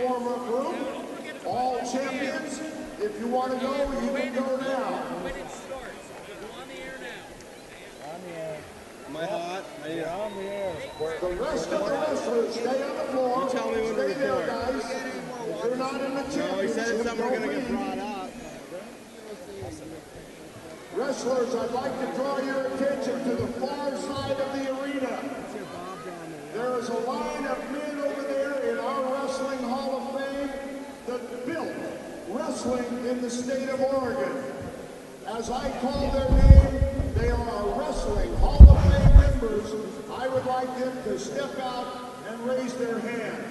warm-up room. All champions, if you want to go, you can go now. When it starts, go on the air now. On the air. Am I hot? You're on the air. The rest of the wrestlers stay on the floor. You tell me when to stay there, record. guys. If you're not in the No, he championship, said it's something we're don't going to get leave. brought up. Wrestlers, I'd like to draw your attention to the far side of the arena. There is a line of men over there in our Wrestling Hall of Fame that built wrestling in the state of Oregon. As I call their name, they are our Wrestling Hall of Fame members. I would like them to step out and raise their hand.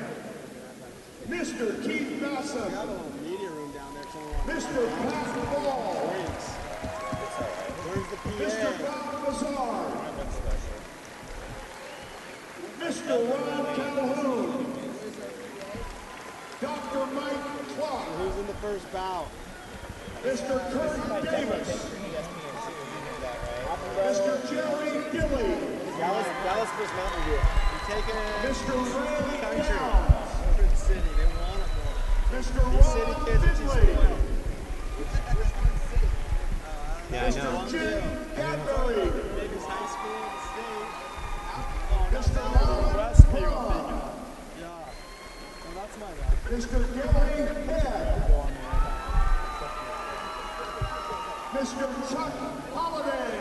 Mr. Keith Bassam, Media room down there somewhere. Mr. Pat Ball, Where's the PA? Mr. Bob Bazar, Mr. Ron Calhoun, Dr. Mike Clark, Who's in the first bout? Mr. Kurt Davis, Mr. Jerry Dilley, Dallas Chris Mountain View. You taking it? Mr. Ray Country. Downs, Good city. They want it more. Mr. These city Ron kids are too Finley, spoiled. Mr. Jim Cadbury, Biggest high school in the state. Mr. Alan West View. Braun, Yeah. So that's my guy. Mr. Gary Head, Mr. Chuck Holliday,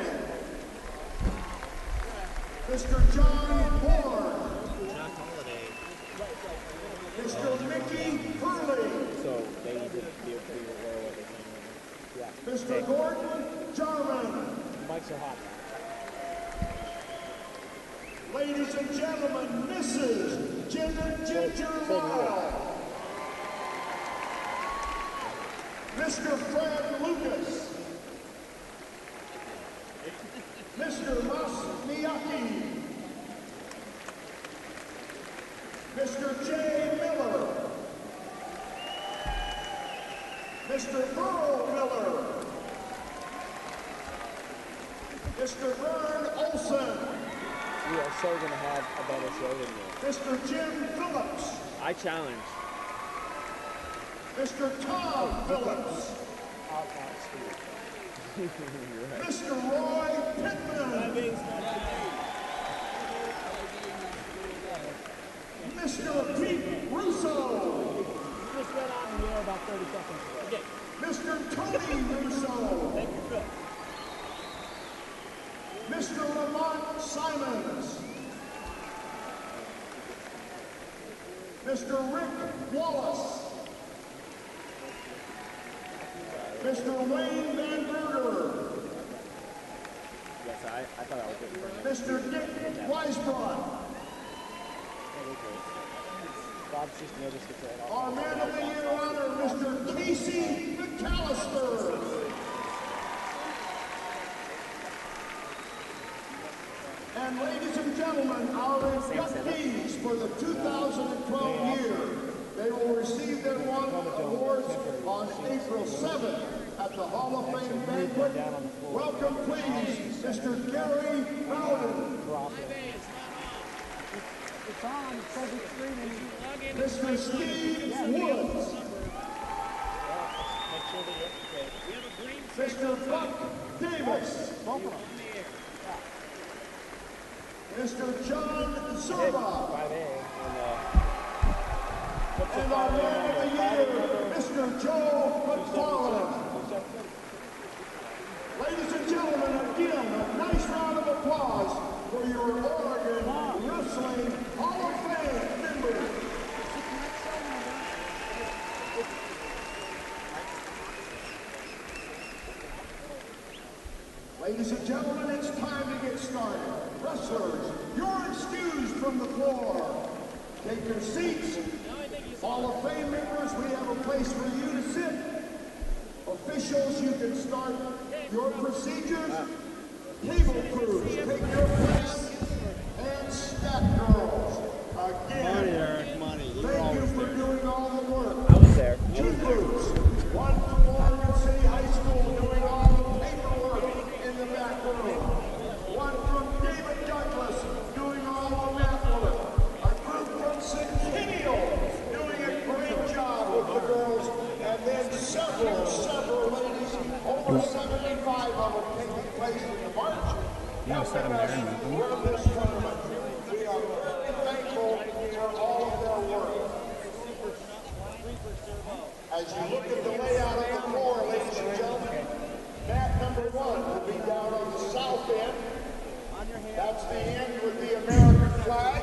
Mr. John Bourne, Mr. Mickey Hurley, So they need to be able to wear what they can. Yeah. Mr. Gordon Jarman. Mics are hot. Ladies and gentlemen, Mrs. Ginger Lyle, Mr. Fred Lucas, Mr. Mas Miyake, Mr. Jay Miller, Mr. Earl Miller, Mr. Vern Olson, We are so going to have a better show than you. Mr. Jim Phillips, I challenge. Mr. Tom Phillips, Out Steve. You're right. Mr. Roy Pittman, Mr. Pete Russo, Just went on the air about 30 seconds ago. Okay. Mr. Tony Russo, Thank you, Phil. Mr. Lamont Simons, Mr. Rick Wallace, Mr. Wayne Van Berger, Yes, I thought I was getting for Mr. Dick Weisbrot, Bob's just noticed the trade off. our man of the year honor, Mr. Casey McAllister. And ladies and gentlemen, our inductees for the 2012 year, they will receive their awards on April 7th at the Hall of Fame banquet. Welcome, please, Mr. Gary Bowden, It's on. It says it's streaming. Mr. Steve Woods, Mr. Buck Davis, Mr. John Zerba, 5A. and our man of the year, Mr. Joe McFarland. Ladies and gentlemen, again, a nice round of applause for your Oregon Wrestling Hall of Fame members. Ladies and gentlemen, it's time to get started. Wrestlers, you're excused from the floor. Take your seats. Hall of Fame members, we have a place for you to sit. Officials, you can start your procedures. Table crews, take your place. And stack girls, again, Money, Eric, money. thank you for doing all the work. I was there. Two groups, one from Oregon City High School doing all the paperwork in the back room. One from David Douglas doing all the mat work. A group from Centennial doing a great And then several ladies, over 75 of them taking place in the march. You know, set them there and move them. Run this tournament. We are very thankful for all of their work. As you look at the layout of the floor, ladies and gentlemen, mat number 1 will be down on the south end. That's the end with the American flag.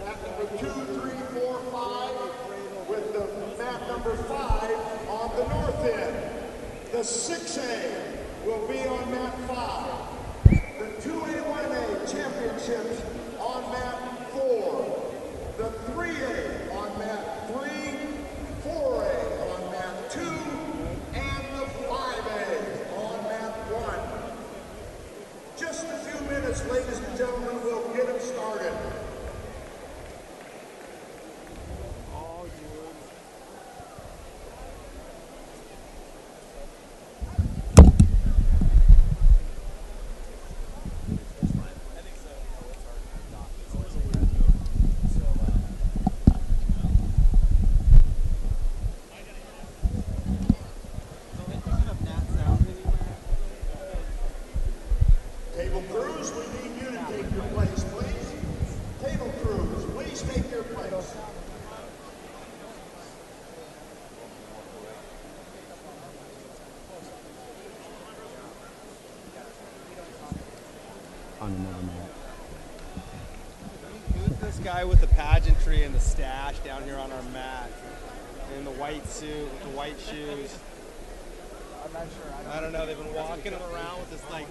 Mat number 2, 3, 4, 5 with the mat number 5 on the north end. The 6A will be on mat 5. The 2A, 1A championships on mat 4. The 3A on mat 3. 4A on mat 2. And the 5A on mat 1. Just a few minutes, ladies and gentlemen, we'll get them started. Table crews, we need you to take your place, please. Table crews, please take your place. On another mat. Who's this guy with the pageantry and the stash down here on our mat? In the white suit with the white shoes. I'm not sure. I don't know. They've been walking him around with this like.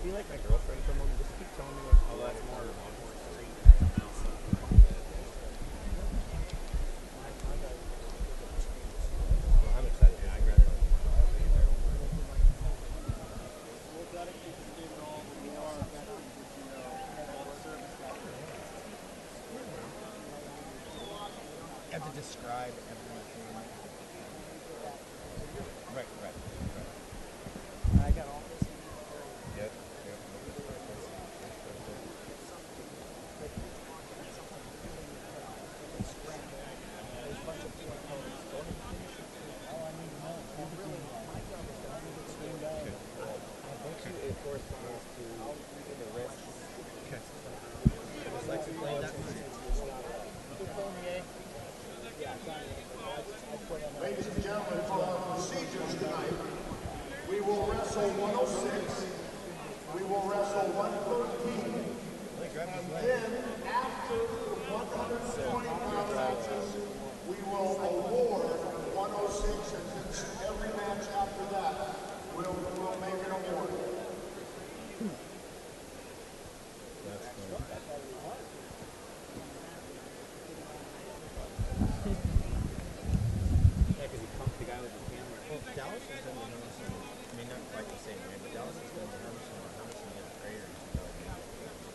Be like my girlfriend from home. Just keep telling me what. Oh, that's more. Well, I'm excited. Yeah, I'd rather. You have to describe everything. Right. I got all this. Yep. It corresponds to the risks. Okay. Just like to play that Ladies and gentlemen, for our procedures tonight, we will wrestle 106, we will wrestle 113, and then after the 120-pound matches, we will award 106, and then every match after that, we'll make an award. That's cool. Yeah, because the guy with the camera. Well, Dallas has done the Hermanson. I mean, not quite the same way, but Dallas has done the Hermanson on Hermanson against Prayer in 2008.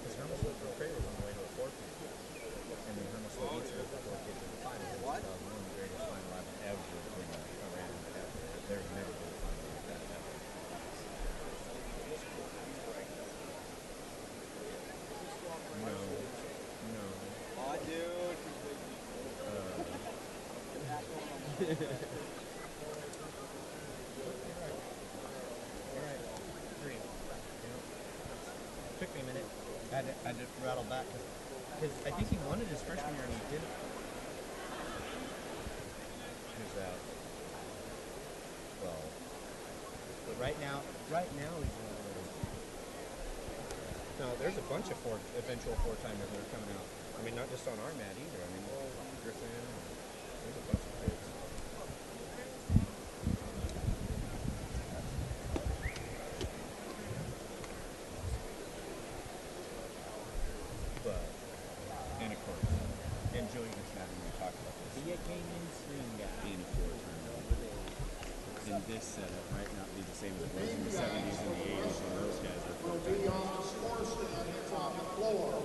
Because Hermanson for Prayer was on the way to a 4-peat. And then Hermanson beats her for 4 kids in the final. What? One of the greatest final I've ever been around. There's never been a final like that ever. No. Oh, dude. Three. Took me a minute. I had to rattle back because I think he won it his freshman year and he didn't. Who's that? Well, but right now he's no. There's a bunch of eventual 4-timers that are coming out. I mean, not just on our mat either. I mean, Griffin. There's a bunch of kids. But, and of course, and Joey gets mad when we talk about this. The Canyon swing guy. Being a 4-timer. In this setup might not be the same as it was in the 70s and the 80s when those guys were Will be on the score stand on the floor.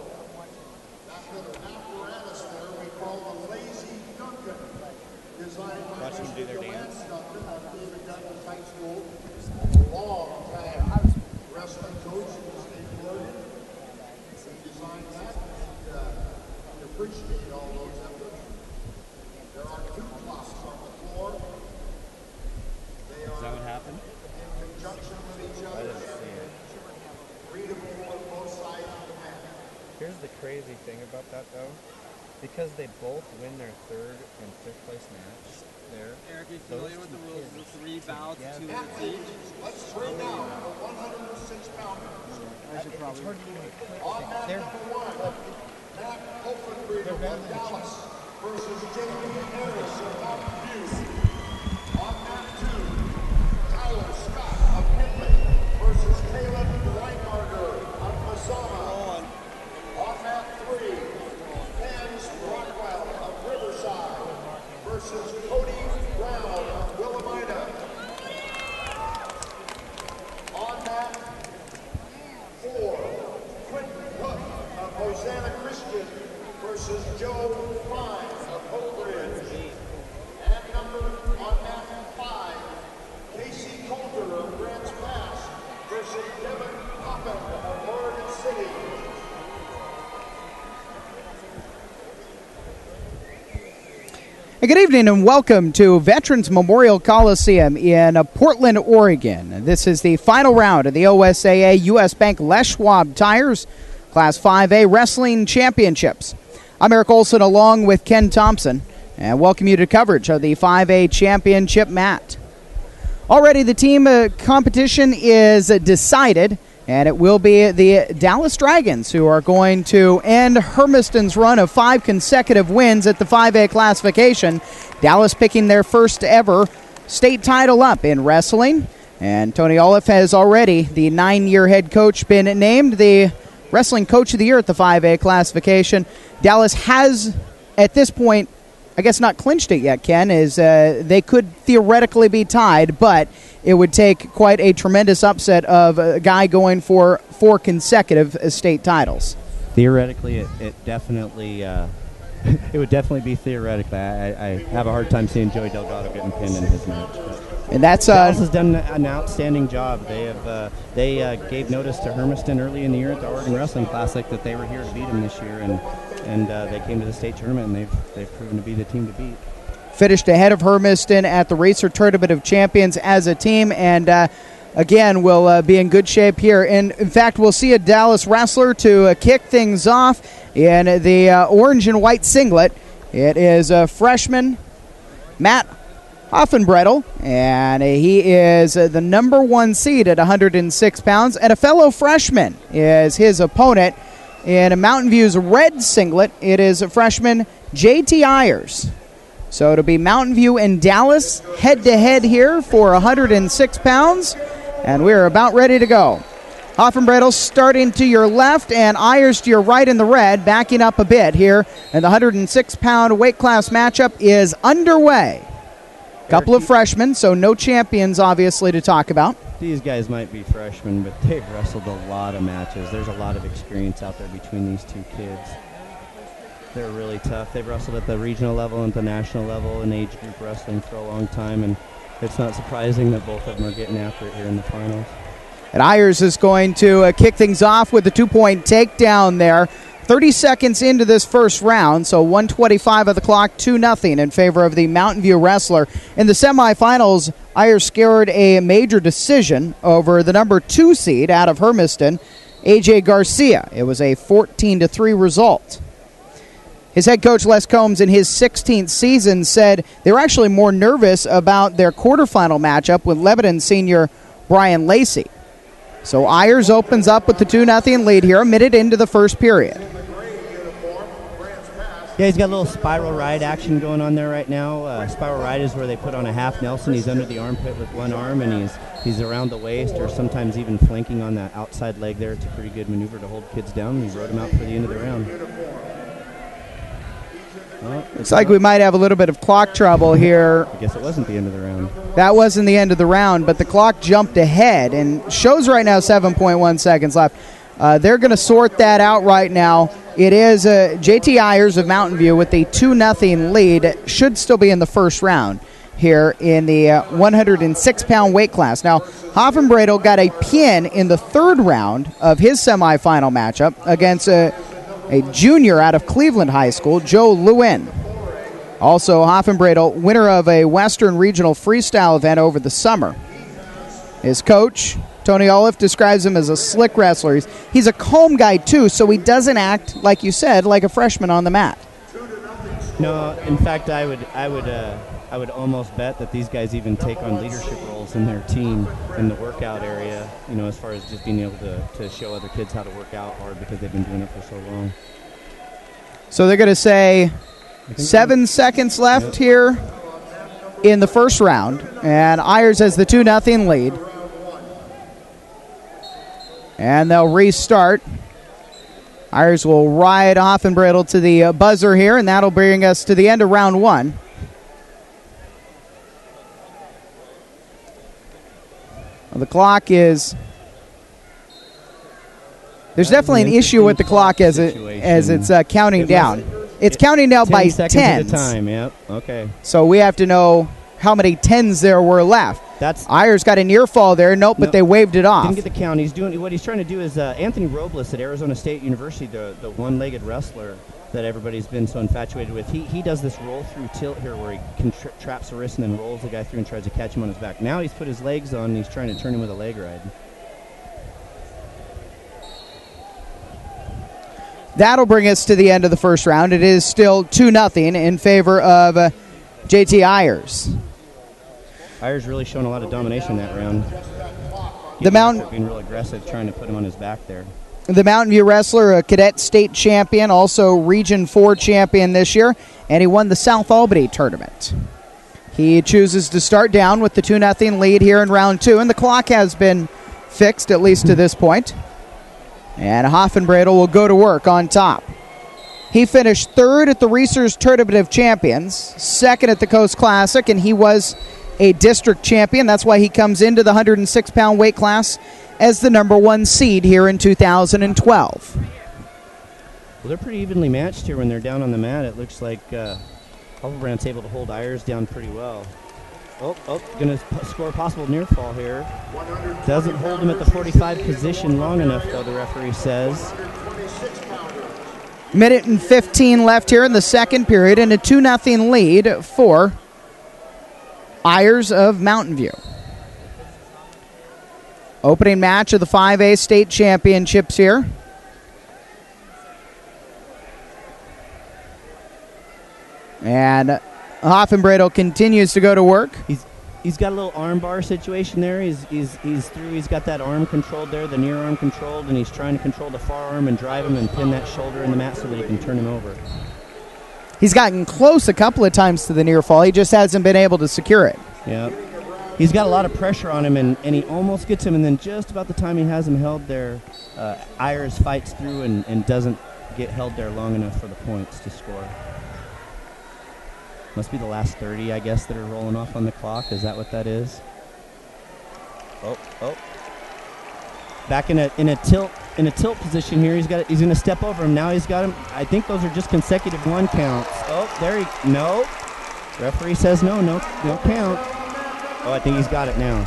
That little apparatus there we call the lazy Duncan. designed by Watch them do their Mr. dance. Duncan out of David Douglas High School, a long-time wrestling coach in the state of Oregon. He designed that, and we appreciate all those efforts. There are two clocks on the floor. They Is that are what happened? in conjunction with each I other, didn't see it. readable on both sides of the mat. Here's the crazy thing about that, though. Because they both win their third and fifth place match there. Eric, are you those familiar with the two rules of kids the 3 bouts, 2 together. minutes each? Let's train now for 106 pounders. It's hard to even equate On things. mat They're number one, Matt Hoffenbreeder of Dallas versus J.P. Harris of Mountain View. On mat two, Tyler Scott of Kinley versus Caleb Reinharder of Mazama. On mat three, Vance Rockwell of Riverside versus Cody Brown of Willamina. On mat four, Quentin Hook of Hosanna Christian versus Joe Fine of Oak Ridge. And on mat five, Casey Coulter of Grants Pass versus Devin Poppin of Oregon City. Good evening and welcome to Veterans Memorial Coliseum in Portland, Oregon. This is the final round of the OSAA U.S. Bank Les Schwab Tires Class 5A Wrestling Championships. I'm Eric Olson along with Ken Thompson, and welcome you to coverage of the 5A Championship mat. Already the team competition is decided, and it will be the Dallas Dragons who are going to end Hermiston's run of 5 consecutive wins at the 5A classification. Dallas picking their first ever state title up in wrestling. And Tony Olive has already, the 9-year head coach, been named the Wrestling Coach of the Year at the 5A classification. Dallas has, at this point, I guess not clinched it yet, Ken, is they could theoretically be tied, but it would take quite a tremendous upset of a guy going for 4 consecutive state titles. Theoretically, it definitely it would definitely be theoretically. I have a hard time seeing Joey Delgado getting pinned in his match. But And that's Dallas has done an outstanding job. They gave notice to Hermiston early in the year at the Oregon Wrestling Classic that they were here to beat them this year, and they came to the state tournament, and they've proven to be the team to beat. finished ahead of Hermiston at the Racer Tournament of Champions as a team, and again, will be in good shape here. And in fact, we'll see a Dallas wrestler to kick things off in the orange and white singlet. It is freshman Matt Hoffenbrettel, and he is the number 1 seed at 106 pounds, and a fellow freshman is his opponent. In Mountain View's red singlet, it is a freshman J.T. Ayers. So it'll be Mountain View and Dallas head-to-head here for 106 pounds, and we're about ready to go. Hoffenbrettel starting to your left and Ayers to your right in the red, backing up a bit here, and the 106-pound weight class matchup is underway. Couple of freshmen, so no champions, obviously, to talk about. These guys might be freshmen, but they've wrestled a lot of matches. There's a lot of experience out there between these two kids. They're really tough. They've wrestled at the regional level and the national level in age group wrestling for a long time, and it's not surprising that both of them are getting after it here in the finals. And Ayers is going to kick things off with a 2-point takedown there. 30 seconds into this first round, so 1:25 of the clock, 2-0 in favor of the Mountain View wrestler. In the semifinals, Ayers scored a major decision over the number 2 seed out of Hermiston, A.J. Garcia. It was a 14-3 result. His head coach, Les Combs, in his 16th season said they were actually more nervous about their quarterfinal matchup with Lebanon senior Brian Lacey. So Ayers opens up with the 2-0 lead here, a minute into the first period. Yeah, he's got a little spiral ride action going on there right now. Spiral ride is where they put on a half Nelson. He's under the armpit with one arm, and he's around the waist or sometimes even flanking on that outside leg there. It's a pretty good maneuver to hold kids down, and he rode him out for the end of the round. Well, Looks like we might have a little bit of clock trouble here. I guess it wasn't the end of the round. That wasn't the end of the round, but the clock jumped ahead and shows right now 7.1 seconds left. They're going to sort that out right now. it is JT Ayers of Mountain View with the 2-0 lead. Should still be in the first round here in the 106-pound weight class. Now, Hoffenbradel got a pin in the third round of his semifinal matchup against a junior out of Cleveland High School, Joe Lewin. Also, Hoffenbradel, winner of a Western Regional Freestyle event over the summer. His coach, Tony Olaf, describes him as a slick wrestler. He's a calm guy, too, so he doesn't act, like you said, like a freshman on the mat. No, in fact, I would almost bet that these guys even take on leadership roles in their team in the workout area, you know, as far as just being able to show other kids how to work out hard because they've been doing it for so long. So they're going to say 7 seconds left here in the first round, and Ayers has the 2-0 lead. And they'll restart. Ayers will ride Hoffenbradel to the buzzer here, and that'll bring us to the end of round one. Well, the clock is... There's definitely an issue with the clock as it's counting down. It's counting down by 10 seconds tens. at a time, yep, okay. So we have to know how many tens there were left. Ayers got a near fall there. Nope, but they waved it off. Didn't get the count. What he's trying to do is Anthony Robles at Arizona State University, the one-legged wrestler that everybody's been so infatuated with. He does this roll-through tilt here where he traps the wrist and then rolls the guy through and tries to catch him on his back. Now he's put his legs on and he's trying to turn him with a leg ride. That'll bring us to the end of the first round. It is still 2-0 in favor of JT Ayers. Ayers really showing a lot of domination in that round. Being real aggressive, trying to put him on his back there. The Mountain View wrestler, a cadet state champion, also Region 4 champion this year, and he won the South Albany tournament. He chooses to start down with the 2-0 lead here in round two, and the clock has been fixed, at least to this point. And Hoffenbradel will go to work on top. He finished third at the Reesers Tournament of Champions, second at the Coast Classic, and he was a district champion. That's why he comes into the 106-pound weight class as the number one seed here in 2012. Well, they're pretty evenly matched here when they're down on the mat. It looks like Hoffenbrad's able to hold Ayers down pretty well. Going to score a possible near fall here. Doesn't hold him at the 45 position long enough, though, the referee says. Minute and 15 left here in the second period, and a 2-0 lead for Ayers of Mountain View. Opening match of the 5A state championships here. And Hoffenbradel continues to go to work. He's got a little arm bar situation there. He's through. He's got that arm controlled there, the near arm controlled, and he's trying to control the far arm and drive him and pin that shoulder in the mat so that he can turn him over. He's gotten close a couple of times to the near fall. He just hasn't been able to secure it. Yeah. He's got a lot of pressure on him, and he almost gets him, and then just about the time he has him held there, Ayers fights through and doesn't get held there long enough for the points to score. Must be the last 30, I guess, that are rolling off on the clock. Is that what that is? Oh. Back in a tilt position here. He's going to step over him. Now he's got him. I think those are just consecutive one counts. No. Referee says no count. Oh, I think he's got it now.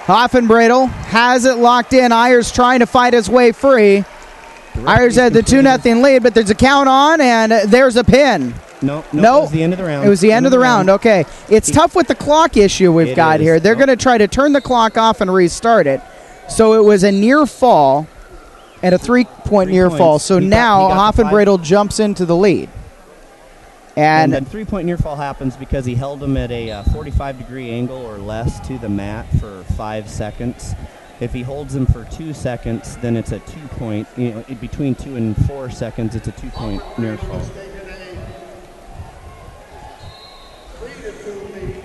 Hoffenbradel has it locked in. Ayers trying to fight his way free. Ayers had the 2-0 lead, but there's a count on, and there's a pin. No, it was the end of the round. It was the end of the round, okay. It's tough with the clock issue we've got here. They're going to try to turn the clock off and restart it. So it was a near fall and a three-point near fall. So now Hoffenbradel jumps into the lead. And then 3-point near fall happens because he held him at a 45-degree angle or less to the mat for 5 seconds. If he holds him for 2 seconds, then it's a 2-point. Between 2 and 4 seconds, it's a 2-point near fall.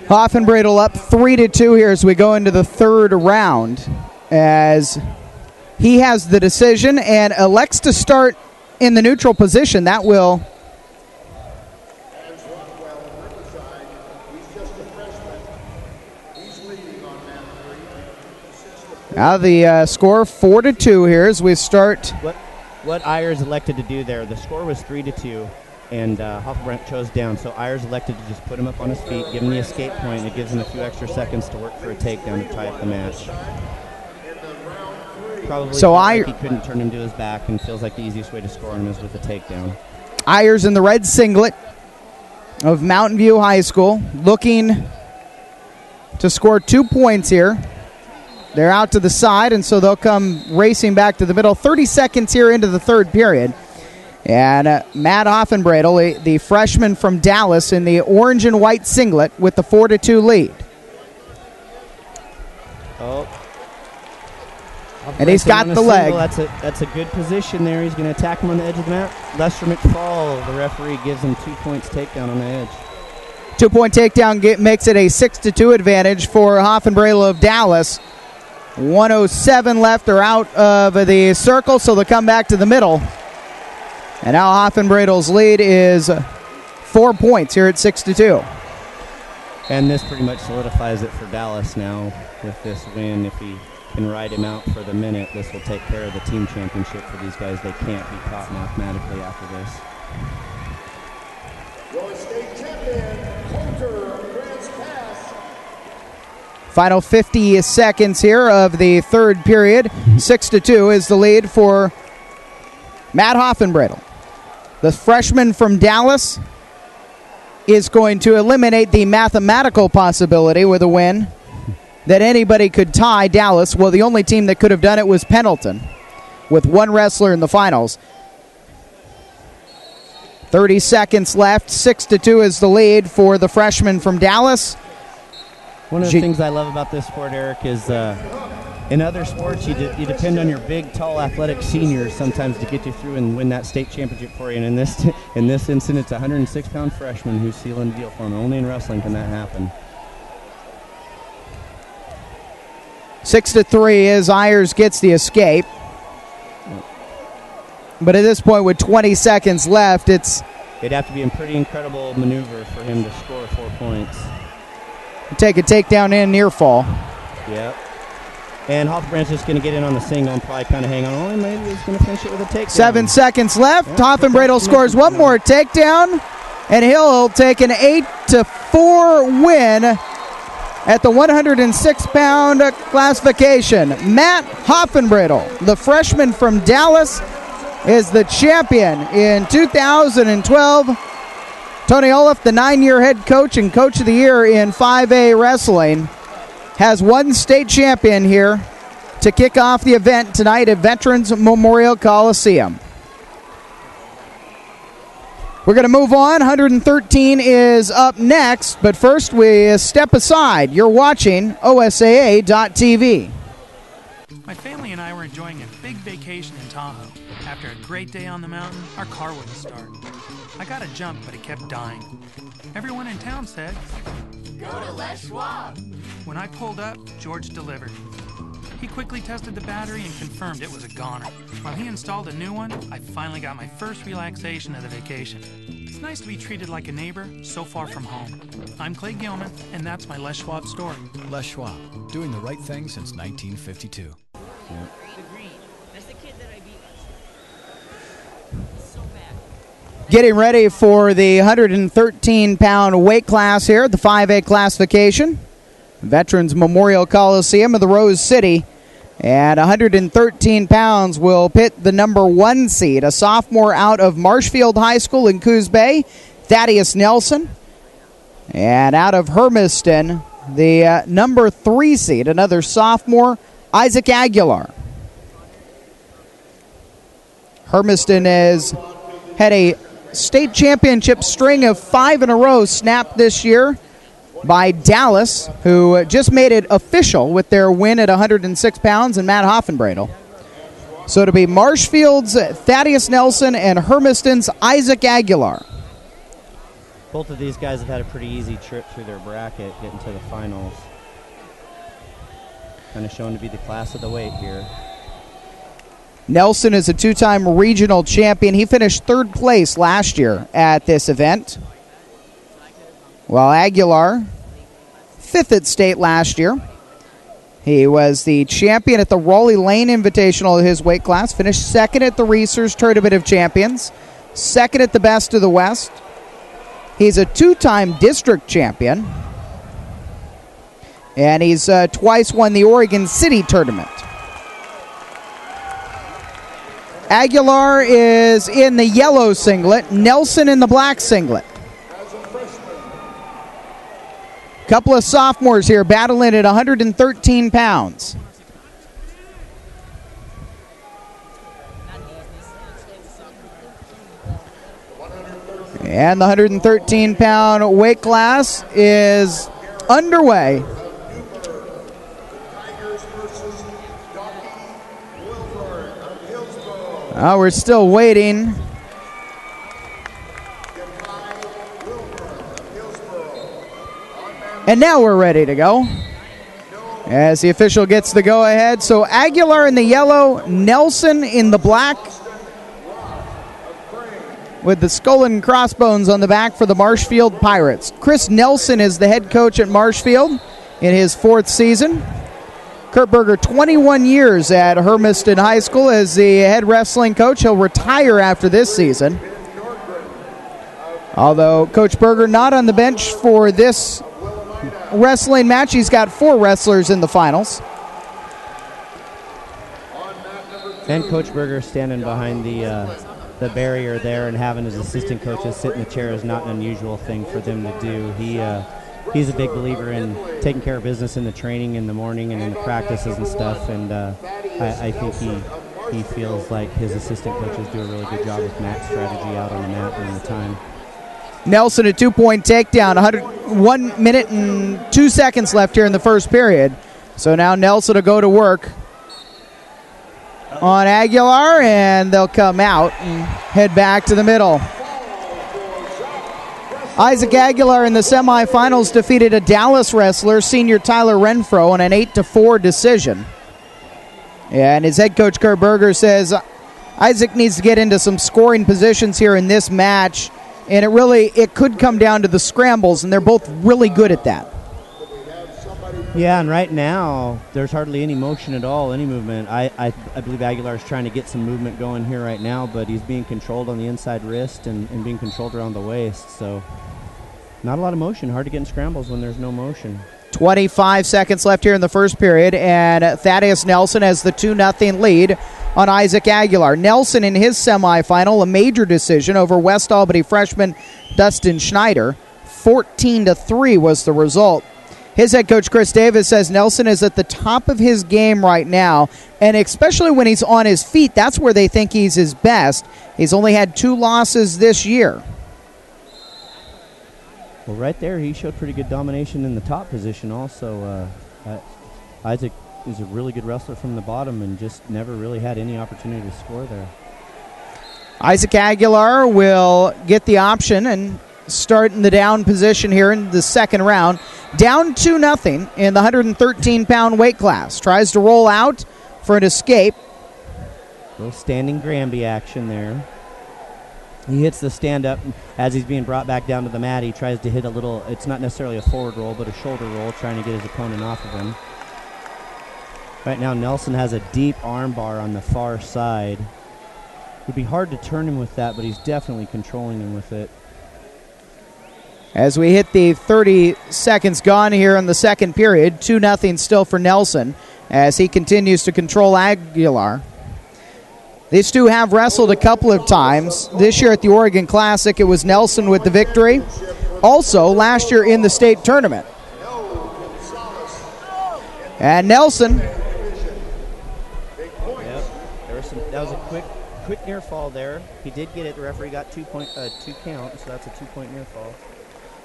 Hoffenbradel up 3-2 here as we go into the third round, as he has the decision and elects to start in the neutral position. That will Now the score 4-2 here as we start. What Ayers elected to do there, the score was 3-2, and Hoffenbrand chose down. So Ayers elected to just put him up on his feet, give him the escape point, and it gives him a few extra seconds to work for a takedown to tie up the match. Probably so like he couldn't turn him to his back and feels like the easiest way to score him is with a takedown. Ayers in the red singlet of Mountain View High School, looking to score 2 points here. They're out to the side, and so they'll come racing back to the middle. 30 seconds here into the third period. And Matt Hoffenbradel, the freshman from Dallas, in the orange and white singlet with the 4-2 lead. Oh. And he's got the leg. That's a good position there. He's going to attack him on the edge of the mat. Lester McFall, the referee, gives him 2 points takedown on the edge. 2-point takedown makes it a 6-2 advantage for Hoffenbradel of Dallas. 1:07 left. They're out of the circle, so they'll come back to the middle. And now Hoffenbradel's lead is 4 points here at 6-2. And this pretty much solidifies it for Dallas now with this win. If he can ride him out for the minute, this will take care of the team championship for these guys. They can't be caught mathematically after this. Your state champion, Coulter of Grants Pass. Final 50 seconds here of the third period. 6-2 is the lead for Matt Hoffenbradel. The freshman from Dallas is going to eliminate the mathematical possibility with a win that anybody could tie Dallas. Well, the only team that could have done it was Pendleton with one wrestler in the finals. 30 seconds left. 6-2 is the lead for the freshman from Dallas. One of the things I love about this sport, Eric, is in other sports you depend on your big, tall, athletic seniors sometimes to get you through and win that state championship for you. And in this instance, it's a 106-pound freshman who's sealing the deal for him. Only in wrestling can that happen. 6-3 as Ayers gets the escape. But at this point, with 20 seconds left, it'd have to be a pretty incredible maneuver for him to score 4 points. Take a takedown and near fall. Yep. And Hoffenbrand's just going to get in on the single and probably kind of hang on. Or maybe he's going to finish it with a takedown. 7 seconds left. Yep. Hoffenbradel scores one more takedown, and he'll take an 8-4 win at the 106-pound classification. Matt Hoffenbradel, the freshman from Dallas, is the champion in 2012. Tony Olaf, the 9-year head coach and coach of the year in 5A wrestling, has one state champion here to kick off the event tonight at Veterans Memorial Coliseum. We're going to move on. 113 is up next, but first we step aside. You're watching OSAA.tv. My family and I were enjoying a big vacation in Tahoe. After a great day on the mountain, our car wouldn't start. I got a jump, but it kept dying. Everyone in town said, "Go to Les Schwab." When I pulled up, George delivered. He quickly tested the battery and confirmed it was a goner. While he installed a new one, I finally got my first relaxation of the vacation. It's nice to be treated like a neighbor so far from home. I'm Clay Gilman, and that's my Les Schwab story. Les Schwab, doing the right thing since 1952. The green. That's the kid that I beat last year. So bad. Getting ready for the 113-pound weight class here, the 5A classification. Veterans Memorial Coliseum of the Rose City. And 113 pounds will pit the number 1 seed, a sophomore out of Marshfield High School in Coos Bay, Thaddeus Nelson. And out of Hermiston, the number 3 seed, another sophomore, Isaac Aguilar. Hermiston has had a state championship string of 5 in a row snapped this year by Dallas, who just made it official with their win at 106 pounds, and Matt Hoffenbradel. So it'll be Marshfield's Thaddeus Nelson and Hermiston's Isaac Aguilar. Both of these guys have had a pretty easy trip through their bracket, getting to the finals. Kind of shown to be the class of the weight here. Nelson is a 2-time regional champion. He finished 3rd place last year at this event, while Aguilar, 5th at state last year. He was the champion at the Raleigh Lane Invitational of his weight class, finished second at the Reese's Tournament of Champions, second at the Best of the West. He's a two-time district champion, and he's twice won the Oregon City Tournament. Aguilar is in the yellow singlet, Nelson in the black singlet. Couple of sophomores here battling at 113 pounds. And the 113-pound weight class is underway. Oh, we're still waiting. And now we're ready to go as the official gets the go-ahead. So Aguilar in the yellow, Nelson in the black, with the skull and crossbones on the back for the Marshfield Pirates. Chris Nelson is the head coach at Marshfield in his fourth season. Kurt Berger, 21 years at Hermiston High School as the head wrestling coach. He'll retire after this season. Although Coach Berger not on the bench for this wrestling match. He's got 4 wrestlers in the finals. And Coach Berger standing behind the barrier there and having his assistant coaches sit in the chair is not an unusual thing for them to do. He's a big believer in taking care of business in the training in the morning and in the practices and stuff, and I think he feels like his assistant coaches do a really good job with mat strategy out on the mat during the time. Nelson, a 2-point takedown, 1 minute and 2 seconds left here in the first period. So now Nelson will go to work on Aguilar, and they'll come out and head back to the middle. Isaac Aguilar in the semifinals defeated a Dallas wrestler, senior Tyler Renfro, in an 8-4 decision. And his head coach, Kurt Berger, says Isaac needs to get into some scoring positions here in this match, and it could come down to the scrambles, and they're both really good at that. Yeah, and right now, there's hardly any motion at all, any movement. I believe Aguilar's trying to get some movement going here right now, but he's being controlled on the inside wrist and being controlled around the waist, so not a lot of motion. Hard to get in scrambles when there's no motion. 25 seconds left here in the first period, and Thaddeus Nelson has the 2-0 lead on Isaac Aguilar. Nelson in his semifinal, a major decision over West Albany freshman Dustin Schneider. 14-3 was the result. His head coach, Chris Davis, says Nelson is at the top of his game right now, and especially when he's on his feet, that's where they think he's his best. He's only had 2 losses this year. Well, right there, he showed pretty good domination in the top position also. Isaac is a really good wrestler from the bottom and just never really had any opportunity to score there. Isaac Aguilar will get the option and start in the down position here in the second round. Down 2-0 in the 113-pound weight class. Tries to roll out for an escape. Little standing Granby action there. He hits the stand-up as he's being brought back down to the mat. He tries to hit a little, it's not necessarily a forward roll, but a shoulder roll, trying to get his opponent off of him. Right now, Nelson has a deep arm bar on the far side. It would be hard to turn him with that, but he's definitely controlling him with it. As we hit the 30 seconds gone here in the second period, 2-0 still for Nelson as he continues to control Aguilar. These two have wrestled a couple of times. This year at the Oregon Classic, it was Nelson with the victory. Also, last year in the state tournament. And Nelson. Yep. That was a quick near fall there. He did get it. The referee got 2 count, so that's a 2-point near fall.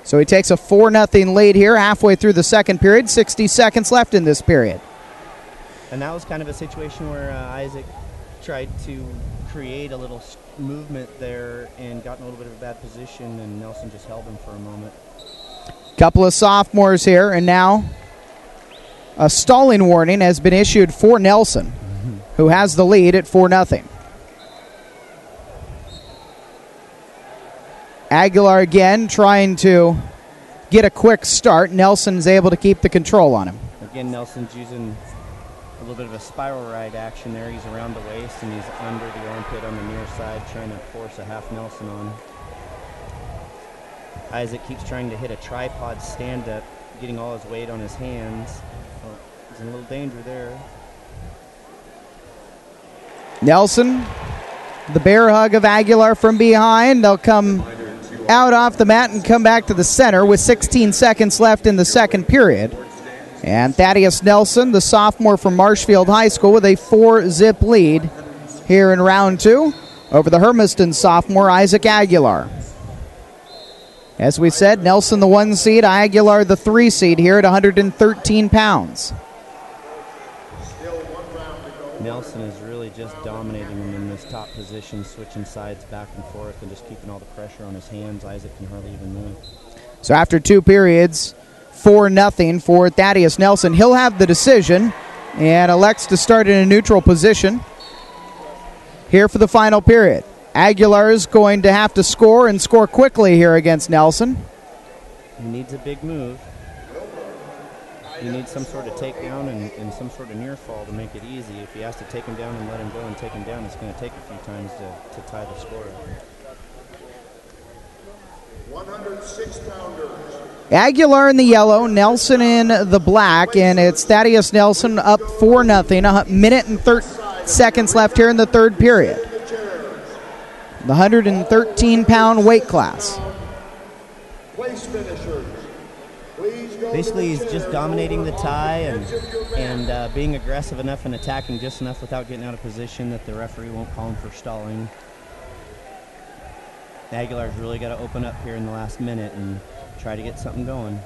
So he takes a 4-0 lead here halfway through the second period. 60 seconds left in this period. And that was kind of a situation where Isaac tried to create a little movement there and got in a little bit of a bad position, and Nelson just held him for a moment. Couple of sophomores here, and now a stalling warning has been issued for Nelson, who has the lead at 4-0. Aguilar again trying to get a quick start. Nelson's able to keep the control on him. Again, Nelson's using a little bit of a spiral ride action there. He's around the waist and he's under the armpit on the near side, trying to force a half Nelson on. Isaac keeps trying to hit a tripod stand-up, getting all his weight on his hands. Oh, he's in a little danger there. Nelson, the bear hug of Aguilar from behind. They'll come out off the mat and come back to the center with 16 seconds left in the second period. And Thaddeus Nelson, the sophomore from Marshfield High School, with a 4-zip lead here in round 2 over the Hermiston sophomore Isaac Aguilar. As we said, Nelson the 1 seed, Aguilar the 3 seed here at 113 pounds. Nelson is really just dominating him in this top position, switching sides back and forth and just keeping all the pressure on his hands. Isaac can hardly even move. So after 2 periods, 4-0 for Thaddeus Nelson. He'll have the decision and elects to start in a neutral position here for the final period. Aguilar is going to have to score and score quickly here against Nelson. He needs a big move. He needs some sort of takedown and some sort of near fall to make it easy. If he has to take him down and let him go and take him down, it's going to take a few times to tie the score. 106-pounders. Aguilar in the yellow, Nelson in the black, and it's Thaddeus Nelson up 4-0. A minute and 30 seconds left here in the third period. The 113-pound weight class. Basically, he's just dominating the tie and being aggressive enough and attacking just enough without getting out of position that the referee won't call him for stalling. Aguilar's really got to open up here in the last minute and try to get something going.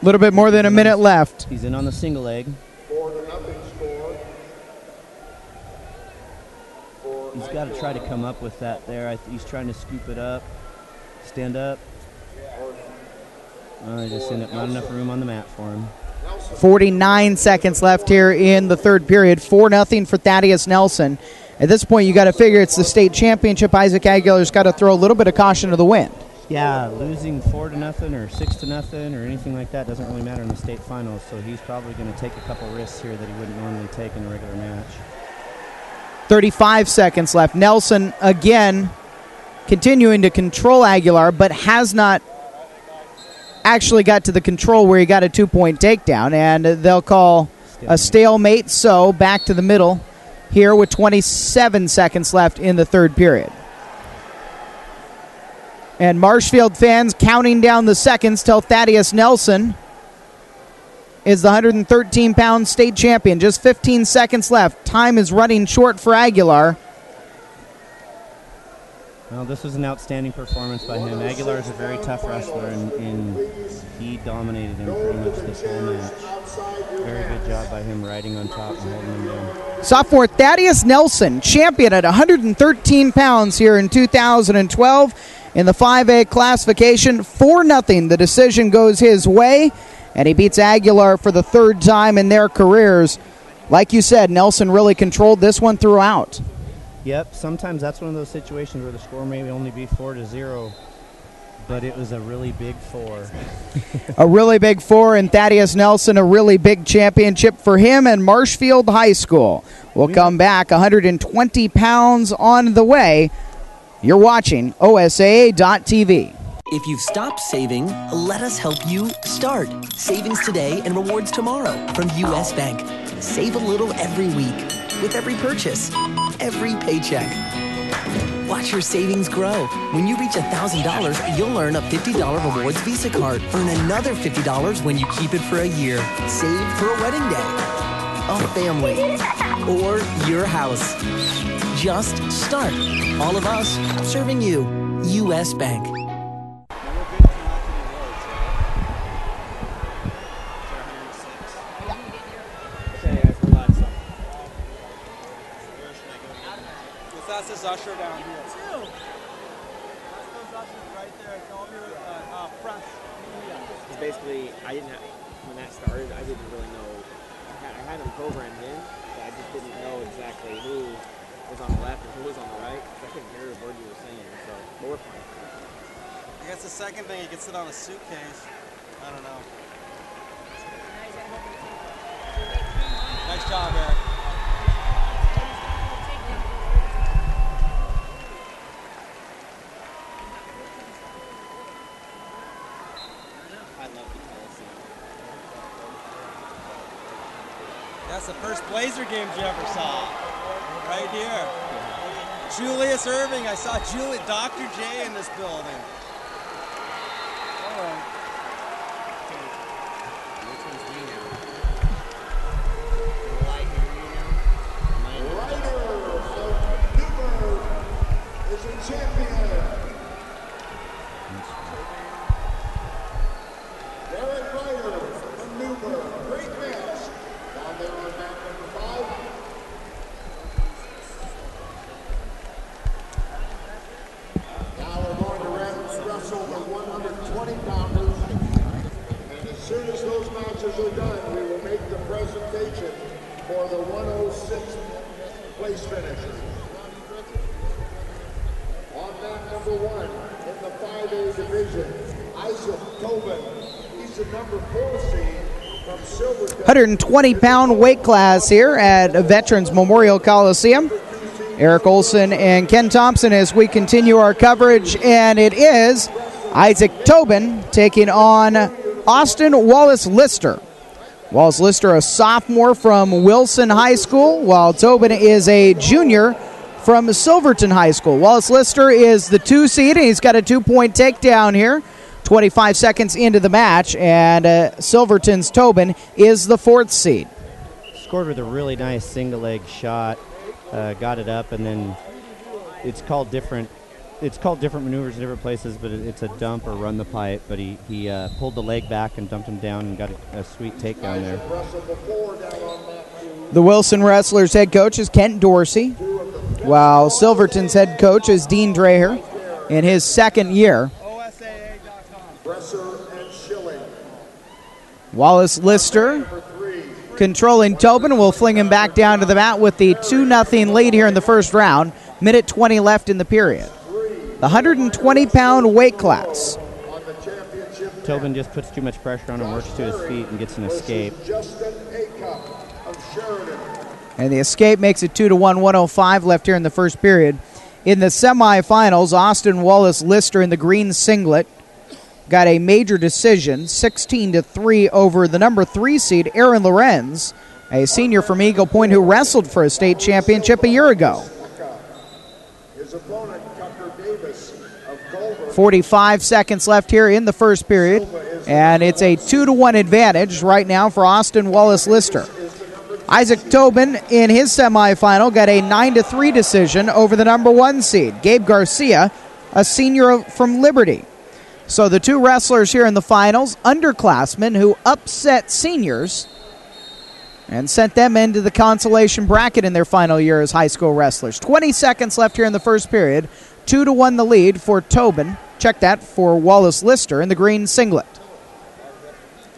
A little bit more than a minute left. He's in on the single leg. 4-0 score. He's got to try to come up with that there. He's trying to scoop it up. Stand up. Just not enough room on the mat for him. 49 seconds left here in the third period. 4-0 for Thaddeus Nelson. At this point, you got to figure it's the state championship. Isaac Aguilar's got to throw a little bit of caution to the wind. Yeah, losing 4-0 or 6-0 or anything like that doesn't really matter in the state finals. So he's probably going to take a couple risks here that he wouldn't normally take in a regular match. 35 seconds left. Nelson again continuing to control Aguilar, but has not actually got to the control where he got a 2-point takedown, and they'll call a stalemate. So back to the middle here with 27 seconds left in the third period. And Marshfield fans counting down the seconds till Thaddeus Nelson is the 113-pound state champion. Just 15 seconds left. Time is running short for Aguilar. Well, this was an outstanding performance by him. Aguilar is a very tough wrestler, and he dominated him pretty much this whole match. Very good job by him riding on top and holding him down. Sophomore Thaddeus Nelson, champion at 113 pounds here in 2012 in the 5A classification. 4-0. The decision goes his way, and he beats Aguilar for the third time in their careers. Like you said, Nelson really controlled this one throughout. Yep, sometimes that's one of those situations where the score may only be 4-0, but it was a really big 4. A really big 4, and Thaddeus Nelson, a really big championship for him and Marshfield High School. We'll come back, 120 pounds on the way. You're watching OSAA.TV. If you've stopped saving, let us help you start. Savings today and rewards tomorrow from U.S. Bank. Save a little every week with every purchase, every paycheck. Watch your savings grow. When you reach $1,000, you'll earn a $50 rewards Visa card. Earn another $50 when you keep it for a year. Save for a wedding day, a family, or your house. Just start. All of us serving you. U.S. Bank. This usher down here. That's those ushers right there. It's all your front. Because basically, I didn't have, when that started, I didn't really know. I had them programmed in, but I just didn't know exactly who was on the left and who was on the right. I couldn't hear a word you were saying, so but we're fine. I guess the second thing, you could sit on a suitcase. I don't know. It's Nice job, Eric. That's the first Blazer games you ever saw. Right here. Julius Irving. I saw Dr. J in this building. #1 in the 5A division, Isaac Tobin. He's the number 4 seed from Silverton. 120-pound weight class here at Veterans Memorial Coliseum. Eric Olson and Ken Thompson as we continue our coverage, and it is Isaac Tobin taking on Austin Wallace Lister. Wallace Lister, a sophomore from Wilson High School, while Tobin is a junior from Silverton High School. Wallace Lister is the 2 seed, and he's got a 2-point takedown here, 25 seconds into the match, and Silverton's Tobin is the 4th seed. Scored with a really nice single leg shot, got it up, and then it's called different maneuvers in different places, but it's a dump or run the pipe, but he pulled the leg back and dumped him down and got a sweet takedown there. The Wilson Wrestlers head coach is Kent Dorsey, while Silverton's head coach is Dean Dreher in his 2nd year. Wallace Lister controlling Tobin will fling him back down to the mat with the 2-0 lead here in the first round. Minute 20 left in the period. The 120-pound weight class. Tobin just puts too much pressure on him, works to his feet, and gets an escape. And the escape makes it 2-1, 1:05 left here in the first period. In the semifinals, Austin Wallace Lister in the green singlet got a major decision, 16-3 over the number 3 seed, Aaron Lorenz, a senior from Eagle Point who wrestled for a state championship a year ago. 45 seconds left here in the first period, and it's a 2-1 advantage right now for Austin Wallace Lister. Isaac Tobin in his semifinal got a 9-3 decision over the number 1 seed, Gabe Garcia, a senior from Liberty. So the 2 wrestlers here in the finals, underclassmen who upset seniors and sent them into the consolation bracket in their final year as high school wrestlers. 20 seconds left here in the first period. 2-1 the lead for Tobin. Check that for Wallace Lister in the green singlet.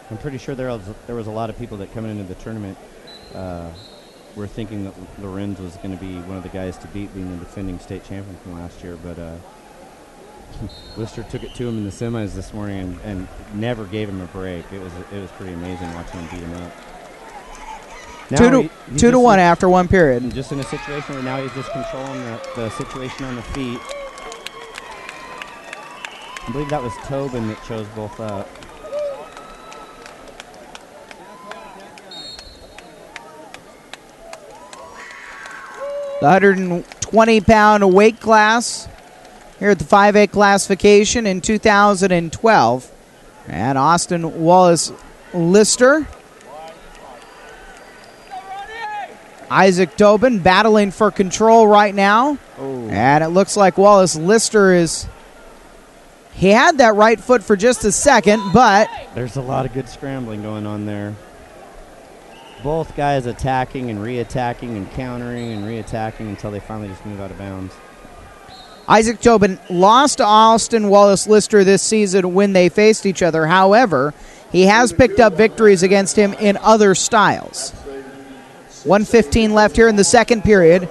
I'm pretty sure there was a lot of people that coming into the tournament were thinking that Lorenz was going to be one of the guys to beat, being the defending state champion from last year, but Lister took it to him in the semis this morning and never gave him a break. It was pretty amazing watching him beat him up. 2-1 after 1 period. Just in a situation where now he's just controlling the situation on the feet. I believe that was Tobin that chose both up. The 120-pound weight class here at the 5A classification in 2012. And Austin Wallace Lister. Isaac Tobin battling for control right now. Oh. And it looks like Wallace Lister he had that right foot for just a second, but there's a lot of good scrambling going on there. Both guys attacking and re-attacking and countering and re-attacking until they finally just move out of bounds. Isaac Tobin lost to Austin Wallace Lister this season when they faced each other. However, he has picked up victories against him in other styles. 1:15 left here in the second period.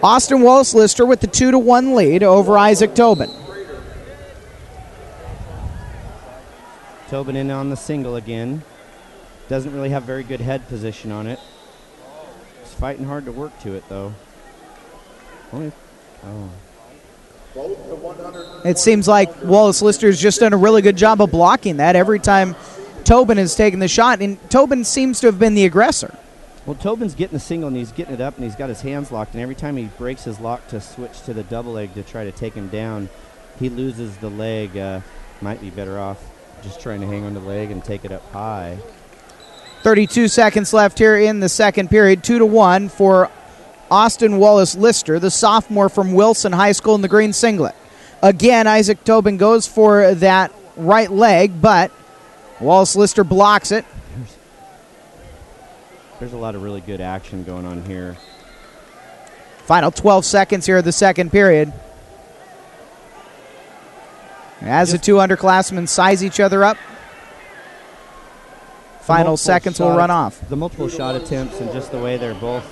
Austin Wallace Lister with the 2-1 lead over Isaac Tobin. Tobin in on the single again. Doesn't really have very good head position on it. He's fighting hard to work to it, though. It seems like Wallace Lister's just done a really good job of blocking that every time Tobin has taken the shot, and Tobin seems to have been the aggressor. Well, Tobin's getting the single, and he's getting it up, and he's got his hands locked, and every time he breaks his lock to switch to the double leg to try to take him down, he loses the leg. Might be better off just trying to hang on the leg and take it up high. 32 seconds left here in the second period. 2-1 for Austin Wallace Lister, the sophomore from Wilson High School in the green singlet. Again, Isaac Tobin goes for that right leg, but Wallace Lister blocks it. There's a lot of really good action going on here. Final 12 seconds here of the second period. As the two underclassmen size each other up, final seconds will run off. The multiple shot attempts and just the way they're both,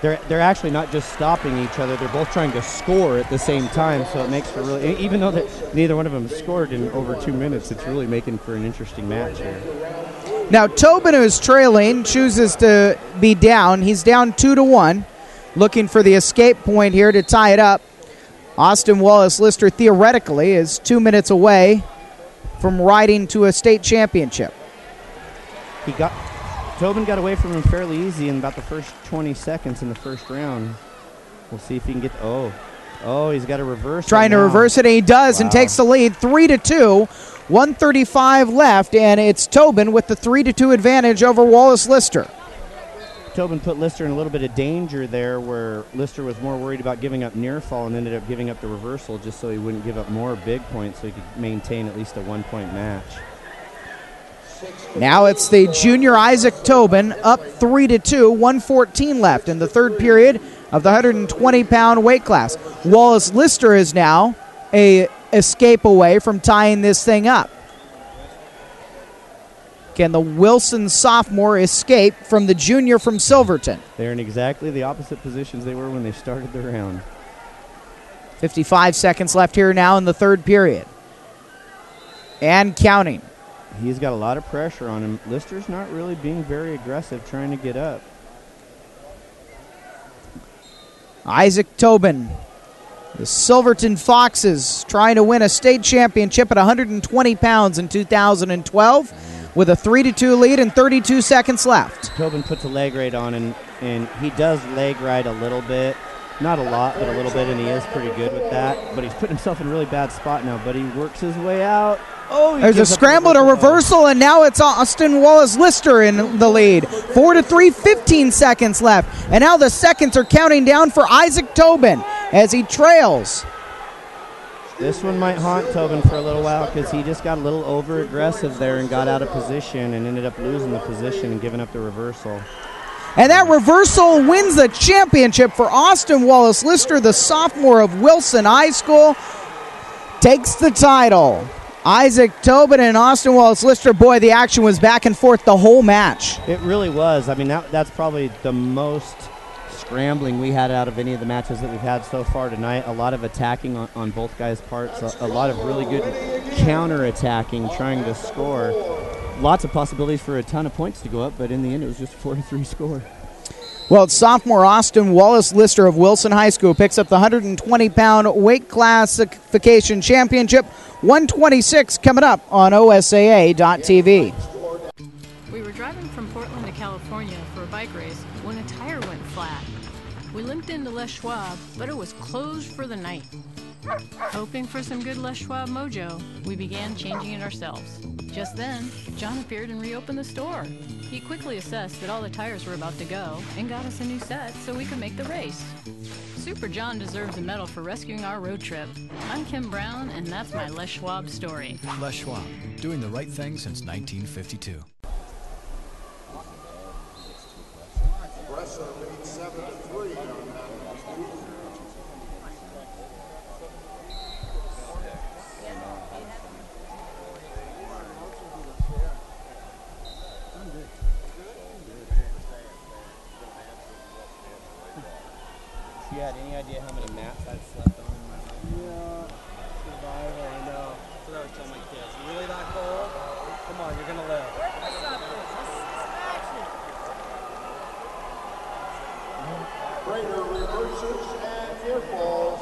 they're actually not just stopping each other, they're both trying to score at the same time, so it makes for really, even though that neither one of them scored in over 2 minutes, it's really making for an interesting match here. Now Tobin, who is trailing, chooses to be down. He's down 2-1, looking for the escape point here to tie it up. Austin Wallace Lister theoretically is 2 minutes away from riding to a state championship. Tobin got away from him fairly easy in about the first 20 seconds in the first round. We'll see if he can get, he's got a reverse. Trying to reverse it, and he does, and takes the lead 3-2. 1:35 left, and it's Tobin with the 3-2 advantage over Wallace Lister. Tobin put Lister in a little bit of danger there, where Lister was more worried about giving up near fall and ended up giving up the reversal just so he wouldn't give up more big points so he could maintain at least a 1-point match. Now it's the junior Isaac Tobin up 3-2, 1:14 left in the third period of the 120-pound weight class. Wallace Lister is now a escape away from tying this thing up. Can the Wilson sophomore escape from the junior from Silverton? They're in exactly the opposite positions they were when they started the round. 55 seconds left here now in the third period. And counting. He's got a lot of pressure on him. Lister's not really being very aggressive trying to get up. Isaac Tobin, the Silverton Foxes, trying to win a state championship at 120 pounds in 2012 with a 3-2 lead and 32 seconds left. Tobin puts a leg right on, and he does leg right a little bit. Not a lot, but a little bit, and he is pretty good with that. But he's putting himself in a really bad spot now, but he works his way out. There's a scramble to reversal, and now it's Austin Wallace Lister in the lead. 4-3, 15 seconds left. And now the seconds are counting down for Isaac Tobin as he trails. This one might haunt Tobin for a little while because he just got a little over-aggressive there and got out of position and ended up losing the position and giving up the reversal. And that reversal wins the championship for Austin Wallace Lister, the sophomore of Wilson High School, takes the title. Isaac Tobin and Austin Wallace Lister, boy, the action was back and forth the whole match. It really was. I mean, that's probably the most scrambling we had out of any of the matches that we've had so far tonight. A lot of attacking on both guys' parts, a lot of really good counter-attacking, trying to score. Lots of possibilities for a ton of points to go up, but in the end it was just a 4-3 score. Well, it's sophomore Austin Wallace Lister of Wilson High School picks up the 120-pound weight classification championship. 126 coming up on OSAA.tv. We were driving from Portland to California for a bike race when a tire went flat. We limped into Les Schwab, but it was closed for the night. Hoping for some good Les Schwab mojo, we began changing it ourselves. Just then, John appeared and reopened the store. He quickly assessed that all the tires were about to go and got us a new set so we could make the race. Super John deserves a medal for rescuing our road trip. I'm Kim Brown, and that's my Les Schwab story. Les Schwab, doing the right thing since 1952. If you had any idea how many mats I've slept on in my life? Yeah, survival, I know. That's what I was telling my kids. You really that cold? Come on, you're going to live. nurses and earballs.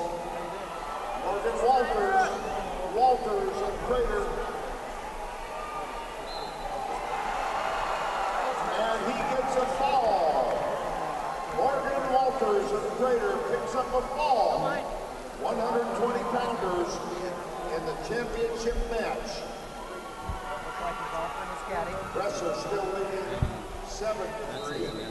Morgan Walters of Crater. And he gets a foul. Morgan Walters of Crater picks up a fall. 120-pounders in the championship match. Wrestler still leading 7-3.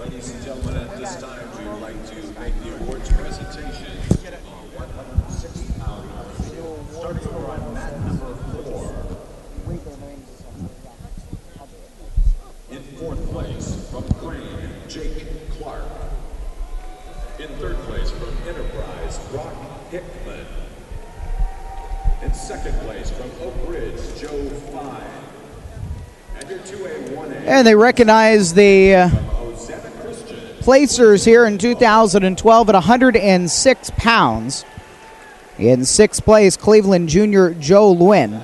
Ladies and gentlemen, at this time, we would like to make the awards presentation on 106 pounds. Starting over on mat number 4. In 4th place, from Crane, Jake Clark. In 3rd place, from Enterprise, Brock Hickman. In 2nd place, from Oak Ridge, Joe Fine. And your 2A, 1A. And they recognize the placers here in 2012 at 106 pounds. In 6th place, Cleveland Junior Joe Lewin.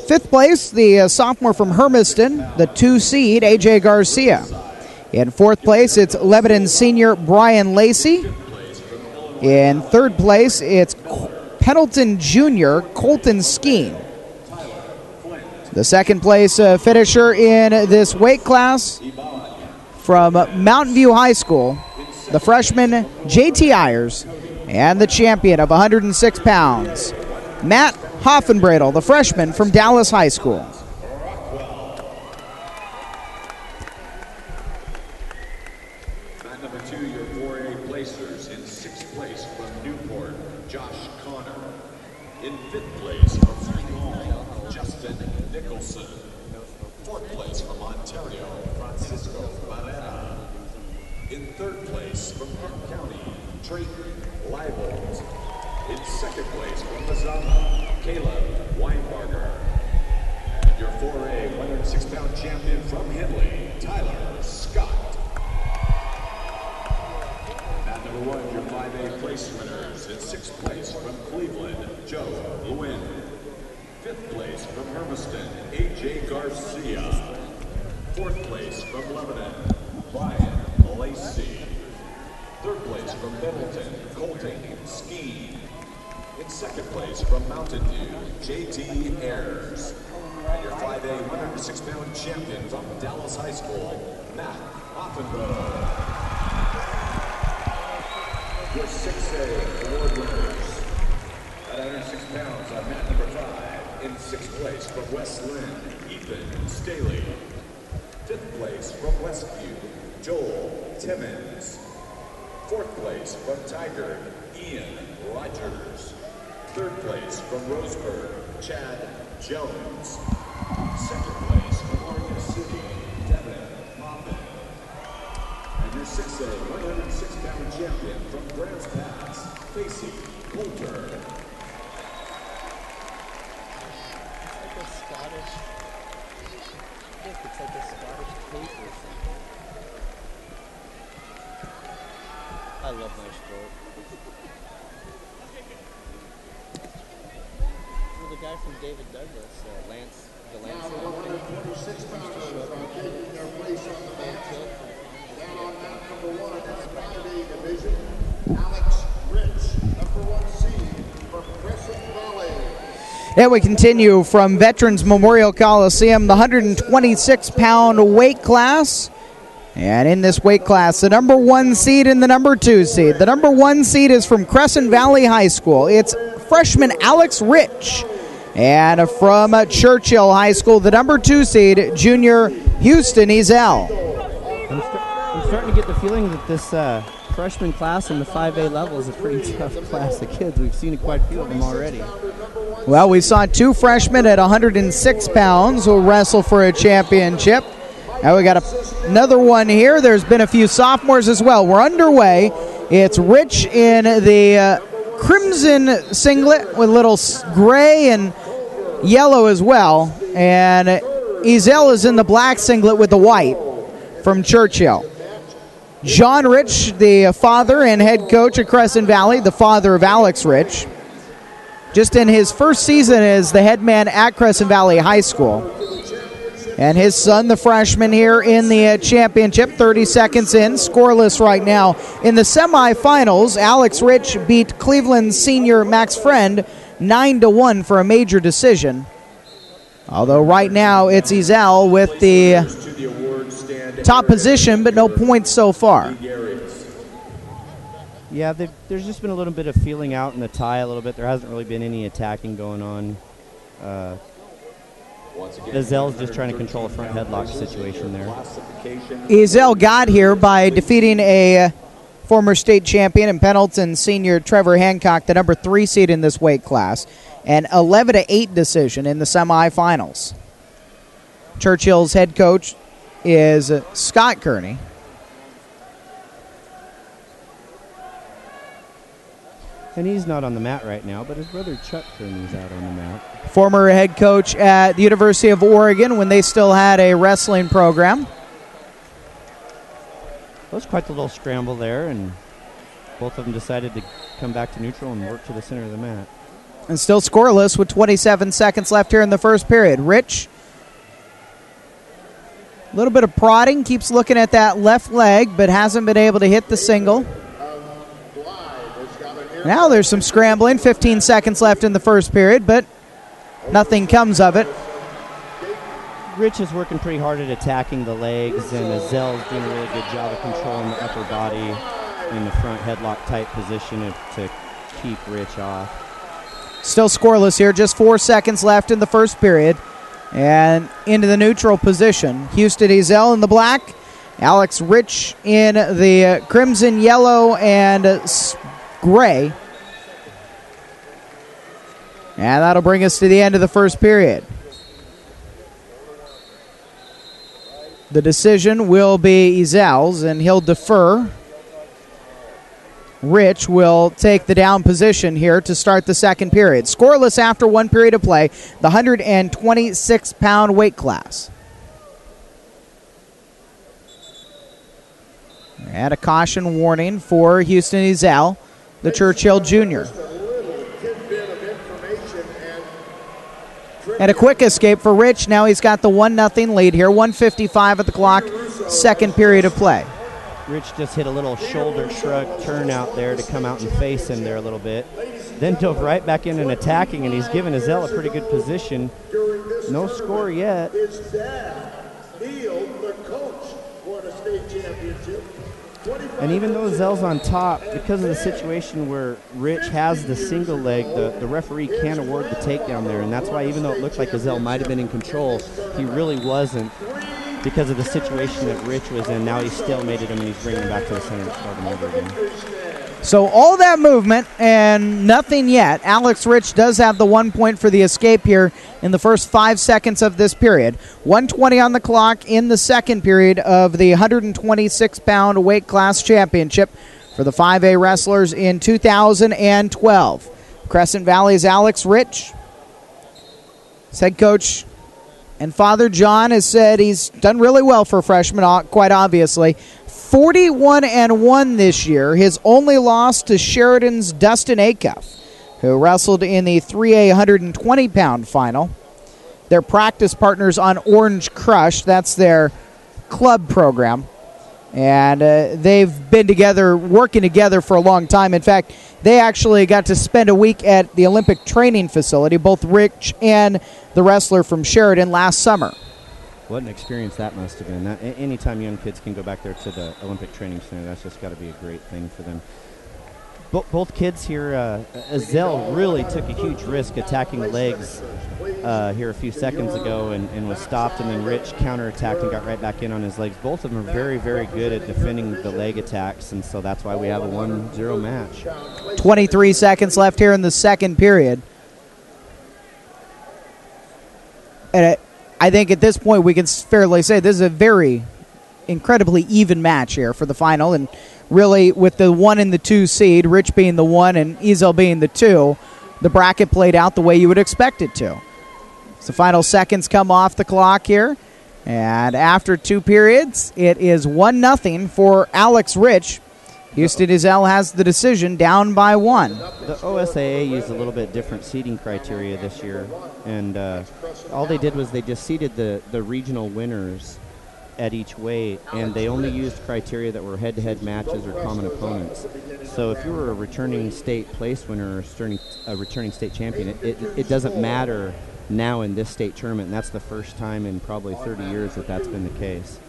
5th place, the sophomore from Hermiston, the 2 seed, AJ Garcia. In 4th place, it's Lebanon senior Brian Lacey. In 3rd place, it's Pendleton Jr. Colton Skeen. The 2nd place finisher in this weight class from Mountain View High School, the freshman JT Ayers, and the champion of 106 pounds, Matt Hoffenbradel, the freshman from Dallas High School. Mat number 2, your 4A placers. In 6th place from Newport, Josh Connor. In 5th place from Freehold, Justin Nicholson. 4th place from Ontario, Francisco Barrera. In 3rd place from Park County, Trayton Leibold. In 2nd place from Mazama, Caleb Weinbarger. And your 4A 106-pound champion from Henley, Tyler Scott. Mat number 1, your 5A place winners. In 6th place from Cleveland, Joe Lewin. 5th place from Hermiston, AJ Garcia. 4th place from Lebanon, Brian Lacey. 3rd place from Pendleton, Colton Skeen. In 2nd place from Mountain View, JT Ayers. And your 5A 106-pound champion from Dallas High School, Matt Offenbrough. Your 6A award winners. At 106 pounds on mat number 5. In 6th place from West Lynn, Ethan Staley. 5th place from Westview, Joel Timmons. 4th place from Tiger, Ian Rogers. 3rd place from Roseburg, Chad Jones. 2nd place from Oregon City, Devin Hoffman. And your 6A 106-pound champion from Grants Pass, Facey Coulter. It's like a Scottish cake or something. I love my sport. Well, the guy from David Douglas, Lance, the Lance. 126 pounders are taking their place on the mat. Down on mat number 1 in this 5A division, Alex Rich, number 1 seed from Crescent Valley. And we continue from Veterans Memorial Coliseum, the 126-pound weight class. And in this weight class, the number 1 seed and the number 2 seed. The number 1 seed is from Crescent Valley High School. It's freshman Alex Rich. And from Churchill High School, the number 2 seed, junior Houston Ezel. I'm starting to get the feeling that this freshman class in the 5A level is a pretty tough class of kids. We've seen quite a few of them already. Well, we saw 2 freshmen at 106 pounds who wrestle for a championship. Now we got another one here. There's been a few sophomores as well. We're underway. It's Rich in the crimson singlet with a little gray and yellow as well. And Ezel is in the black singlet with the white from Churchill. John Rich, the father and head coach at Crescent Valley, the father of Alex Rich, just in his first season as the head man at Crescent Valley High School. And his son, the freshman here in the championship, 30 seconds in, scoreless right now. In the semifinals, Alex Rich beat Cleveland senior Max Friend 9-1 for a major decision. Although right now it's Ezel with the top position, but no points so far. Yeah, there's just been a little bit of feeling out in the tie a little bit. There hasn't really been any attacking going on. Ezel's just trying to control a front headlock situation there. Ezel got here by defeating a former state champion and Pendleton senior Trevor Hancock, the number 3 seed in this weight class, an 11-8 decision in the semifinals. Churchill's head coach is Scott Kearney. And he's not on the mat right now, but his brother Chuck Kearney's out on the mat. Former head coach at the University of Oregon when they still had a wrestling program. That was quite the little scramble there, and both of them decided to come back to neutral and work to the center of the mat. And still scoreless with 27 seconds left here in the first period. Rich, a little bit of prodding, keeps looking at that left leg, but hasn't been able to hit the single. Now there's some scrambling, 15 seconds left in the first period, but nothing comes of it. Rich is working pretty hard at attacking the legs, and Ezel's doing a really good job of controlling the upper body in the front headlock type position to keep Rich off. Still scoreless here, just 4 seconds left in the first period. And into the neutral position. Houston Ezel in the black, Alex Rich in the crimson, yellow, and gray. And that'll bring us to the end of the first period. The decision will be Ezel's, and he'll defer. Rich will take the down position here to start the second period. Scoreless after 1 period of play, the 126-pound weight class. And a caution warning for Houston Ezel, the Churchill junior. And a quick escape for Rich. Now he's got the 1-0 lead here. 1:55 at the clock, second period of play. Rich just hit a little shoulder shrug turn out there to come out and face him there a little bit. Then dove right back in and attacking, and he's given Ezel a pretty good position. No score yet. His dad, Neil, the coach, won a state championship. And even though Ezel's on top, because of the situation where Rich has the single leg, the referee can't award the takedown there. And that's why, even though it looked like Ezel might have been in control, he really wasn't, because of the situation that Rich was in. Now he's stalemated him, and he's bringing him back to the center and starting over again. So all that movement and nothing yet. Alex Rich does have the 1 point for the escape here in the first 5 seconds of this period. 1:20 on the clock in the second period of the 126-pound weight class championship for the 5A wrestlers in 2012. Crescent Valley's Alex Rich, his head coach and father John, has said he's done really well for a freshman, quite obviously. 41-1 this year. His only loss to Sheridan's Dustin Acuff, who wrestled in the 3A 120-pound final. Their practice partners on Orange Crush. That's their club program. And they've been together, working together for a long time. In fact, they actually got to spend a week at the Olympic training facility, both Rich and the wrestler from Sheridan, last summer. What an experience that must have been. Anytime young kids can go back there to the Olympic Training Center, that's just got to be a great thing for them. Both kids here, Azell really took a huge risk attacking the legs here a few seconds ago and was stopped, and then Rich counterattacked and got right back in on his legs. Both of them are very, very good at defending the leg attacks, and so that's why we have a 1-0 match. 23 seconds left here in the second period. And I think at this point we can fairly say this is a very incredibly even match here for the final, and really with the 1 and the 2 seed, Rich being the 1 and Azell being the 2, the bracket played out the way you would expect it to. So final seconds come off the clock here, and after 2 periods, it is 1-0 for Alex Rich. Houston Azell has the decision, down by 1. The OSAA used a little bit different seeding criteria this year, and all they did was they just seeded the regional winners at each weight, and they only used criteria that were head-to-head matches or common opponents. So if you were a returning state place winner or a returning state champion, it doesn't matter now in this state tournament, and that's the first time in probably 30 years that that's been the case.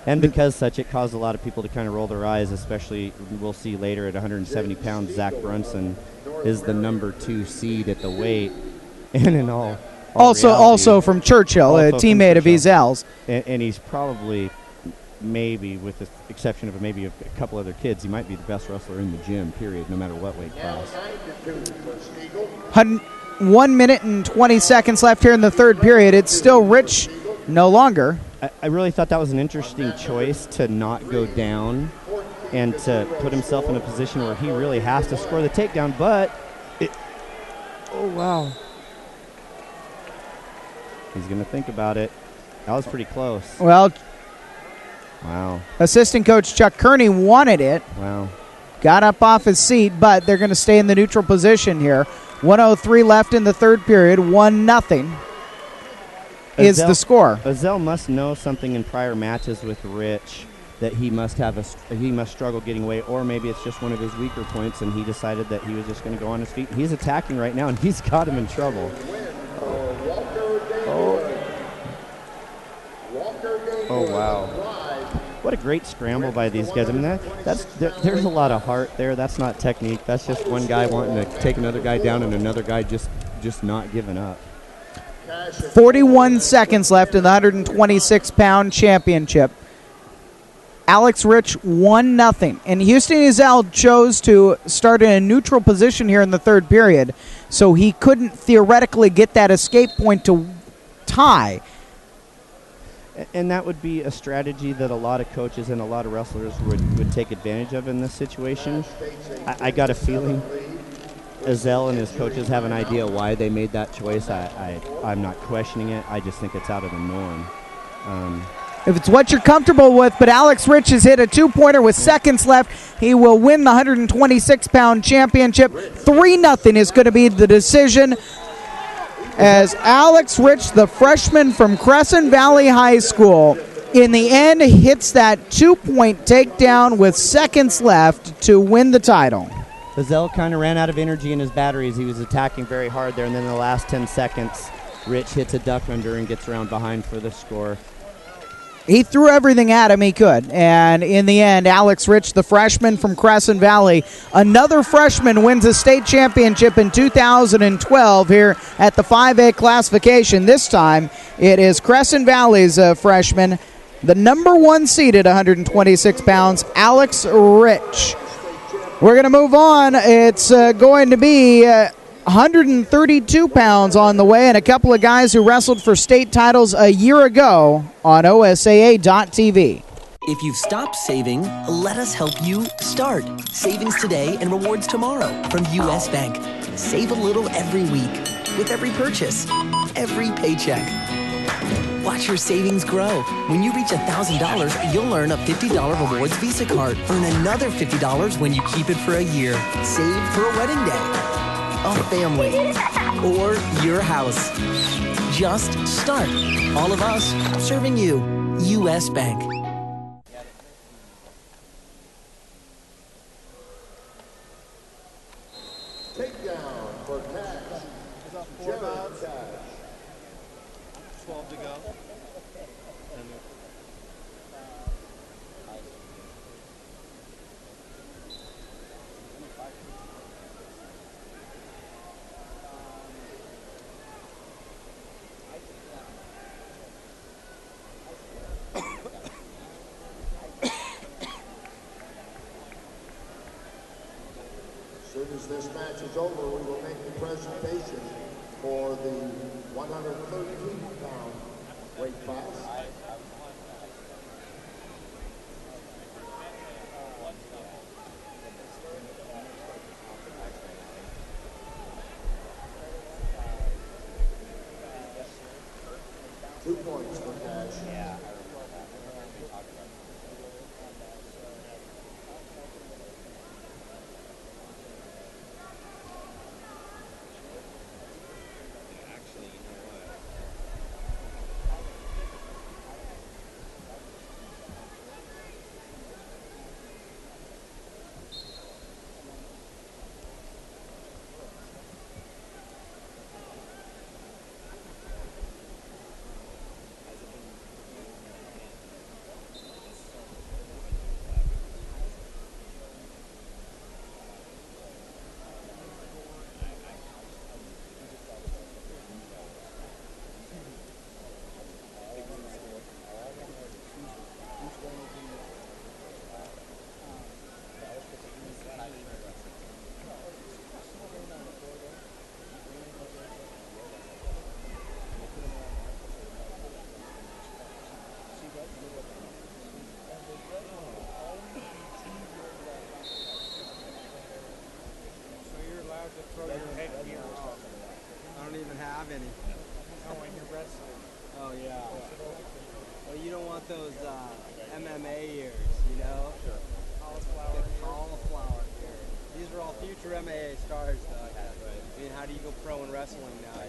And because such, it caused a lot of people to kind of roll their eyes, especially we'll see later at 170 pounds, Zach Brunson is the number 2 seed at the weight, and in all Also from Churchill, a teammate of Azell's. And he's probably, maybe with the exception of maybe a couple other kids, he might be the best wrestler in the gym, period, no matter what weight class. 1 minute and 20 seconds left here in the third period. It's still Rich no longer. I really thought that was an interesting choice to not go down and to put himself in a position where he really has to score the takedown, but oh, wow. He's going to think about it. That was pretty close. Well, wow. Assistant coach Chuck Kearney wanted it. Wow. Got up off his seat, but they're going to stay in the neutral position here. 1:03 left in the third period. 1-0 is the score. Azell must know something in prior matches with Rich that he must struggle getting away, or maybe it's just one of his weaker points, and he decided that he was just going to go on his feet. He's attacking right now, and he's got him in trouble. Oh, wow. What a great scramble by these guys. I mean, there's a lot of heart there. That's not technique. That's just one guy wanting to take another guy down and another guy just not giving up. 41 seconds left in the 126-pound championship. Alex Rich 1-0. And Houston Azell chose to start in a neutral position here in the third period, so he couldn't theoretically get that escape point to tie. And that would be a strategy that a lot of coaches and a lot of wrestlers would take advantage of in this situation. I got a feeling Azell and his coaches have an idea why they made that choice. I'm not questioning it. I just think it's out of the norm. If it's what you're comfortable with, but Alex Rich has hit a 2-pointer with seconds left. He will win the 126-pound championship. 3-0 is going to be the decision, as Alex Rich, the freshman from Crescent Valley High School, in the end hits that 2-point takedown with seconds left to win the title. Azell kind of ran out of energy in his batteries. He was attacking very hard there, and then in the last 10 seconds, Rich hits a duck under and gets around behind for the score. He threw everything at him he could, and in the end, Alex Rich, the freshman from Crescent Valley, another freshman, wins a state championship in 2012 here at the 5A classification. This time, it is Crescent Valley's freshman, the number 1 seed at 126 pounds, Alex Rich. We're going to move on. It's going to be 132 pounds on the way, and a couple of guys who wrestled for state titles a year ago on OSAA.tv. If you've stopped saving, let us help you start. Savings today and rewards tomorrow from U.S. Bank. Save a little every week with every purchase, every paycheck. Watch your savings grow. When you reach $1,000, you'll earn a $50 rewards Visa card. Earn another $50 when you keep it for a year. Save for a wedding day, a family, or your house. Just start. All of us serving you. U.S. Bank. Takedown for Cash. Jared Cash. 12 to go. As soon as this match is over, we will make the presentation for the 113-pound weight class. 2 points for Cash. Yeah. I don't even have any. Oh, and you're wrestling. Oh, yeah. Well, you don't want those MMA ears, you know? Sure. Cauliflower. The cauliflower ears. These are all future MMA stars, though. I mean, how do you go pro in wrestling now?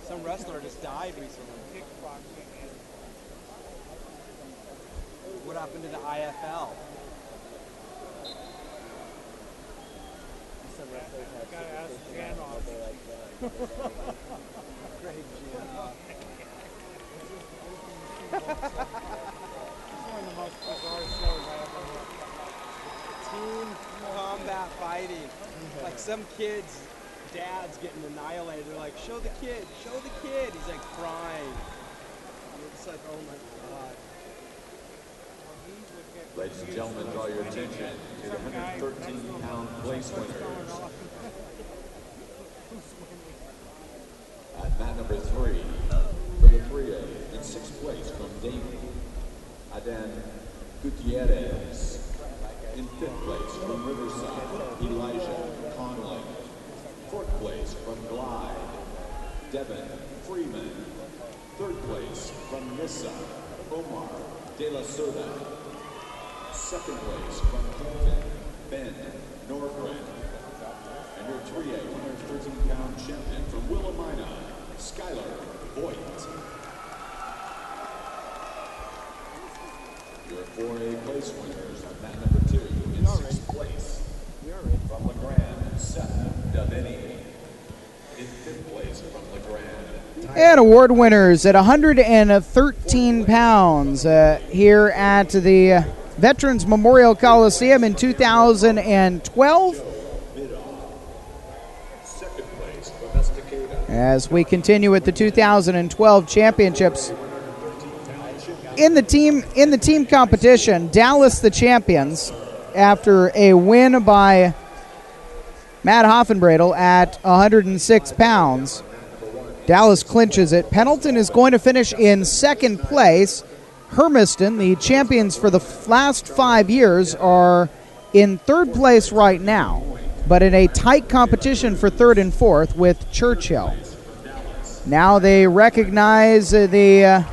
Some wrestler just died recently. Kickboxing. What happened to the IFL? I gotta ask Jan off. Great Jan. It's one of the most bizarre shows I ever watched. Team combat fighting. Like some kid's dad's getting annihilated. They're like, show the kid, show the kid. He's like crying. It's like, oh my God. Ladies and gentlemen, draw your attention to the 113-pound place winners. At mat number 3, for the 3A, in 6th place from Davie, Adan Gutierrez. In 5th place from Riverside, Elijah Conley. 4th place from Glide, Devin Freeman. 3rd place from Nissa, Omar De La Soda. 2nd place from Clifton, Ben Norgren. And your 3A 113-pound champion from Willamina, Skylar Voigt. Your 4A place winners are mat number 2 in 6th place. From LeGrand, Seth Davini. In 5th place from LeGrand. And award winners at 113 pounds here at the Veterans Memorial Coliseum in 2012. As we continue with the 2012 championships. In the team competition, Dallas the champions after a win by Matt Hoffenbradel at 106 pounds. Dallas clinches it. Pendleton is going to finish in 2nd place. Hermiston, the champions for the last 5 years, are in 3rd place right now, but in a tight competition for 3rd and 4th with Churchill. Now they recognize the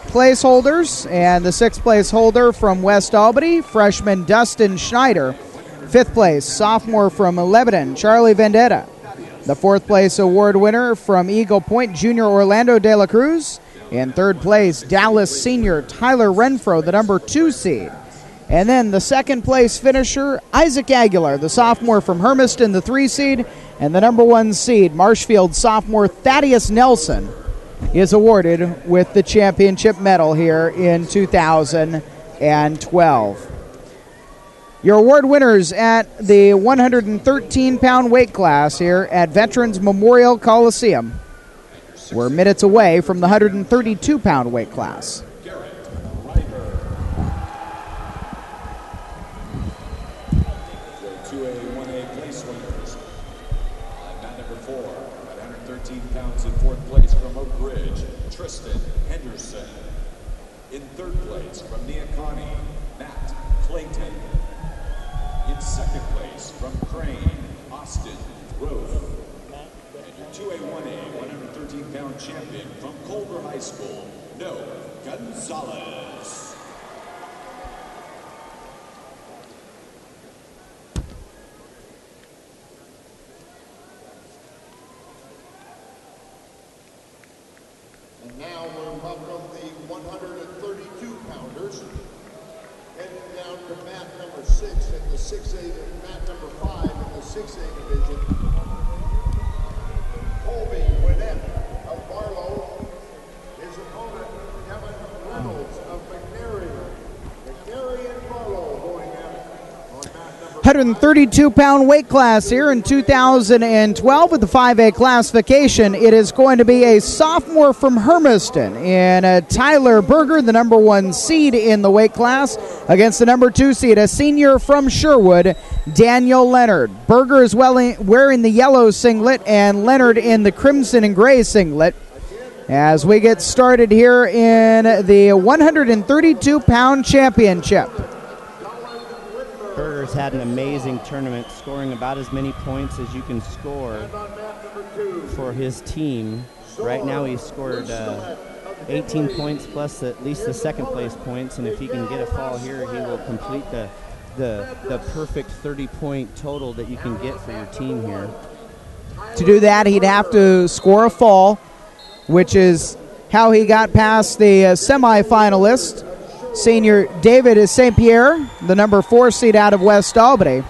placeholders, and the 6th place holder from West Albany, freshman Dustin Schneider. 5th place, sophomore from Lebanon, Charlie Vendetta. The 4th place award winner from Eagle Point, junior Orlando De La Cruz. In 3rd place, Dallas senior Tyler Renfro, the number 2 seed. And then the 2nd place finisher, Isaac Aguilar, the sophomore from Hermiston, the 3 seed. And the number 1 seed, Marshfield sophomore Thaddeus Nelson, is awarded with the championship medal here in 2012. Your award winners at the 113-pound weight class here at Veterans Memorial Coliseum. We're minutes away from the 132-pound weight class. In 3rd place from Neoconi, Matt Clayton. In 2nd place from Crane, Austin Roth. And your 2A1A 113-pound champion from Culver High School, Noah Gonzalez. And now we'll welcome the 132-pounders. Heading down to mat number 6 in the 6A, mat number 5 in the 6A division. Colby Winnett of Barlow. His opponent, Kevin Reynolds of McNary. McNary and Barlow going at it on mat number 132-pound weight class here in 2012 with the 5A classification. It is going to be a sophomore from Hermiston in Tyler Berger, the number 1 seed in the weight class, against the number 2 seed, a senior from Sherwood, Daniel Leonard. Berger is wearing the yellow singlet and Leonard in the crimson and gray singlet. As we get started here in the 132-pound championship. Berger's had an amazing tournament, scoring about as many points as you can score for his team. Right now he's scored 18 points plus at least the 2nd place points, and if he can get a fall here, he will complete the perfect 30-point total that you can get for your team here. To do that, he'd have to score a fall, which is how he got past the semifinalist, senior David St. Pierre, the number 4 seed out of West Albany.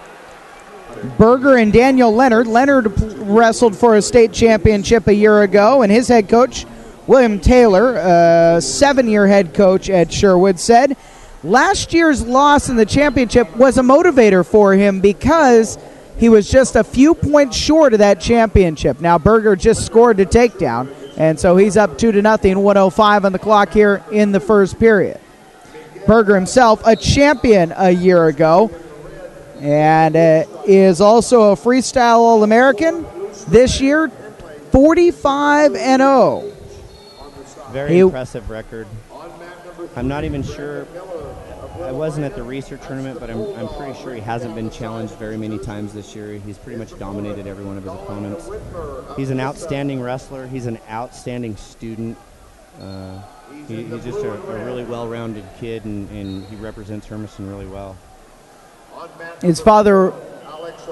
Berger and Daniel Leonard. Leonard wrestled for a state championship a year ago, and his head coach, William Taylor, a 7-year head coach at Sherwood, said last year's loss in the championship was a motivator for him because he was just a few points short of that championship. Now Berger just scored the takedown, and so he's up 2-0, 1:05 on the clock here in the first period. Berger himself, a champion a year ago, and is also a freestyle All-American this year, 45-0. Very impressive record. I'm not even sure. I wasn't at the research tournament, but I'm pretty sure he hasn't been challenged very many times this year. He's pretty much dominated every one of his opponents. He's an outstanding wrestler. He's an outstanding student. He's just a really well-rounded kid, and he represents Hermiston really well. His father,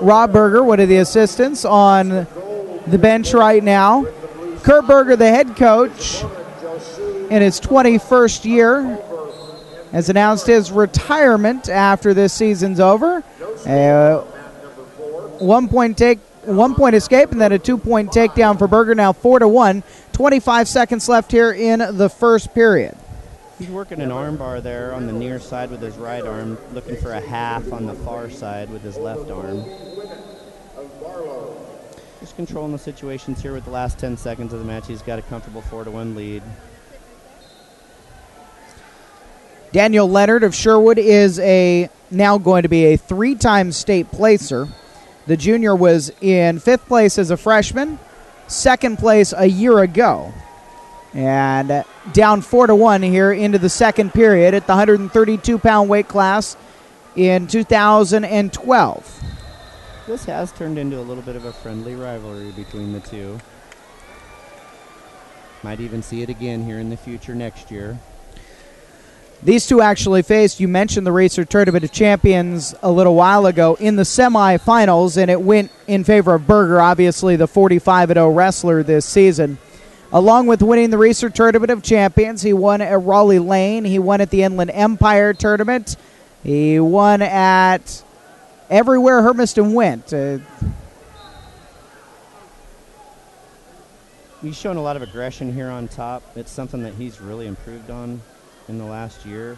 Rob Berger, one of the assistants on the bench right now. Kurt Berger, the head coach, in his 21st year, has announced his retirement after this season's over. 1 point escape, and then a 2-point takedown for Berger. Now 4-1. 25 seconds left here in the first period. He's working an arm bar there on the near side with his right arm, looking for a half on the far side with his left arm. Just controlling the situations here with the last 10 seconds of the match. He's got a comfortable 4-1 lead. Daniel Leonard of Sherwood is now going to be a 3-time state placer. The junior was in 5th place as a freshman, 2nd place a year ago. And down 4-1 here into the second period at the 132-pound weight class in 2012. This has turned into a little bit of a friendly rivalry between the two. Might even see it again here in the future next year. These two actually faced, you mentioned the Racer Tournament of Champions a little while ago, in the semifinals, and it went in favor of Berger, obviously the 45-0 wrestler this season. Along with winning the Racer Tournament of Champions, he won at Raleigh Lane. He won at the Inland Empire Tournament. He won at everywhere Hermiston went. He's shown a lot of aggression here on top. It's something that he's really improved on in the last year.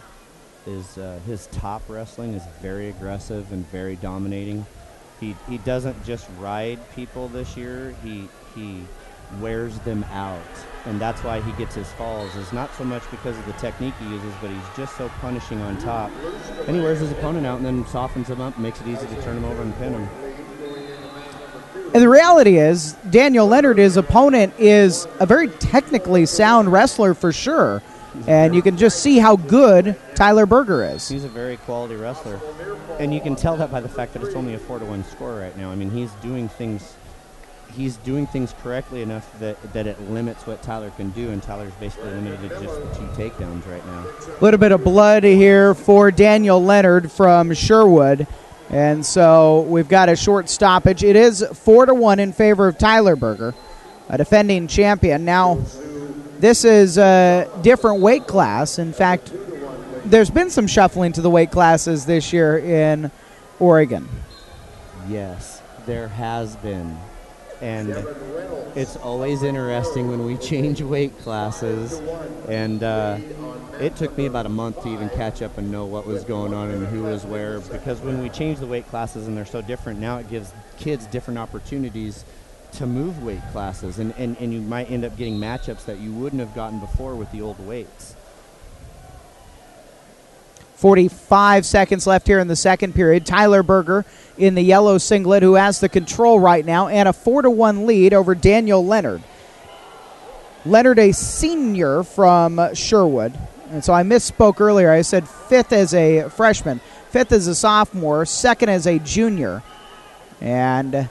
His top wrestling is very aggressive and very dominating. He doesn't just ride people this year. He wears them out, and that's why he gets his falls. It's not so much because of the technique he uses, but he's just so punishing on top. And he wears his opponent out and then softens him up, makes it easy to turn him over and pin him. And the reality is, Daniel Leonard, his opponent, is a very technically sound wrestler for sure. And you can just see how good Tyler Berger is. He's a very quality wrestler. And you can tell that by the fact that it's only a 4-1 score right now. I mean, he's doing things correctly enough that it limits what Tyler can do, and Tyler's basically limited to just the 2 takedowns right now. A little bit of blood here for Daniel Leonard from Sherwood. And so we've got a short stoppage. It is 4-1 in favor of Tyler Berger, a defending champion. Now, this is a different weight class. In fact, there's been some shuffling to the weight classes this year in Oregon. Yes, there has been. And it's always interesting when we change weight classes. And it took me about a month to even catch up and know what was going on and who was where. Because when we change the weight classes and they're so different, now it gives kids different opportunities to move weight classes. And you might end up getting matchups that you wouldn't have gotten before with the old weights. 45 seconds left here in the second period. Tyler Berger in the yellow singlet, who has the control right now, and a 4-1 lead over Daniel Leonard. Leonard, a senior from Sherwood. And so I misspoke earlier. I said 5th as a freshman, 5th as a sophomore, 2nd as a junior. And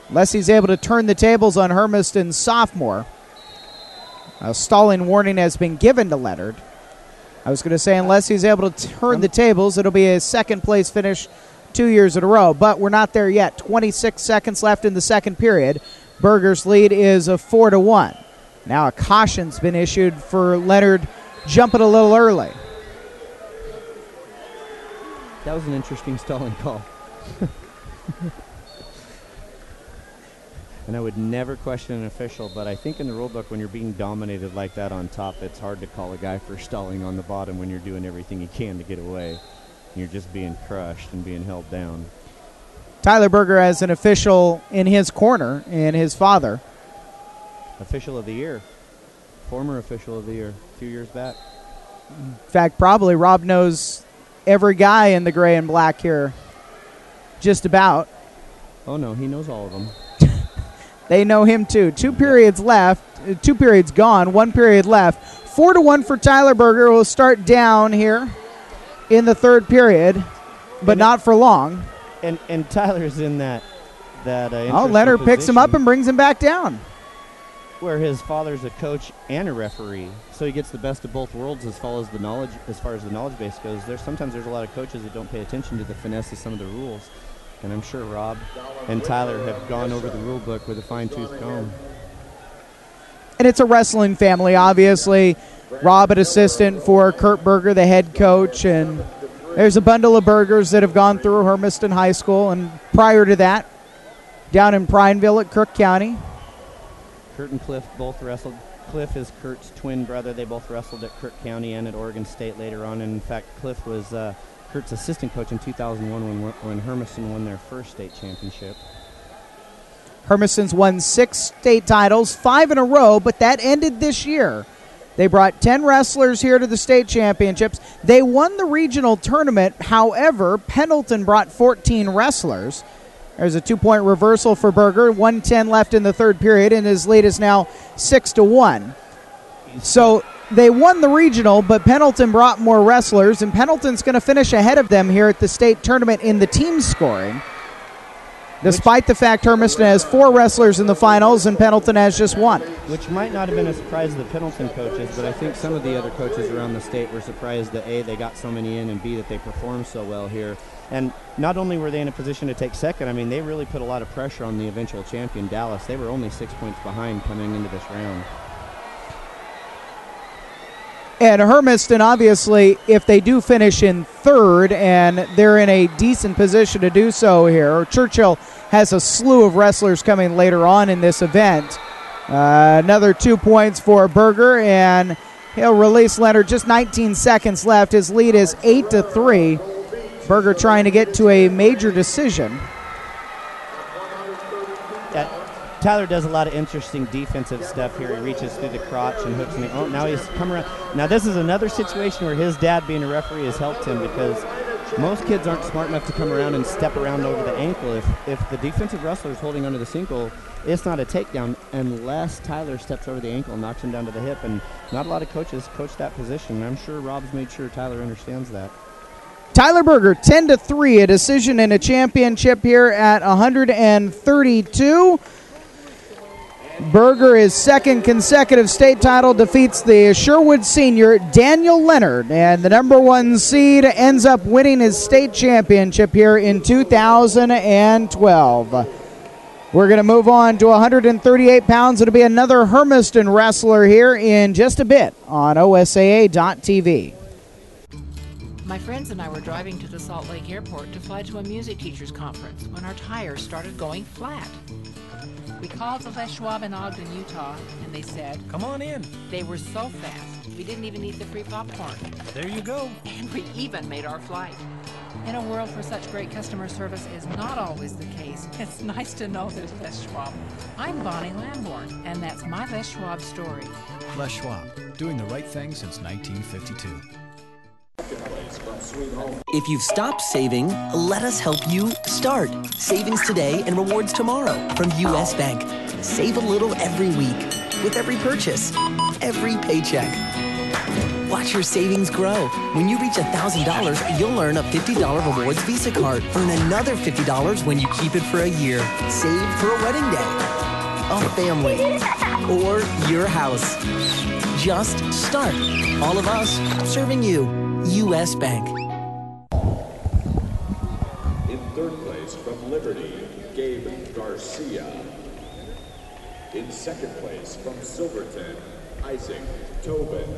unless he's able to turn the tables on Hermiston's sophomore, a stalling warning has been given to Leonard. I was going to say, unless he's able to turn the tables, it'll be a second-place finish 2 years in a row. But we're not there yet. 26 seconds left in the second period. Berger's lead is a 4-1. Now a caution's been issued for Leonard jumping a little early. That was an interesting stalling call. And I would never question an official, but I think in the rule book, when you're being dominated like that on top, it's hard to call a guy for stalling on the bottom when you're doing everything you can to get away. You're just being crushed and being held down. Tyler Berger has an official in his corner, and his father. Official of the year. Former official of the year a few years back. In fact, probably Rob knows every guy in the gray and black here. Just about. Oh, no, he knows all of them. They know him too. 2 periods left. 2 periods gone. 1 period left. 4-1 for Tyler Berger. We'll start down here in the third period, but not for long. And Tyler's in that Leonard picks him up and brings him back down. Where his father's a coach and a referee, so he gets the best of both worlds as far as the knowledge base goes. Sometimes there's a lot of coaches that don't pay attention to the finesse of some of the rules. And I'm sure Rob and Tyler have gone over the rule book with a fine-tooth comb. And it's a wrestling family, obviously. Rob, an assistant for Kurt Berger, the head coach. And there's a bundle of Bergers that have gone through Hermiston High School. And prior to that, down in Prineville at Crook County. Kurt and Cliff both wrestled. Cliff is Kurt's twin brother. They both wrestled at Crook County and at Oregon State later on. And in fact, Cliff was Kurt's assistant coach in 2001 when Hermiston won their first state championship. Hermiston's won 6 state titles, 5 in a row, but that ended this year. They brought 10 wrestlers here to the state championships. They won the regional tournament. However, Pendleton brought 14 wrestlers. There's a 2-point reversal for Berger. 1:10 left in the third period, and his lead is now 6-1. So they won the regional, but Pendleton brought more wrestlers, and Pendleton's going to finish ahead of them here at the state tournament in the team scoring. despite the fact Hermiston has 4 wrestlers in the finals and Pendleton has just 1. Which might not have been a surprise to the Pendleton coaches, but I think some of the other coaches around the state were surprised that A, they got so many in, and B, that they performed so well here. And not only were they in a position to take second, I mean, they really put a lot of pressure on the eventual champion, Dallas. They were only 6 points behind coming into this round. And Hermiston, obviously, if they do finish in 3rd, and they're in a decent position to do so here, Churchill has a slew of wrestlers coming later on in this event. Another 2 points for Berger, and he'll release Leonard. Just 19 seconds left. His lead is 8-3. Berger trying to get to a major decision. Tyler does a lot of interesting defensive stuff here. He reaches through the crotch and hooks me. Oh, now he's come around. Now this is another situation where his dad, being a referee, has helped him, because most kids aren't smart enough to come around and step around over the ankle. If the defensive wrestler is holding onto the ankle, it's not a takedown unless Tyler steps over the ankle and knocks him down to the hip. And not a lot of coaches coach that position. I'm sure Rob's made sure Tyler understands that. Tyler Berger, 10-3, a decision in a championship here at 132. Berger, his 2nd consecutive state title, defeats the Sherwood senior Daniel Leonard, and the number 1 seed ends up winning his state championship here in 2012. We're going to move on to 138 pounds. It'll be another Hermiston wrestler here in just a bit on OSAA.tv. My friends and I were driving to the Salt Lake Airport to fly to a music teachers conference when our tires started going flat. We called the Les Schwab in Ogden, Utah, and they said, "Come on in." They were so fast, we didn't even eat the free popcorn. There you go. And we even made our flight. In a world where such great customer service is not always the case, it's nice to know there's Les Schwab. I'm Bonnie Lamborn, and that's my Les Schwab story. Les Schwab, doing the right thing since 1952. If you've stopped saving, let us help you start. Savings today and rewards tomorrow from U.S. Bank. Save a little every week with every purchase, every paycheck. Watch your savings grow. When you reach $1,000, you'll earn a $50 rewards Visa card. Earn another $50 when you keep it for a year. Save for a wedding day, a family, or your house. Just start. All of us serving you. U.S. Bank. In 3rd place from Liberty, Gabe Garcia. In 2nd place from Silverton, Isaac Tobin.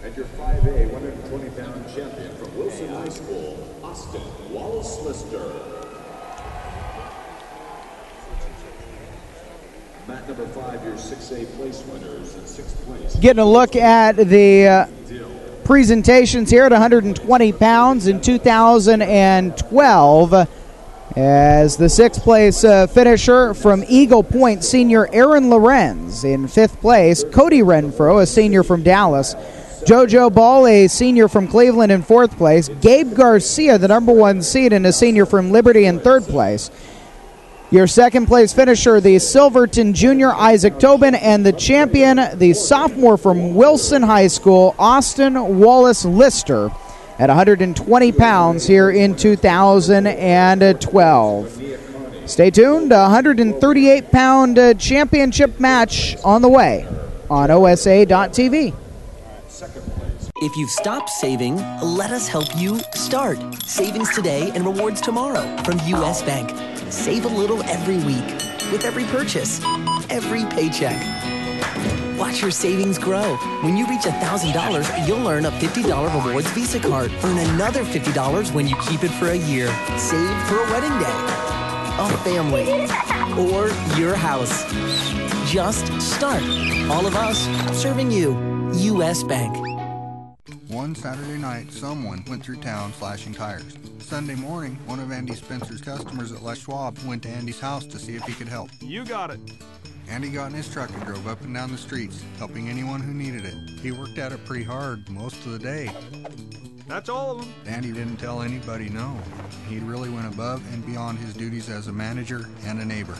And your 5A 120-pound champion from Wilson High School, Austin Wallace-Lister. Mat number 5, your 6A place winners in 6th place. Getting a look at the presentations here at 120 pounds in 2012 as the 6th place finisher from Eagle Point, senior Aaron Lorenz. In 5th place, Cody Renfro, a senior from Dallas. JoJo Ball, a senior from Cleveland, in 4th place. Gabe Garcia, the number 1 seed, and a senior from Liberty, in 3rd place. Your 2nd place finisher, the Silverton junior Isaac Tobin, and the champion, the sophomore from Wilson High School, Austin Wallace-Lister, at 120 pounds here in 2012. Stay tuned, 138-pound championship match on the way on OSAA.tv. If you've stopped saving, let us help you start. Savings today and rewards tomorrow from U.S. Bank. Save a little every week with every purchase, every paycheck. Watch your savings grow. When you reach $1,000, you'll earn a $50 rewards Visa card. Earn another $50 when you keep it for a year. Save for a wedding day, a family, or your house. Just start. All of us serving you. U.S. Bank. One Saturday night, someone went through town slashing tires. Sunday morning, one of Andy Spencer's customers at Les Schwab went to Andy's house to see if he could help. You got it. Andy got in his truck and drove up and down the streets, helping anyone who needed it. He worked at it pretty hard most of the day. That's all of them. Andy didn't tell anybody no. He really went above and beyond his duties as a manager and a neighbor.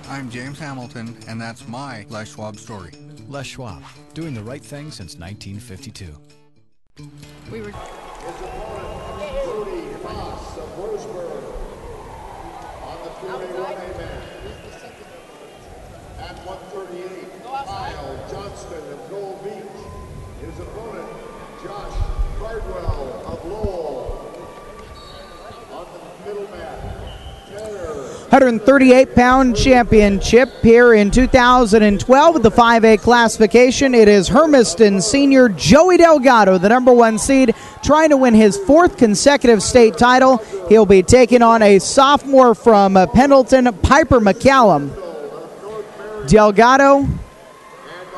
I'm James Hamilton, and that's my Les Schwab story. Les Schwab, doing the right thing since 1952. We were. His opponent, Brody Voss of Roseburg. On the 141A man. At 138, Kyle Johnston of Gold Beach. His opponent, Josh Cardwell of Lowell. On the middle mat, 138-pound championship here in 2012 with the 5A classification. It is Hermiston senior Joey Delgado, the number 1 seed, trying to win his 4th consecutive state title. He'll be taking on a sophomore from Pendleton, Piper McCallum. Delgado,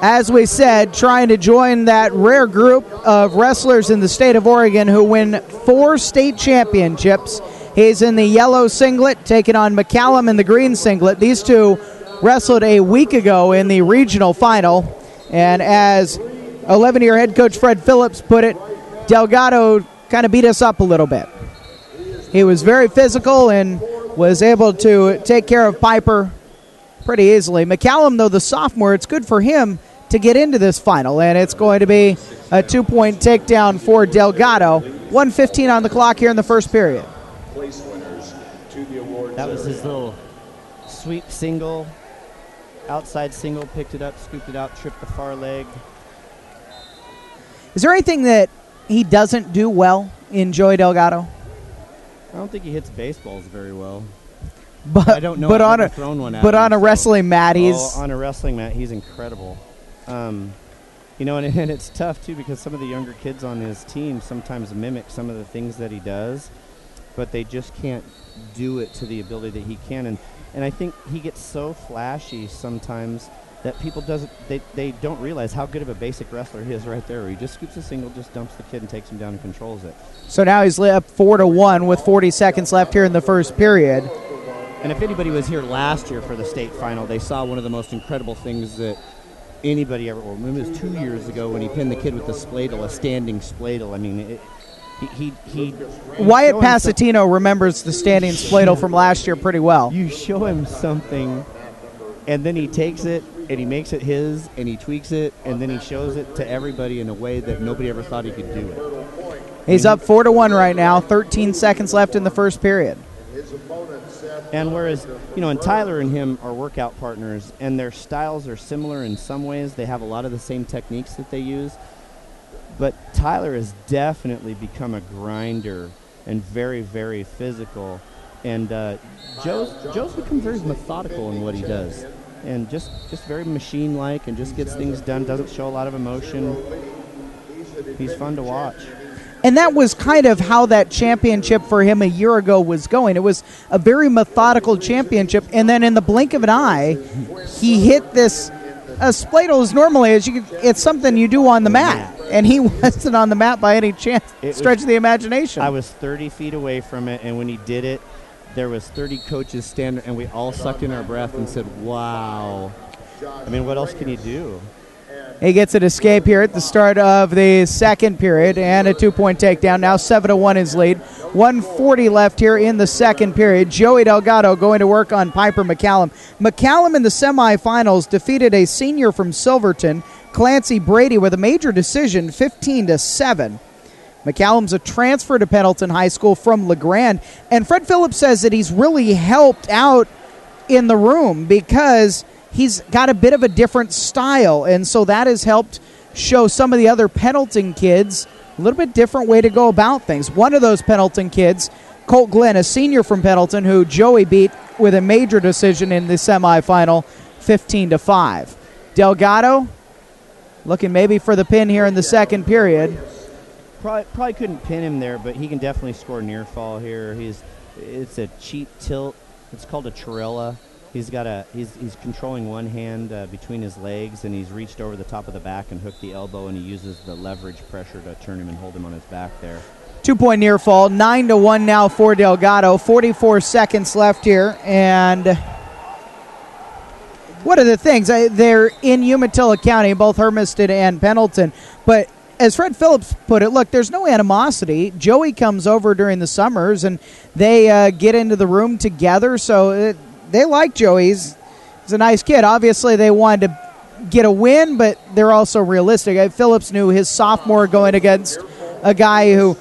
as we said, trying to join that rare group of wrestlers in the state of Oregon who win 4 state championships. He's in the yellow singlet, taking on McCallum in the green singlet. These two wrestled a week ago in the regional final. And as 11-year head coach Fred Phillips put it, Delgado kind of beat us up a little bit. He was very physical and was able to take care of Piper pretty easily. McCallum, though, the sophomore, it's good for him to get into this final. And it's going to be a 2-point takedown for Delgado. 1:15 on the clock here in the first period. That was his little sweep single, outside single, picked it up, scooped it out, tripped the far leg. Is there anything that he doesn't do well in Joey Delgado? I don't think he hits baseballs very well. But I don't know. But on a wrestling mat, on a wrestling mat, he's incredible. And it's tough too because some of the younger kids on his team sometimes mimic some of the things that he does, but they just can't do it to the ability that he can. And I think he gets so flashy sometimes that people they don't realize how good of a basic wrestler he is right there, where he just scoops a single, just dumps the kid and takes him down and controls it. So now he's up 4-1 with 40 seconds left here in the first period. And if anybody was here last year for the state final, they saw one of the most incredible things that anybody ever, or maybe it was 2 years ago when he pinned the kid with the spladle, a standing spladle. I mean, he Wyatt Pasatino remembers the standing spladle from last year pretty well. You show him something, and then he takes it, and he makes it his, and he tweaks it, and then he shows it to everybody in a way that nobody ever thought he could do it. He's up 4-1 right now, 13 seconds left in the first period. And whereas, and Tyler and him are workout partners, and their styles are similar in some ways. They have a lot of the same techniques that they use. But Tyler has definitely become a grinder and very, very physical. And Joe's become very methodical in what he does. And just very machine-like and just gets things done, doesn't show a lot of emotion. He's fun to watch. And that was kind of how that championship for him a year ago was going. It was a very methodical championship, and then in the blink of an eye, he hit this. A spladle is normally, it's something you do on the mat, and he wasn't on the mat by any stretch of the imagination. I was 30 feet away from it, and when he did it, there was 30 coaches standing, and we all sucked in our breath and said, wow. I mean, what else can you do? He gets an escape here at the start of the second period and a 2-point takedown. Now 7-1 his lead. 1:40 left here in the second period. Joey Delgado going to work on Piper McCallum. McCallum in the semifinals defeated a senior from Silverton, Clancy Brady, with a major decision, 15-7. McCallum's a transfer to Pendleton High School from LeGrand. And Fred Phillips says that he's really helped out in the room because he's got a bit of a different style, and so that has helped show some of the other Pendleton kids a little bit different way to go about things. One of those Pendleton kids, Colt Glenn, a senior from Pendleton, who Joey beat with a major decision in the semifinal, 15-5. Delgado looking maybe for the pin here in the second period. Probably couldn't pin him there, but he can definitely score near fall here. It's a cheap tilt. It's called a Chirella. He's controlling one hand between his legs, and he's reached over the top of the back and hooked the elbow, and he uses the leverage pressure to turn him and hold him on his back there. 2-point near fall, 9-1 now for Delgado. 44 seconds left here, and what are the things? They're in Umatilla County, both Hermiston and Pendleton, but as Fred Phillips put it, look, there's no animosity. Joey comes over during the summers, and they get into the room together, so they like Joey. He's a nice kid. Obviously, they wanted to get a win, but they're also realistic. Phillips knew his sophomore going against a guy who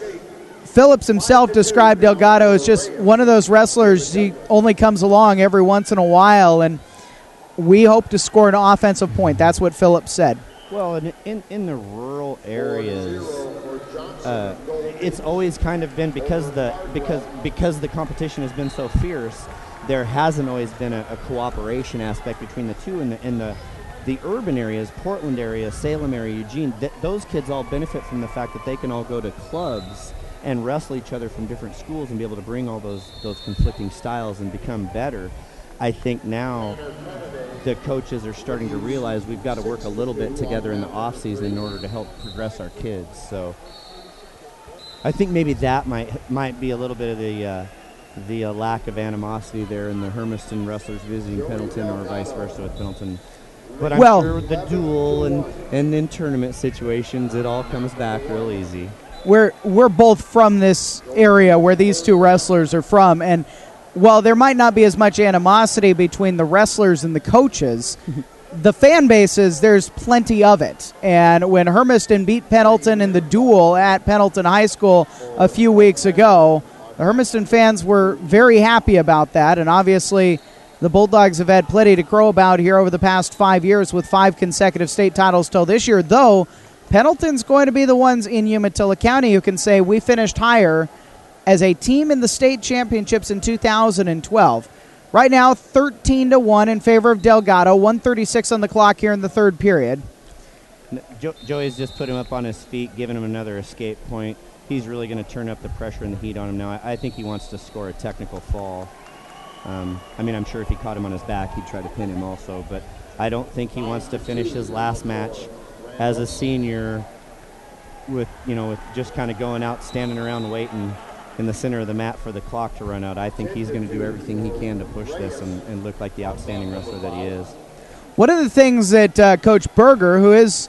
Phillips himself described Delgado as just one of those wrestlers. He only comes along every once in a while, and we hope to score an offensive point. That's what Phillips said. Well, in the rural areas, it's always kind of been because the competition has been so fierce. There hasn't always been a cooperation aspect between the two. In the urban areas, Portland area, Salem area, Eugene, those kids all benefit from the fact that they can all go to clubs and wrestle each other from different schools and be able to bring all those conflicting styles and become better. I think now the coaches are starting to realize we've got to work a little bit together in the off season in order to help progress our kids. So I think maybe that might be a little bit of the lack of animosity there in the Hermiston wrestlers visiting Pendleton, or vice versa with Pendleton. But I'm sure the duel and in tournament situations, it all comes back real easy. We're both from this area where these two wrestlers are from, and while there might not be as much animosity between the wrestlers and the coaches, the fan bases, there's plenty of it. And when Hermiston beat Pendleton in the duel at Pendleton High School a few weeks ago, the Hermiston fans were very happy about that, and obviously the Bulldogs have had plenty to crow about here over the past 5 years with 5 consecutive state titles till this year, though Pendleton's going to be the ones in Umatilla County who can say we finished higher as a team in the state championships in 2012. Right now, 13-1 in favor of Delgado, 1:36 on the clock here in the third period. Joey's just put him up on his feet, giving him another escape point. He's really going to turn up the pressure and the heat on him now. I think he wants to score a technical fall. I'm sure if he caught him on his back, he'd try to pin him also, but I don't think he wants to finish his last match as a senior with just kind of going out, standing around waiting in the center of the mat for the clock to run out. I think he's going to do everything he can to push this and look like the outstanding wrestler that he is. One of the things that Coach Berger, who is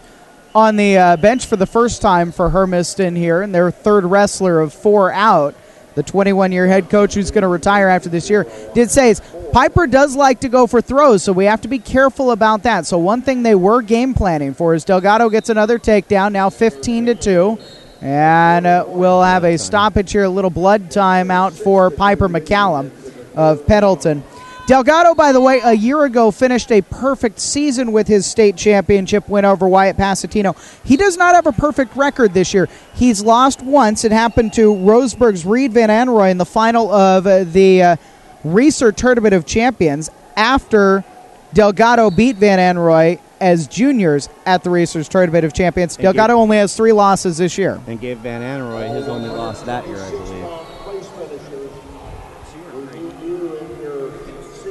on the bench for the first time for Hermiston here, and their third wrestler of 4 out, the 21-year head coach who's going to retire after this year, did say is Piper does like to go for throws, so we have to be careful about that. So one thing they were game planning for is Delgado gets another takedown, now 15-2, and we'll have a stoppage here, a little blood time out for Piper McCallum of Pendleton. Delgado, by the way, a year ago finished a perfect season with his state championship win over Wyatt Pasatino. He does not have a perfect record this year. He's lost once. It happened to Roseburg's Reed Van Anroy in the final of the Reeser Tournament of Champions after Delgado beat Van Anroy as juniors at the Reeser's Tournament of Champions. And Delgado only has 3 losses this year. And gave Van Anroy his only loss that year, I believe.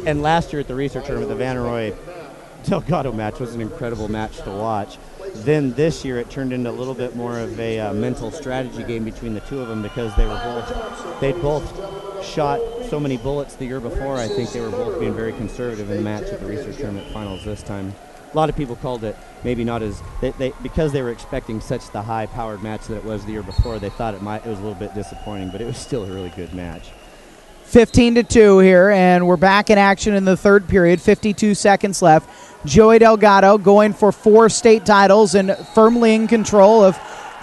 And last year at the Research Tournament, the Van Anroy-Delgado match was an incredible match to watch. Then this year it turned into a little bit more of a mental strategy game between the two of them because they'd both shot so many bullets the year before. I think they were both being very conservative in the match at the Research Tournament finals this time. A lot of people called it maybe not as because they were expecting such the high-powered match that it was the year before. They thought it was a little bit disappointing, but it was still a really good match. 15-2 here, and we're back in action in the third period. 52 seconds left. Joey Delgado going for 4 state titles and firmly in control of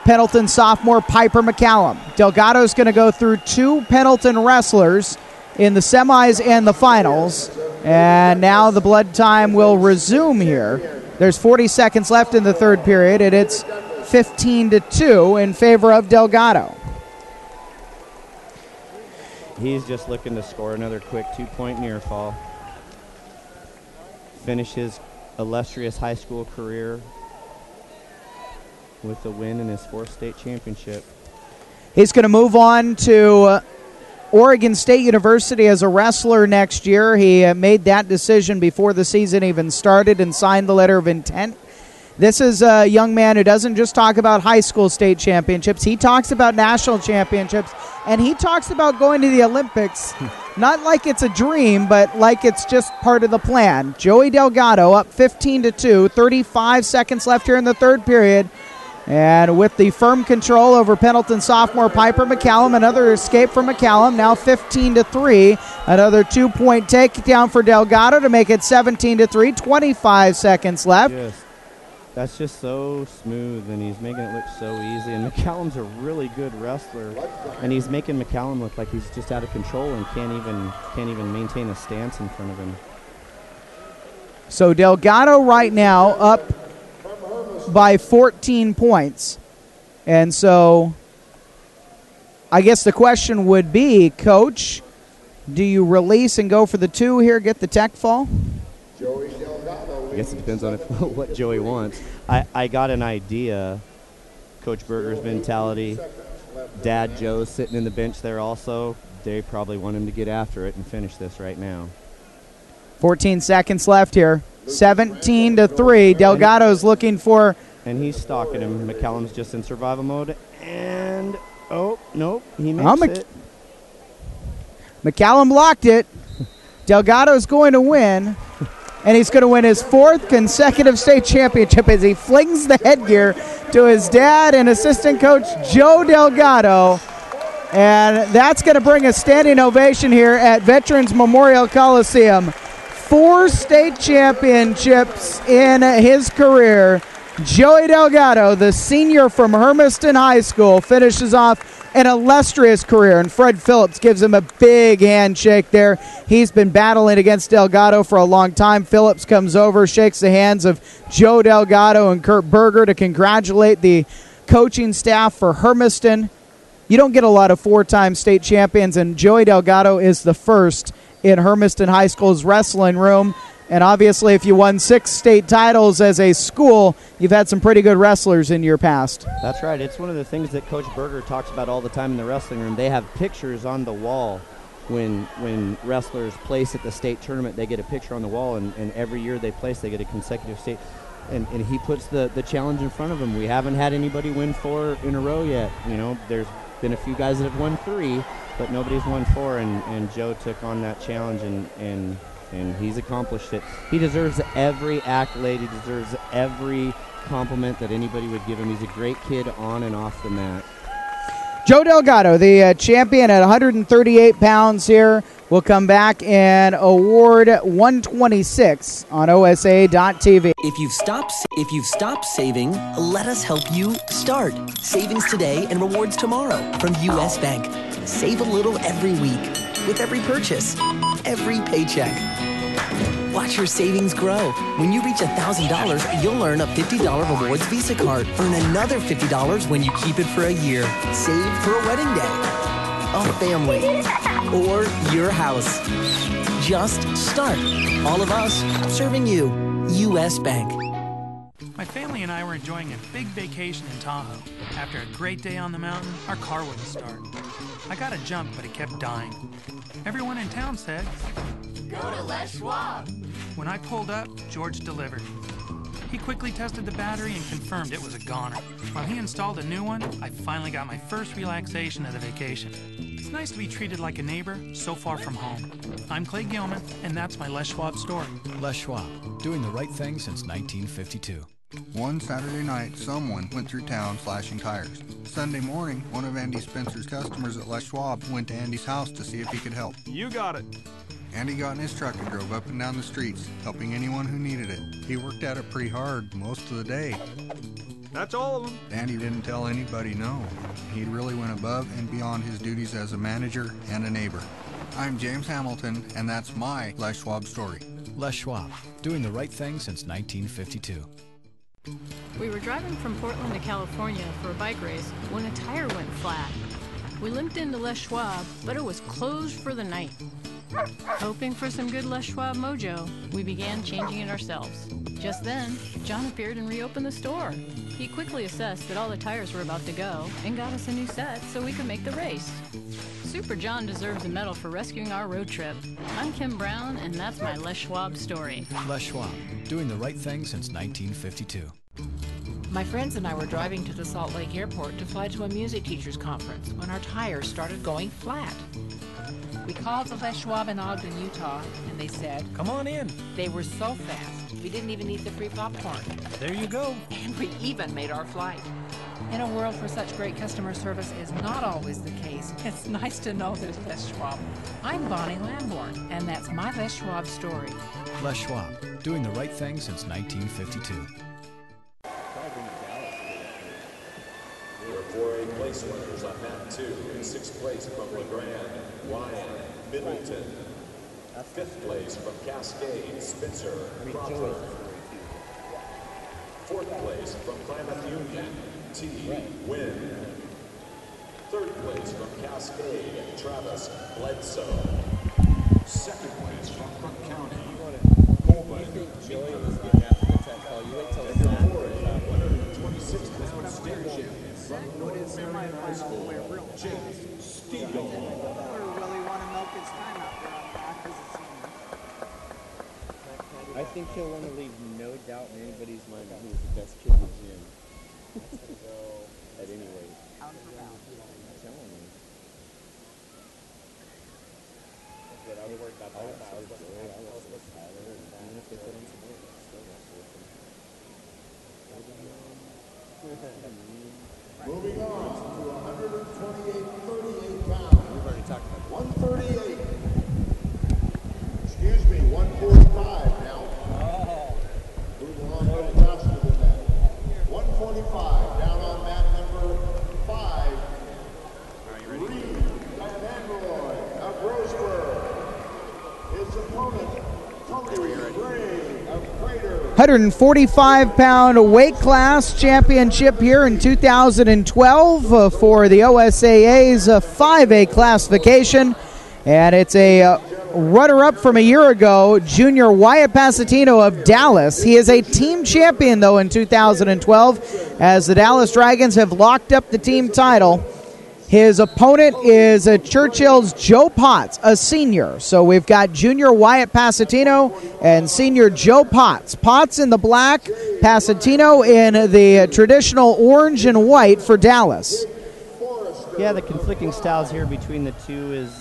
Pendleton sophomore Piper McCallum. Delgado's going to go through 2 Pendleton wrestlers in the semis and the finals, and now the blood time will resume here. There's 40 seconds left in the third period, and it's 15-2 in favor of Delgado. He's just looking to score another quick 2-point near fall. Finish his illustrious high school career with a win in his 4th state championship. He's going to move on to Oregon State University as a wrestler next year. He made that decision before the season even started and signed the letter of intent. This is a young man who doesn't just talk about high school state championships. He talks about national championships, and he talks about going to the Olympics, not like it's a dream, but like it's just part of the plan. Joey Delgado up 15-2, 35 seconds left here in the third period. And with the firm control over Pendleton sophomore Piper McCallum, another escape from McCallum, now 15-3. Another 2-point takedown for Delgado to make it 17-3, 25 seconds left. Yes. That's just so smooth, and he's making it look so easy. And McCallum's a really good wrestler, and he's making McCallum look like he's just out of control and can't even maintain a stance in front of him. So Delgado right now up by 14 points. And so I guess the question would be, Coach, do you release and go for the 2 here, get the tech fall? I guess it depends on what Joey wants. I got an idea. Coach Berger's mentality. Dad Joe's sitting in the bench there also. They probably want him to get after it and finish this right now. 14 seconds left here. 17-3. Delgado's looking for... And he's stalking him. McCallum's just in survival mode. And, oh, nope, he makes it. McCallum blocked it. Delgado's going to win. And he's going to win his 4th consecutive state championship as he flings the headgear to his dad and assistant coach Joe Delgado. And that's going to bring a standing ovation here at Veterans Memorial Coliseum. 4 state championships in his career. Joey Delgado, the senior from Hermiston High School, finishes off an illustrious career, and Fred Phillips gives him a big handshake there. He's been battling against Delgado for a long time. Phillips comes over, shakes the hands of Joe Delgado and Kurt Berger to congratulate the coaching staff for Hermiston. You don't get a lot of 4-time state champions, and Joey Delgado is the first in Hermiston High School's wrestling room. And obviously, if you won 6 state titles as a school, you've had some pretty good wrestlers in your past. That's right. It's one of the things that Coach Berger talks about all the time in the wrestling room. They have pictures on the wall when wrestlers place at the state tournament. They get a picture on the wall, and every year they place, they get a consecutive state. And he puts the challenge in front of them. We haven't had anybody win 4 in a row yet. You know, there's been a few guys that have won 3, but nobody's won 4, and Joe took on that challenge, and he's accomplished it. He deserves every accolade. He deserves every compliment that anybody would give him. He's a great kid on and off the mat. Joe Delgado, the champion at 138 pounds here, will come back and award 126 on OSAA.tv. If you've stopped saving, let us help you start. Savings today and rewards tomorrow from U.S. Bank. Save a little every week with every purchase, every paycheck. Watch your savings grow. When you reach $1,000, you'll earn a $50 rewards Visa card. Earn another $50 when you keep it for a year. Save for a wedding day, a family, or your house. Just start. All of us serving you. U.S. Bank. My family and I were enjoying a big vacation in Tahoe. After a great day on the mountain, our car wouldn't start. I got a jump, but it kept dying. Everyone in town said, "Go to Les Schwab." When I pulled up, George delivered. He quickly tested the battery and confirmed it was a goner. While he installed a new one, I finally got my first relaxation of the vacation. It's nice to be treated like a neighbor so far from home. I'm Clay Gilman, and that's my Les Schwab story. Les Schwab, doing the right thing since 1952. One Saturday night, someone went through town slashing tires. Sunday morning, one of Andy Spencer's customers at Les Schwab went to Andy's house to see if he could help. You got it. Andy got in his truck and drove up and down the streets, helping anyone who needed it. He worked at it pretty hard most of the day. That's all of them. Andy didn't tell anybody no. He really went above and beyond his duties as a manager and a neighbor. I'm James Hamilton, and that's my Les Schwab story. Les Schwab, doing the right thing since 1952. We were driving from Portland to California for a bike race when a tire went flat. We limped into Les Schwab, but it was closed for the night. Hoping for some good Les Schwab mojo, we began changing it ourselves. Just then, John appeared and reopened the store. He quickly assessed that all the tires were about to go and got us a new set so we could make the race. Super John deserves a medal for rescuing our road trip. I'm Kim Brown, and that's my Les Schwab story. Les Schwab, doing the right thing since 1952. My friends and I were driving to the Salt Lake Airport to fly to a music teachers conference when our tires started going flat. We called the Les Schwab in Ogden, Utah, and they said, "Come on in." They were so fast, we didn't even eat the free popcorn. There you go. And we even made our flight. In a world where such great customer service is not always the case, it's nice to know there's Les Schwab. I'm Bonnie Lamborn, and that's my Les Schwab story. Les Schwab, doing the right thing since 1952. 4A place winners on mat 2. In 6th place from LeGrand, Ryan Middleton. 5th place from Cascade, Spencer Crawford. 4th place from Klamath Union, T. Wynn. 3rd place from Cascade, Travis Bledsoe. 2nd place from Cook County, Colby Joey was getting after the tech call. You wait till the 126th pound state champion from North Marion High School, Jake Stiegel. Really want to milk his time out there on that as a senior. I think he'll want to leave no doubt in anybody's mind that he was the best kid in the gym. At any rate. I'm telling you. But I would worry about that. I was with Tyler, and even if they put in some weight, I still wrestle with them. Moving on to 38 pounds. We've already talked about 138. Excuse me, 145 now. Moving on a little faster than that. 145 down on mat number 5. Reed Van Android of Roseburg. His opponent, Tony Gray of Crater. 145-pound weight class championship here in 2012 for the OSAA's 5A classification. And it's a runner-up from a year ago, junior Wyatt Passatino of Dallas. He is a team champion, though, in 2012, as the Dallas Dragons have locked up the team title. His opponent is Churchill's Joe Potts, a senior. So we've got junior Wyatt Passatino and senior Joe Potts. Potts in the black, Passatino in the traditional orange and white for Dallas. Yeah, the conflicting styles here between the two is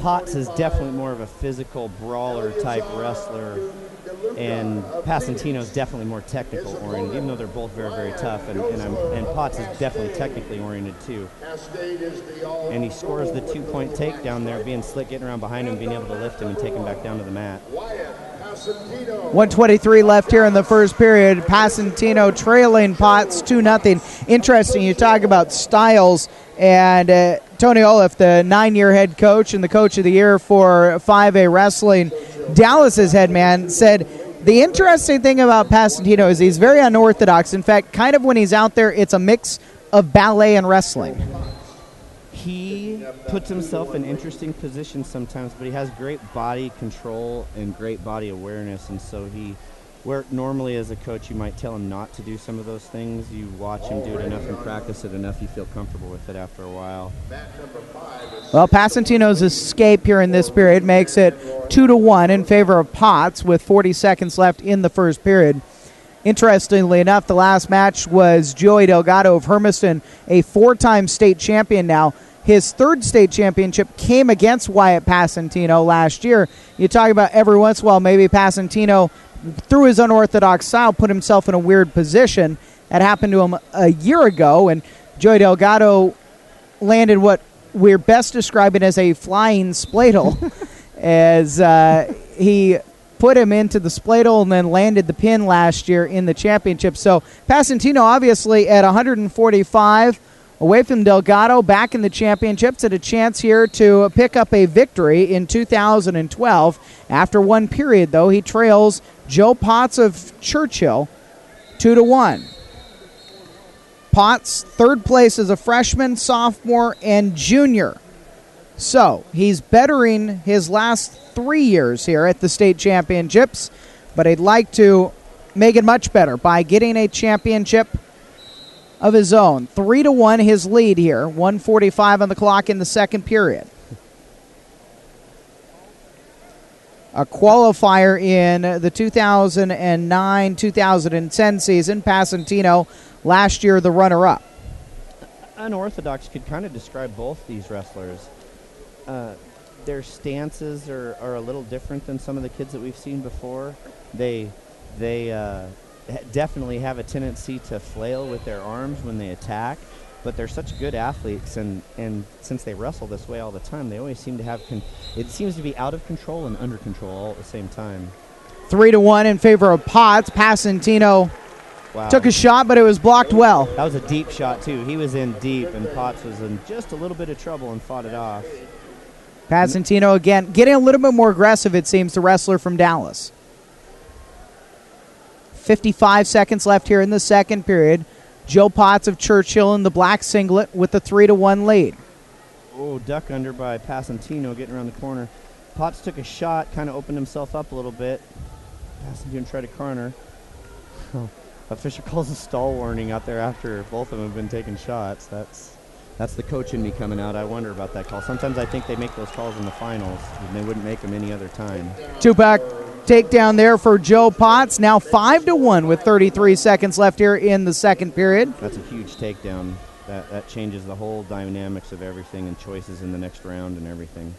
Potts is definitely more of a physical brawler type wrestler, and Passantino's definitely more technical oriented, even though they're both very, very tough, and Potts is definitely technically oriented too. And he scores the 2-point takedown there, being slick, getting around behind him, being able to lift him and take him back down to the mat. 1:23 left here in the first period. Passantino trailing Potts 2-0. Interesting, you talk about styles, and Tony Olaf, the 9-year head coach and the coach of the year for 5A wrestling, Dallas's head man, said the interesting thing about Passantino is he's very unorthodox. In fact, kind of when he's out there, it's a mix of ballet and wrestling. He puts himself in interesting positions sometimes, but he has great body control and great body awareness, and so where normally as a coach you might tell him not to do some of those things, you watch him do it enough and practice it enough, you feel comfortable with it after a while. Well, Passantino's escape here in this period makes it 2-1 in favor of Potts with 40 seconds left in the first period. Interestingly enough, the last match was Joey Delgado of Hermiston, a 4-time state champion now. His 3rd state championship came against Wyatt Passantino last year. You talk about every once in a while maybe Passantino, through his unorthodox style, put himself in a weird position. That happened to him a year ago, and Joey Delgado landed what we're best describing as a flying spladle as he put him into the spladle and then landed the pin last year in the championship. So Passantino obviously at 145 away from Delgado, back in the championships, at a chance here to pick up a victory in 2012. After one period, though, he trails Joe Potts of Churchill 2-1. Potts, 3rd place as a freshman, sophomore, and junior. So he's bettering his last 3 years here at the state championships, but he'd like to make it much better by getting a championship of his own. 3-1 his lead here. 1:45 on the clock in the second period. A qualifier in the 2009-2010 season. Passantino last year the runner-up. Unorthodox could kind of describe both these wrestlers. Their stances are a little different than some of the kids that we've seen before. They definitely have a tendency to flail with their arms when they attack, but they're such good athletes, and since they wrestle this way all the time, they always seem to have it seems to be out of control and under control all at the same time. 3-1 in favor of Potts. Passantino Wow. Took a shot, but it was blocked well. That was a deep shot, too. He was in deep, and Potts was in just a little bit of trouble and fought it off. Pasantino again getting a little bit more aggressive, it seems, the wrestler from Dallas. 55 seconds left here in the second period. Joe Potts of Churchill in the black singlet with the 3-1 lead. Oh, duck under by Pasantino getting around the corner. Potts took a shot, kind of opened himself up a little bit. Pasantino tried to corner. Official calls a stall warning out there after both of them have been taking shots. That's the coach in me coming out. I wonder about that call. Sometimes I think they make those calls in the finals, and they wouldn't make them any other time. Two-pack takedown there for Joe Potts. Now 5-1 with 33 seconds left here in the second period. That's a huge takedown. That changes the whole dynamics of everything and choices in the next round and everything.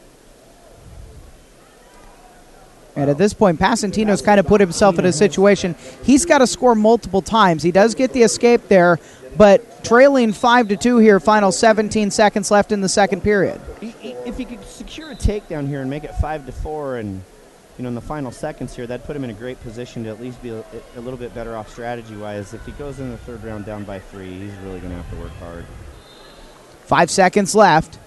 And at this point, Pasantino's kind of put himself in a situation. He's got to score multiple times. He does get the escape there, but trailing 5-2 here, final 17 seconds left in the second period. If he could secure a takedown here and make it 5-4 and, in the final seconds here, that'd put him in a great position to at least be a little bit better off strategy-wise. If he goes in the third round down by 3, he's really going to have to work hard. 5 seconds left.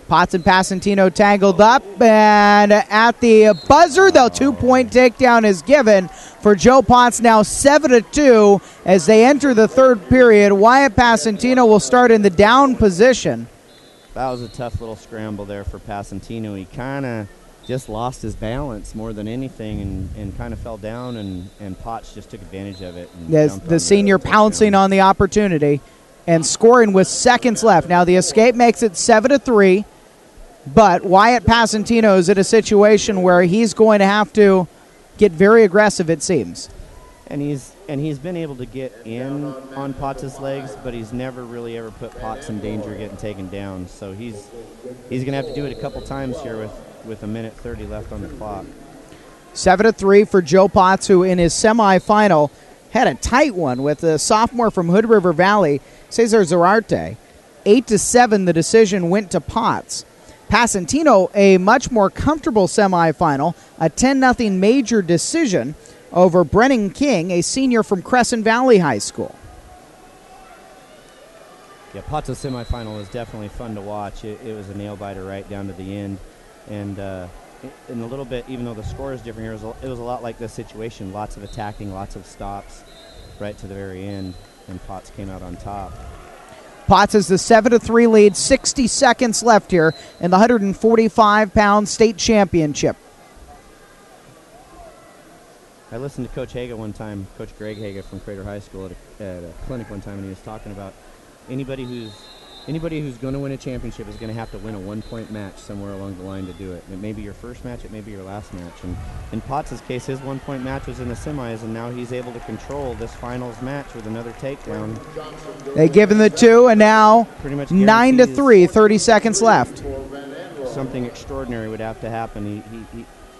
Potts and Pasantino tangled up, and at the buzzer, the 2-point takedown is given for Joe Potts, now 7-2 as they enter the third period. Wyatt Pasantino will start in the down position. That was a tough little scramble there for Pasantino. He kind of just lost his balance more than anything and kind of fell down, and Potts just took advantage of it. The senior pouncing on the opportunity and scoring with seconds left. Now the escape makes it 7-3. But Wyatt Pasantino is in a situation where he's going to have to get very aggressive, it seems. And he's been able to get in on Potts' legs, but he's never really ever put Potts in danger of getting taken down. So he's going to have to do it a couple times here with 1:30 left on the clock. 7-3 for Joe Potts, who in his semifinal had a tight one with the sophomore from Hood River Valley, Cesar Zararte. 8-7, the decision went to Potts. Pasantino, a much more comfortable semifinal, a 10-0 major decision over Brennan King, a senior from Crescent Valley High School. Yeah, Potts' semifinal was definitely fun to watch. It was a nail-biter right down to the end. And in a little bit, even though the score is different here, it was a lot like this situation. Lots of attacking, lots of stops right to the very end, and Potts came out on top. Potts has the 7-3 lead, 60 seconds left here in the 145-pound state championship. I listened to Coach Haga one time, Coach Greg Haga from Crater High School at a clinic one time, and he was talking about anybody who's going to win a championship is going to have to win a 1-point match somewhere along the line to do it. It may be your first match, it may be your last match. And in Potts' case, his 1-point match was in the semis, and now he's able to control this finals match with another takedown. They give him the 2, and now 9-3, 30 seconds left. Something extraordinary would have to happen.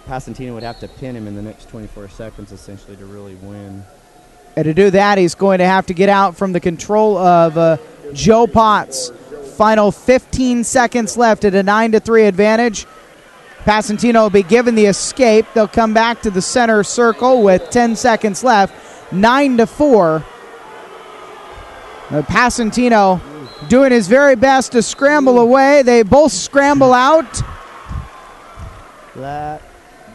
Pasantino would have to pin him in the next 24 seconds, essentially, to really win. And to do that, he's going to have to get out from the control of Joe Potts. Final 15 seconds left at a 9-3 advantage. Pasantino will be given the escape. They'll come back to the center circle with 10 seconds left. 9-4. Pasantino doing his very best to scramble away. They both scramble out.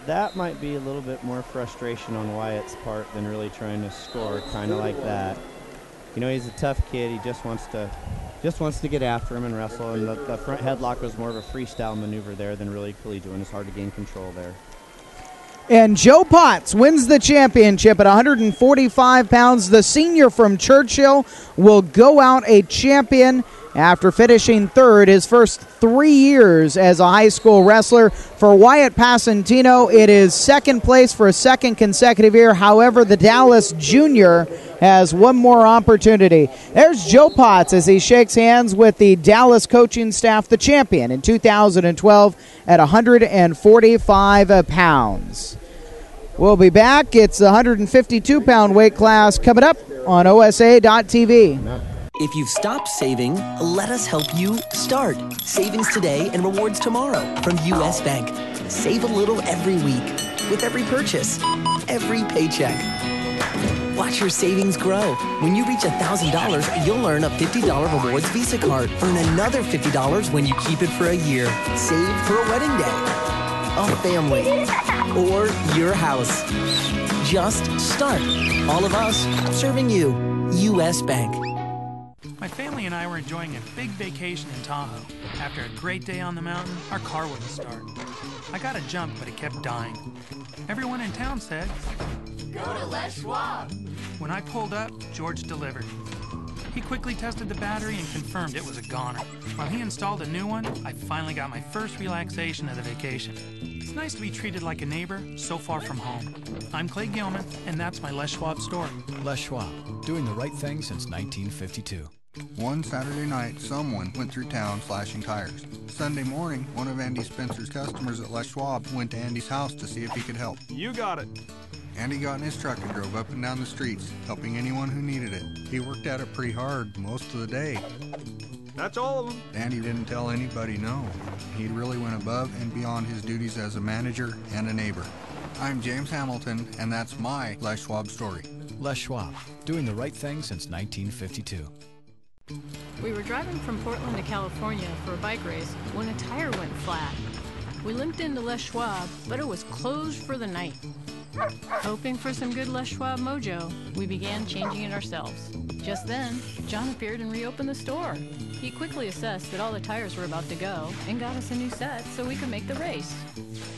That might be a little bit more frustration on Wyatt's part than really trying to score, kind of like that. He's a tough kid. He just wants to get after him and wrestle, and the front headlock was more of a freestyle maneuver there than really collegiate, and it's hard to gain control there. And Joe Potts wins the championship at 145 pounds. The senior from Churchill will go out a champion after finishing third his first 3 years as a high school wrestler. For Wyatt Pasantino, it is second place for a second consecutive year. However, the Dallas junior has one more opportunity. There's Joe Potts as he shakes hands with the Dallas coaching staff, the champion in 2012 at 145 pounds. We'll be back. It's the 152-pound weight class coming up on OSAA.tv. If you've stopped saving, let us help you start. Savings today and rewards tomorrow from U.S. Bank. Save a little every week with every purchase, every paycheck. Why Watch your savings grow. When you reach $1,000, you'll earn a $50 rewards Visa card. Earn another $50 when you keep it for a year. Save for a wedding day, a family, or your house. Just start. All of us serving you. U.S. Bank. My family and I were enjoying a big vacation in Tahoe. After a great day on the mountain, our car wouldn't start. I got a jump, but it kept dying. Everyone in town said, Go to Les Schwab. When I pulled up, George delivered. He quickly tested the battery and confirmed it was a goner. While he installed a new one, I finally got my first relaxation of the vacation. It's nice to be treated like a neighbor so far from home. I'm Clay Gilman, and that's my Les Schwab story. Les Schwab, doing the right thing since 1952. One Saturday night, someone went through town slashing tires. Sunday morning, one of Andy Spencer's customers at Les Schwab went to Andy's house to see if he could help. You got it. Andy got in his truck and drove up and down the streets, helping anyone who needed it. He worked at it pretty hard most of the day. That's all of them. Andy didn't tell anybody no. He really went above and beyond his duties as a manager and a neighbor. I'm James Hamilton, and that's my Les Schwab story. Les Schwab, doing the right thing since 1952. We were driving from Portland to California for a bike race when a tire went flat. We limped into Les Schwab, but it was closed for the night. Hoping for some good Les Schwab mojo, we began changing it ourselves. Just then, John appeared and reopened the store. He quickly assessed that all the tires were about to go and got us a new set so we could make the race.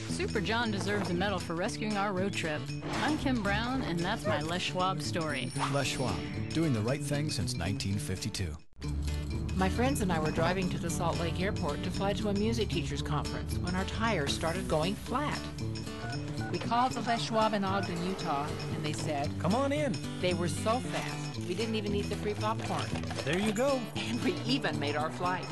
Super John deserves a medal for rescuing our road trip. I'm Kim Brown, and that's my Les Schwab story. Les Schwab, doing the right thing since 1952. My friends and I were driving to the Salt Lake Airport to fly to a music teachers conference when our tires started going flat. We called the Les Schwab in Ogden, Utah, and they said, Come on in. They were so fast, we didn't even eat the free popcorn. There you go. And we even made our flight.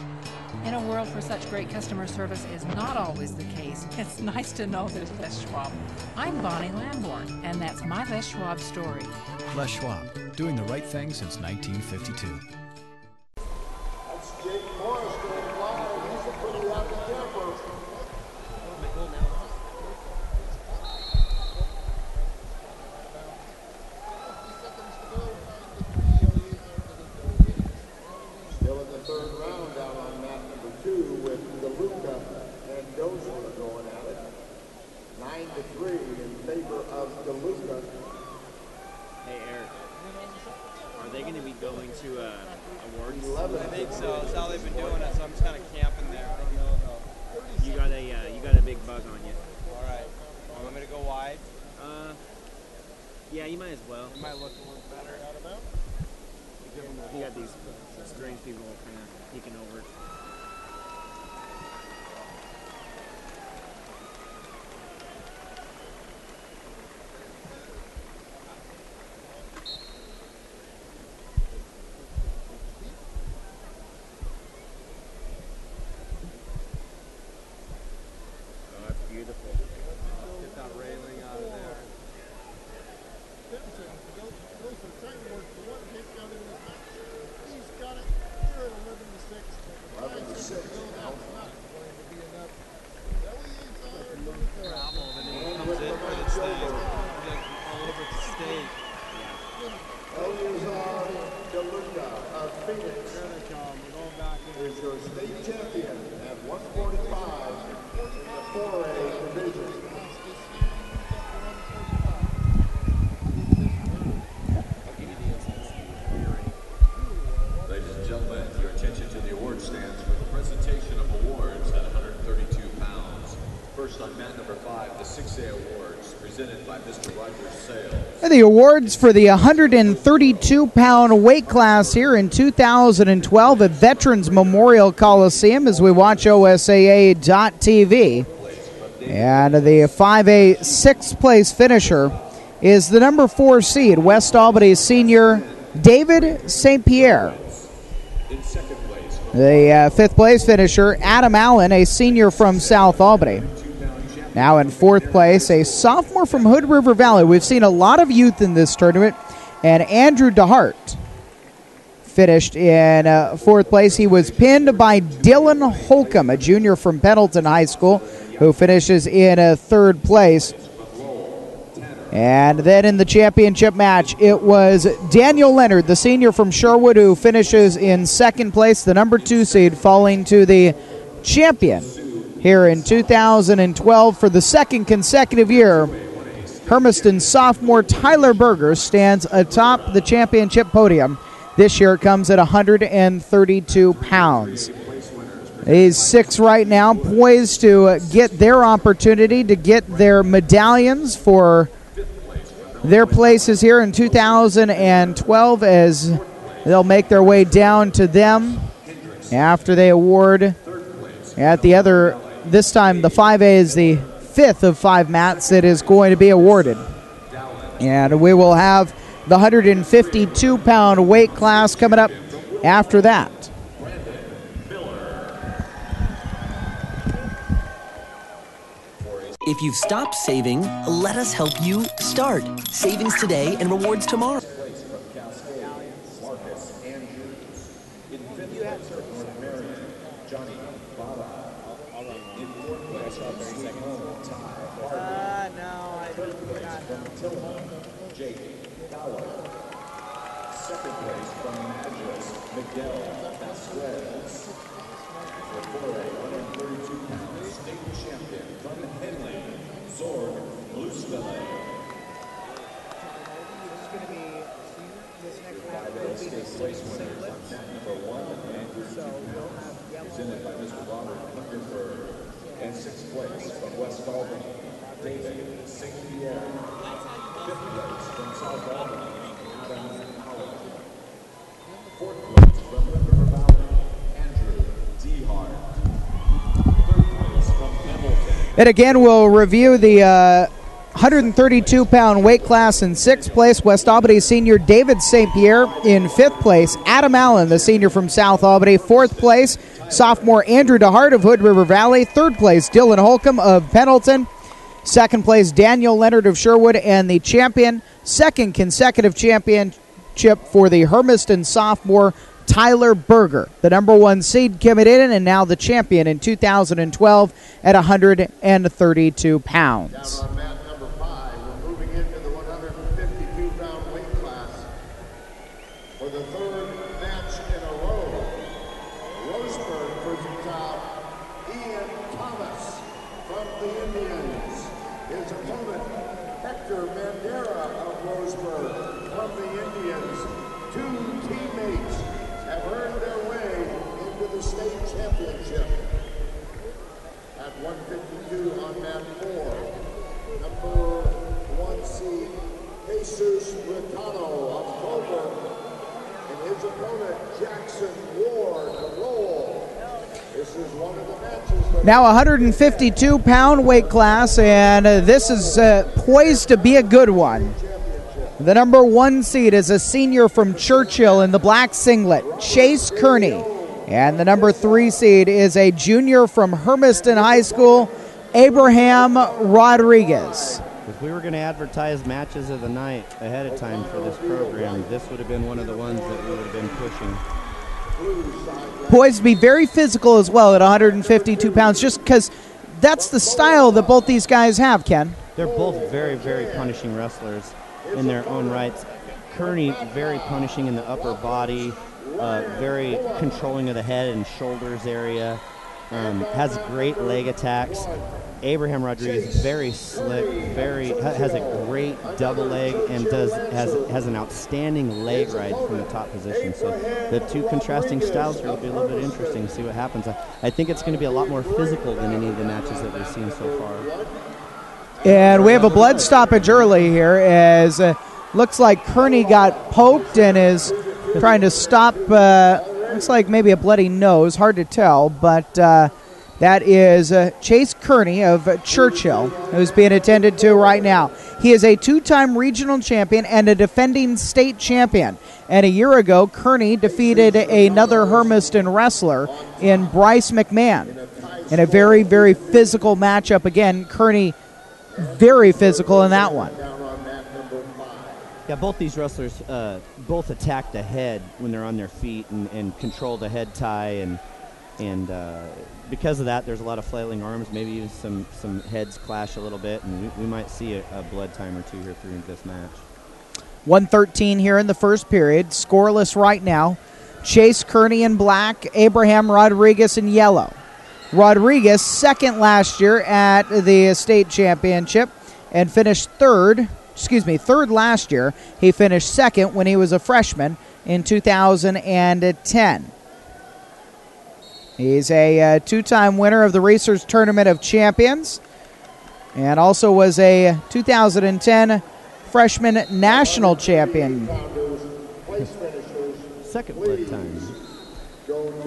In a world where such great customer service is not always the case, it's nice to know there's Les Schwab. I'm Bonnie Lamborn, and that's my Les Schwab story. Les Schwab, doing the right thing since 1952. That's Jake Morris going live. He's a pretty happy camper. Still in the third round down on map number 2 with DeLuca and Dozier going at it. 9-3 in favor of DeLuca. Hey, Eric. Are they going to be going to awards? 11. I think so. That's how they've been doing it, so I'm just kind of camping there. I don't know, though. You got a big bug on you. All right. Want me to go wide? Yeah, you might as well. It might look a little better. You got these strange people kind of peeking over. Oh, that's beautiful. Get that railing out of there. Gravel, and then he comes in for this thing. He's like all over the state. Eleazar DeLuca of Phoenix. Here they come. We're going back in. Is your state champion at 145 in the 4A division. Ladies and gentlemen, your attention to the award stands for the presentation of awards at 132 pounds. First on mat number 5, the 6A awards, presented by Mr. Roger Sales. And the awards for the 132-pound weight class here in 2012 at Veterans Memorial Coliseum as we watch OSAA.TV. And the 5A sixth-place finisher is the number 4 seed, West Albany senior David St. Pierre. In second place, The fifth-place finisher, Adam Allen, a senior from South Albany. Now in fourth place, a sophomore from Hood River Valley. We've seen a lot of youth in this tournament, and Andrew DeHart finished in fourth place. He was pinned by Dylan Holcomb, a junior from Pendleton High School, who finishes in third place. And then in the championship match, it was Daniel Leonard, the senior from Sherwood, who finishes in second place, the number 2 seed, falling to the champion here in 2012 for the second consecutive year. Hermiston sophomore Tyler Berger stands atop the championship podium. This year it comes at 132 pounds. He's 6 right now, poised to get their opportunity to get their medallions for their places here in 2012 as they'll make their way down to them after they award at the other, this time the 5A is the 5th of 5 mats that is going to be awarded. And we will have the 152-pound weight class coming up after that. If you've stopped saving, let us help you start. Savings today and rewards tomorrow. And 6th place from West Albany, David St. Pierre. 5th place from South Albany, Adam Howard. 4th place from River Valley, Andrew D. Hart. 3rd place from Hamilton. And again, we'll review the 132-pound weight class. In 6th place, West Albany senior David St. Pierre. In 5th place, Adam Allen, the senior from South Albany. 4th place, sophomore Andrew DeHart of Hood River Valley. 3rd place, Dylan Holcomb of Pendleton. 2nd place, Daniel Leonard of Sherwood. And the champion, 2nd consecutive championship for the Hermiston sophomore, Tyler Berger, the number 1 seed coming in and now the champion in 2012 at 132 pounds. Down on mat number 5, we're moving into the 152-pound weight class for the 3rd match in a row. Roseburg cruising top, Ian Thomas from the Indians. His opponent, Hector Bandera of Roseburg from the Indians. 2 teammates have earned their way into the state championship. At 152 on mat 4, number 1 seed, Jesus Britano of Coburg, and his opponent, Jackson Ward of Lowell. This is one of the matches. Now 152-pound weight class, and this is poised to be a good one. The number 1 seed is a senior from Churchill in the black singlet, Chase Kearney. And the number 3 seed is a junior from Hermiston High School, Abraham Rodriguez. If we were going to advertise matches of the night ahead of time for this program, this would have been one of the ones that we would have been pushing. Poised to be very physical as well at 152 pounds, just because that's the style that both these guys have, Ken. They're both very, very punishing wrestlers in their own rights. Kearney, very punishing in the upper body, very controlling of the head and shoulders area, has great leg attacks. Abraham Rodriguez, very slick, has a great double leg, and has an outstanding leg ride from the top position. So the 2 contrasting styles here will be a little bit interesting to see what happens. I think it's going to be a lot more physical than any of the matches that we've seen so far. And we have a blood stoppage early here as looks like Kearney got poked and is trying to stop, looks like maybe a bloody nose, hard to tell, but that is Chase Kearney of Churchill, who's being attended to right now. He is a 2-time regional champion and a defending state champion. And a year ago, Kearney defeated another Hermiston wrestler in Bryce McMahon in a very, very physical matchup. Again, Kearney very physical in that one. Yeah, both these wrestlers both attack the head when they're on their feet and control the head tie and And because of that, there's a lot of flailing arms, maybe even some heads clash a little bit, and we might see a blood time or two here through this match. 1:13 here in the first period. Scoreless right now. Chase Kearney in black, Abraham Rodriguez in yellow. Rodriguez, second last year at the state championship and finished third last year. He finished second when he was a freshman in 2010. He's a two-time winner of the Racers Tournament of Champions and also was a 2010 freshman national champion. Second blood time.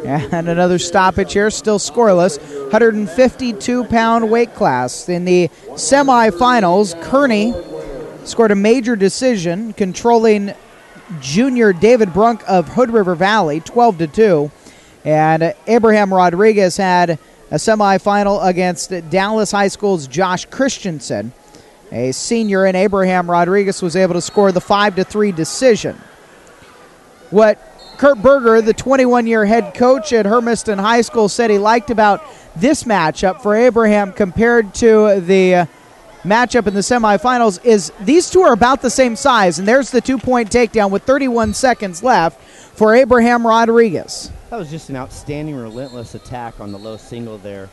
And another stoppage here, still scoreless. 152-pound weight class. In the semifinals, Kearney scored a major decision, controlling junior David Brunk of Hood River Valley, 12-2. And Abraham Rodriguez had a semifinal against Dallas High School's Josh Christensen, a senior, and Abraham Rodriguez was able to score the 5-3 decision. What Kurt Berger, the 21-year head coach at Hermiston High School, said he liked about this matchup for Abraham compared to the matchup in the semifinals is these two are about the same size, and there's the 2-point takedown with 31 seconds left for Abraham Rodriguez. That was just an outstanding, relentless attack on the low single there.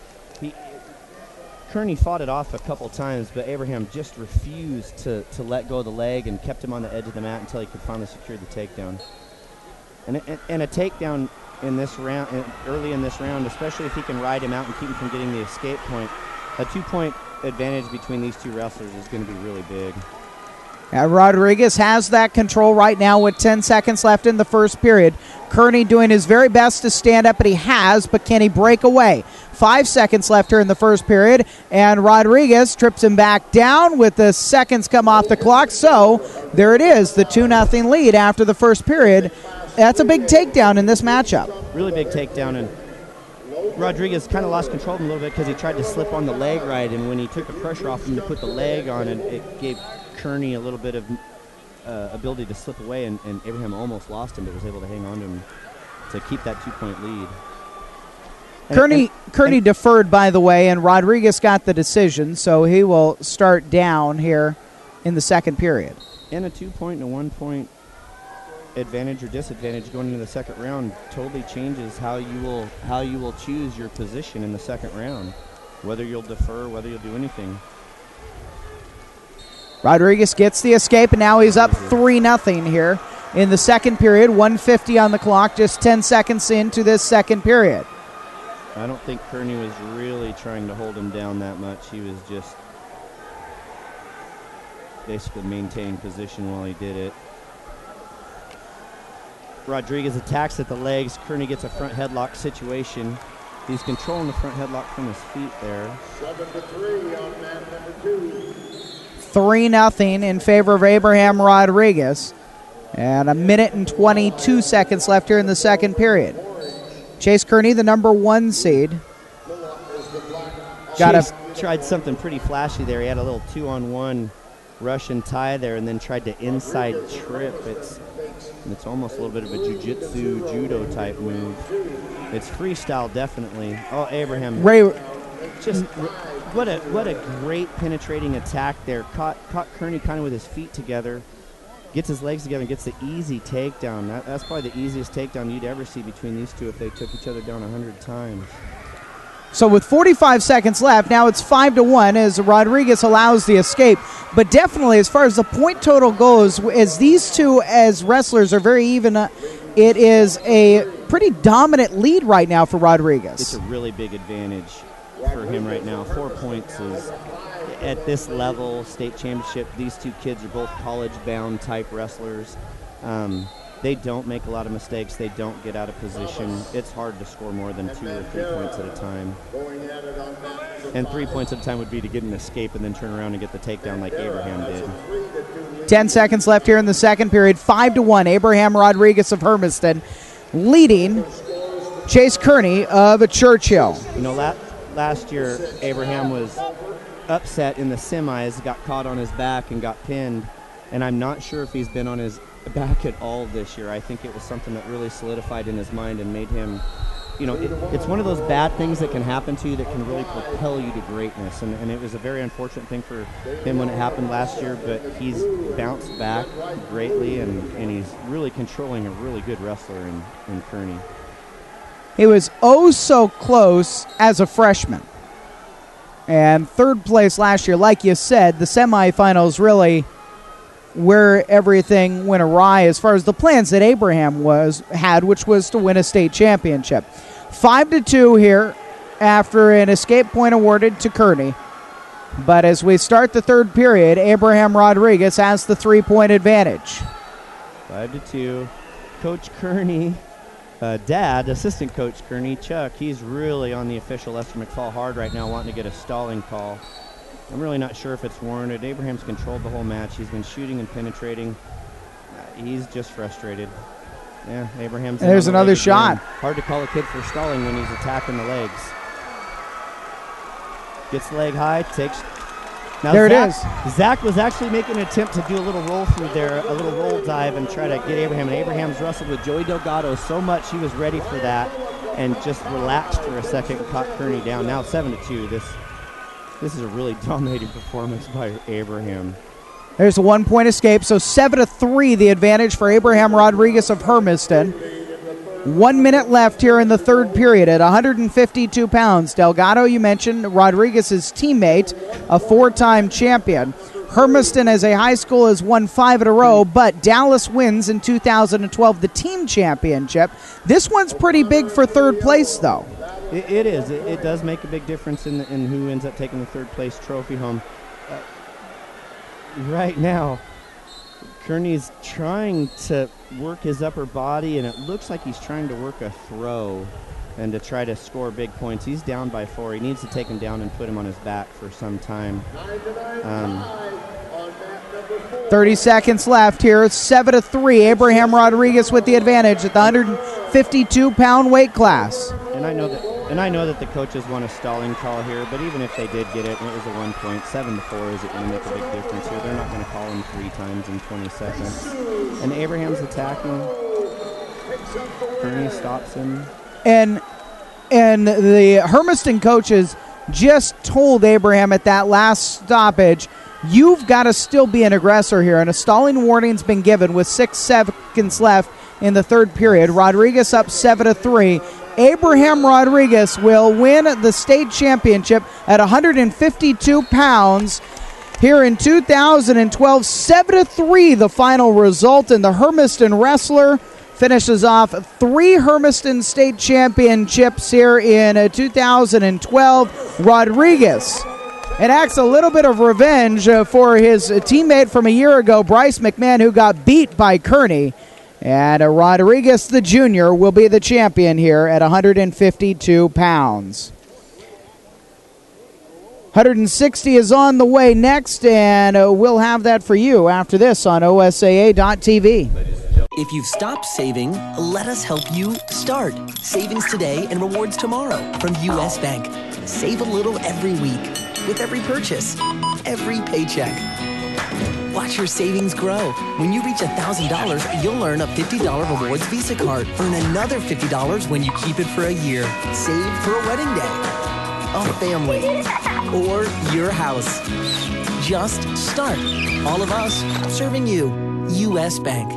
Kearney fought it off a couple times, but Abraham just refused to let go of the leg and kept him on the edge of the mat until he could finally secure the takedown. And a takedown in this round, early in this round, especially if he can ride him out and keep him from getting the escape point, a 2-point advantage between these two wrestlers is going to be really big. Rodriguez has that control right now with 10 seconds left in the first period. Kearney doing his very best to stand up, but can he break away? 5 seconds left here in the first period, and Rodriguez trips him back down with the seconds come off the clock. So there it is, the 2-0 lead after the first period. That's a big takedown in this matchup. Really big takedown, and Rodriguez kind of lost control of him a little bit because he tried to slip on the leg right, and when he took the pressure off him to put the leg on, it gave Kearney a little bit of ability to slip away, and Abraham almost lost him, but was able to hang on to him to keep that 2-point lead. Kearney deferred, by the way, and Rodriguez got the decision, so he will start down here in the second period. And a 2-point and a 1-point advantage or disadvantage going into the second round totally changes how you will choose your position in the second round, whether you'll defer, whether you'll do anything. Rodriguez gets the escape, and now he's up 3-0 here in the second period. 1:50 on the clock, just 10 seconds into this second period. I don't think Kearney was really trying to hold him down that much. He was just basically maintaining position while he did it. Rodriguez attacks at the legs. Kearney gets a front headlock situation. He's controlling the front headlock from his feet there. 7-3 on man number 2. 3-0 in favor of Abraham Rodriguez. And 1 and 22 seconds left here in the second period. Chase Kearney, the number 1 seed. Chase tried something pretty flashy there. He had a little 2-on-1 Russian tie there and then tried to inside trip. It's almost a little bit of a jiu-jitsu, judo type move. It's freestyle, definitely. Oh, Abraham. Just what a great penetrating attack there. Caught Kearney kind of with his feet together, gets his legs together, and gets the easy takedown. That's probably the easiest takedown you'd ever see between these two if they took each other down 100 times. So with 45 seconds left, now it's 5-1 as Rodriguez allows the escape. But definitely, as far as the point total goes, as these two as wrestlers are very even, it is a pretty dominant lead right now for Rodriguez. It's a really big advantage for him right now. 4 points is, at this level, state championship, these two kids are both college-bound type wrestlers. They don't make a lot of mistakes. They don't get out of position. It's hard to score more than 2 or 3 points at a time. And 3 points at a time would be to get an escape and then turn around and get the takedown like Abraham did. 10 seconds left here in the second period. 5-1. Abraham Rodriguez of Hermiston leading Chase Kearney of Churchill. You know, last year Abraham was upset in the semis, got caught on his back and got pinned. And I'm not sure if he's been on his back at all this year. I think it was something that really solidified in his mind and made him it's one of those bad things that can happen to you that can really propel you to greatness. And it was a very unfortunate thing for him when it happened last year, but he's bounced back greatly, and he's really controlling a really good wrestler in Kearney. He was oh so close as a freshman. And third place last year, like you said, the semifinals really where everything went awry as far as the plans that Abraham had, which was to win a state championship. 5-2 here after an escape point awarded to Kearney. But as we start the third period, Abraham Rodriguez has the 3-point advantage. 5-2. Coach Kearney, assistant coach Kearney, Chuck, he's really on the official Lester McFall hard right now, wanting to get a stalling call. I'm really not sure if it's warranted. Abraham's controlled the whole match. He's been shooting and penetrating. He's just frustrated. Yeah, Abraham's There's another shot. Hard to call a kid for stalling when he's attacking the legs. Gets the leg high, takes. Now there it is. Zach was actually making an attempt to do a little roll through there, a little roll dive, and try to get Abraham. And Abraham's wrestled with Joey Delgado so much he was ready for that and just relaxed for a second and caught Kearney down. Now 7-2. This is a really dominating performance by Abraham. There's a 1-point escape, so 7-3 the advantage for Abraham Rodriguez of Hermiston. 1 minute left here in the third period at 152 pounds. Delgado, you mentioned, Rodriguez's teammate, a 4-time champion. Hermiston as a high school has won 5 in a row, but Dallas wins in 2012 the team championship. This one's pretty big for third place, though. It is. It does make a big difference in who ends up taking the third place trophy home. Right now, Kearney's trying to work his upper body, and it looks like he's trying to work a throw and to try to score big points. He's down by 4. He needs to take him down and put him on his back for some time. 30 seconds left here. 7-3. Abraham Rodriguez with the advantage at the 152-pound weight class. And I know that the coaches want a stalling call here, but even if they did get it, and it was a 1 point, 7-4 isn't going to make a big difference here. They're not going to call him 3 times in 20 seconds. And Abraham's attacking. Kearney stops him. And the Hermiston coaches just told Abraham at that last stoppage, you've got to still be an aggressor here. And a stalling warning's been given with 6 seconds left in the third period. Rodriguez up 7-3. Abraham Rodriguez will win the state championship at 152 pounds here in 2012. 7-3 the final result, and the Hermiston wrestler finishes off 3 Hermiston state championships here in 2012. Rodriguez enacts a little bit of revenge for his teammate from a year ago, Bryce McMahon, who got beat by Kearney. And Rodriguez, the junior, will be the champion here at 152 pounds. 160 is on the way next, and we'll have that for you after this on OSAA.tv. If you've stopped saving, let us help you start. Savings today and rewards tomorrow from U.S. Bank. Save a little every week with every purchase, every paycheck. Watch your savings grow. When you reach $1,000, you'll earn a $50 rewards Visa card. Earn another $50 when you keep it for a year. Save for a wedding day, a family, or your house. Just start. All of us serving you. U.S. Bank.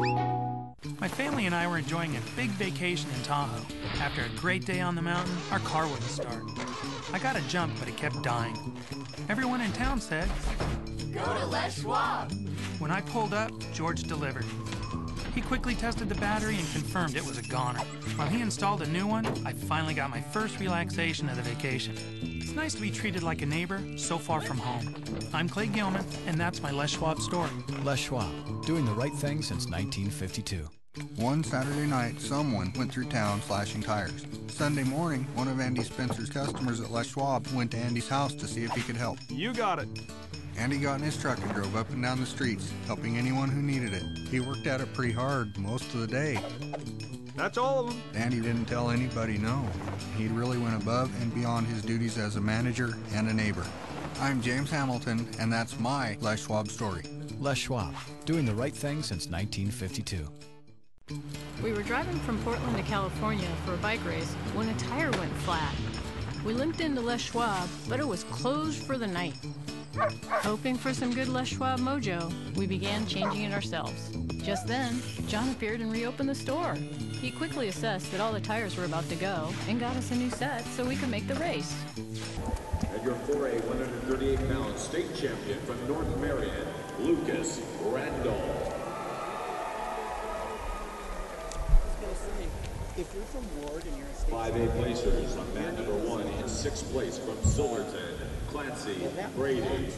My family and I were enjoying a big vacation in Tahoe. After a great day on the mountain, our car wouldn't start. I got a jump, but it kept dying. Everyone in town said, "Go to Les Schwab." When I pulled up, George delivered. He quickly tested the battery and confirmed it was a goner. While he installed a new one, I finally got my first relaxation of the vacation. It's nice to be treated like a neighbor so far from home. I'm Clay Gilman, and that's my Les Schwab story. Les Schwab, doing the right thing since 1952. One Saturday night, someone went through town slashing tires. Sunday morning, one of Andy Spencer's customers at Les Schwab went to Andy's house to see if he could help. You got it. Andy got in his truck and drove up and down the streets, helping anyone who needed it. He worked at it pretty hard most of the day. That's all of them. Andy didn't tell anybody no. He really went above and beyond his duties as a manager and a neighbor. I'm James Hamilton, and that's my Les Schwab story. Les Schwab, doing the right thing since 1952. We were driving from Portland to California for a bike race when a tire went flat. We limped into Les Schwab, but it was closed for the night. Hoping for some good Les Schwab mojo, we began changing it ourselves. Just then, John appeared and reopened the store. He quickly assessed that all the tires were about to go and got us a new set so we could make the race. And your 4A 138-pound state champion from North Marion, Lucas Randall. If you're from Ward and you're a state 5A placers on mat number 1 in 6th place from Silverton, Clancy Brady.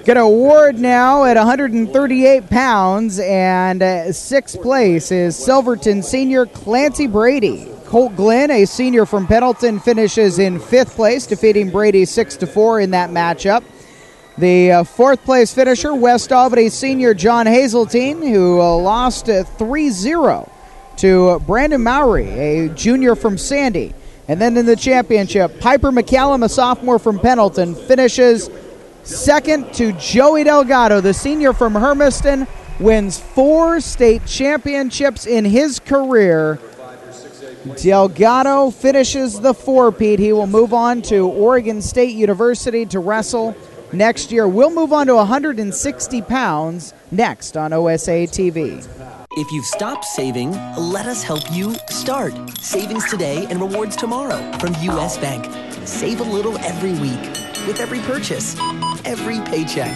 Get an award now at 138 pounds, and 6th place is Silverton senior Clancy Brady. Colt Glenn, a senior from Pendleton, finishes in 5th place, defeating Brady 6-4 in that matchup. The 4th place finisher, West Albany senior John Hazeltine, who lost 3-0 to Brandon Mowry, a junior from Sandy. And then in the championship, Piper McCallum, a sophomore from Pendleton, finishes 2nd to Joey Delgado, the senior from Hermiston, wins 4 state championships in his career. Delgado finishes the 4-peat. He will move on to Oregon State University to wrestle next year. We'll move on to 160 pounds next on OSAA TV. If you've stopped saving, let us help you start. Savings today and rewards tomorrow from U.S. Bank. Save a little every week with every purchase, every paycheck.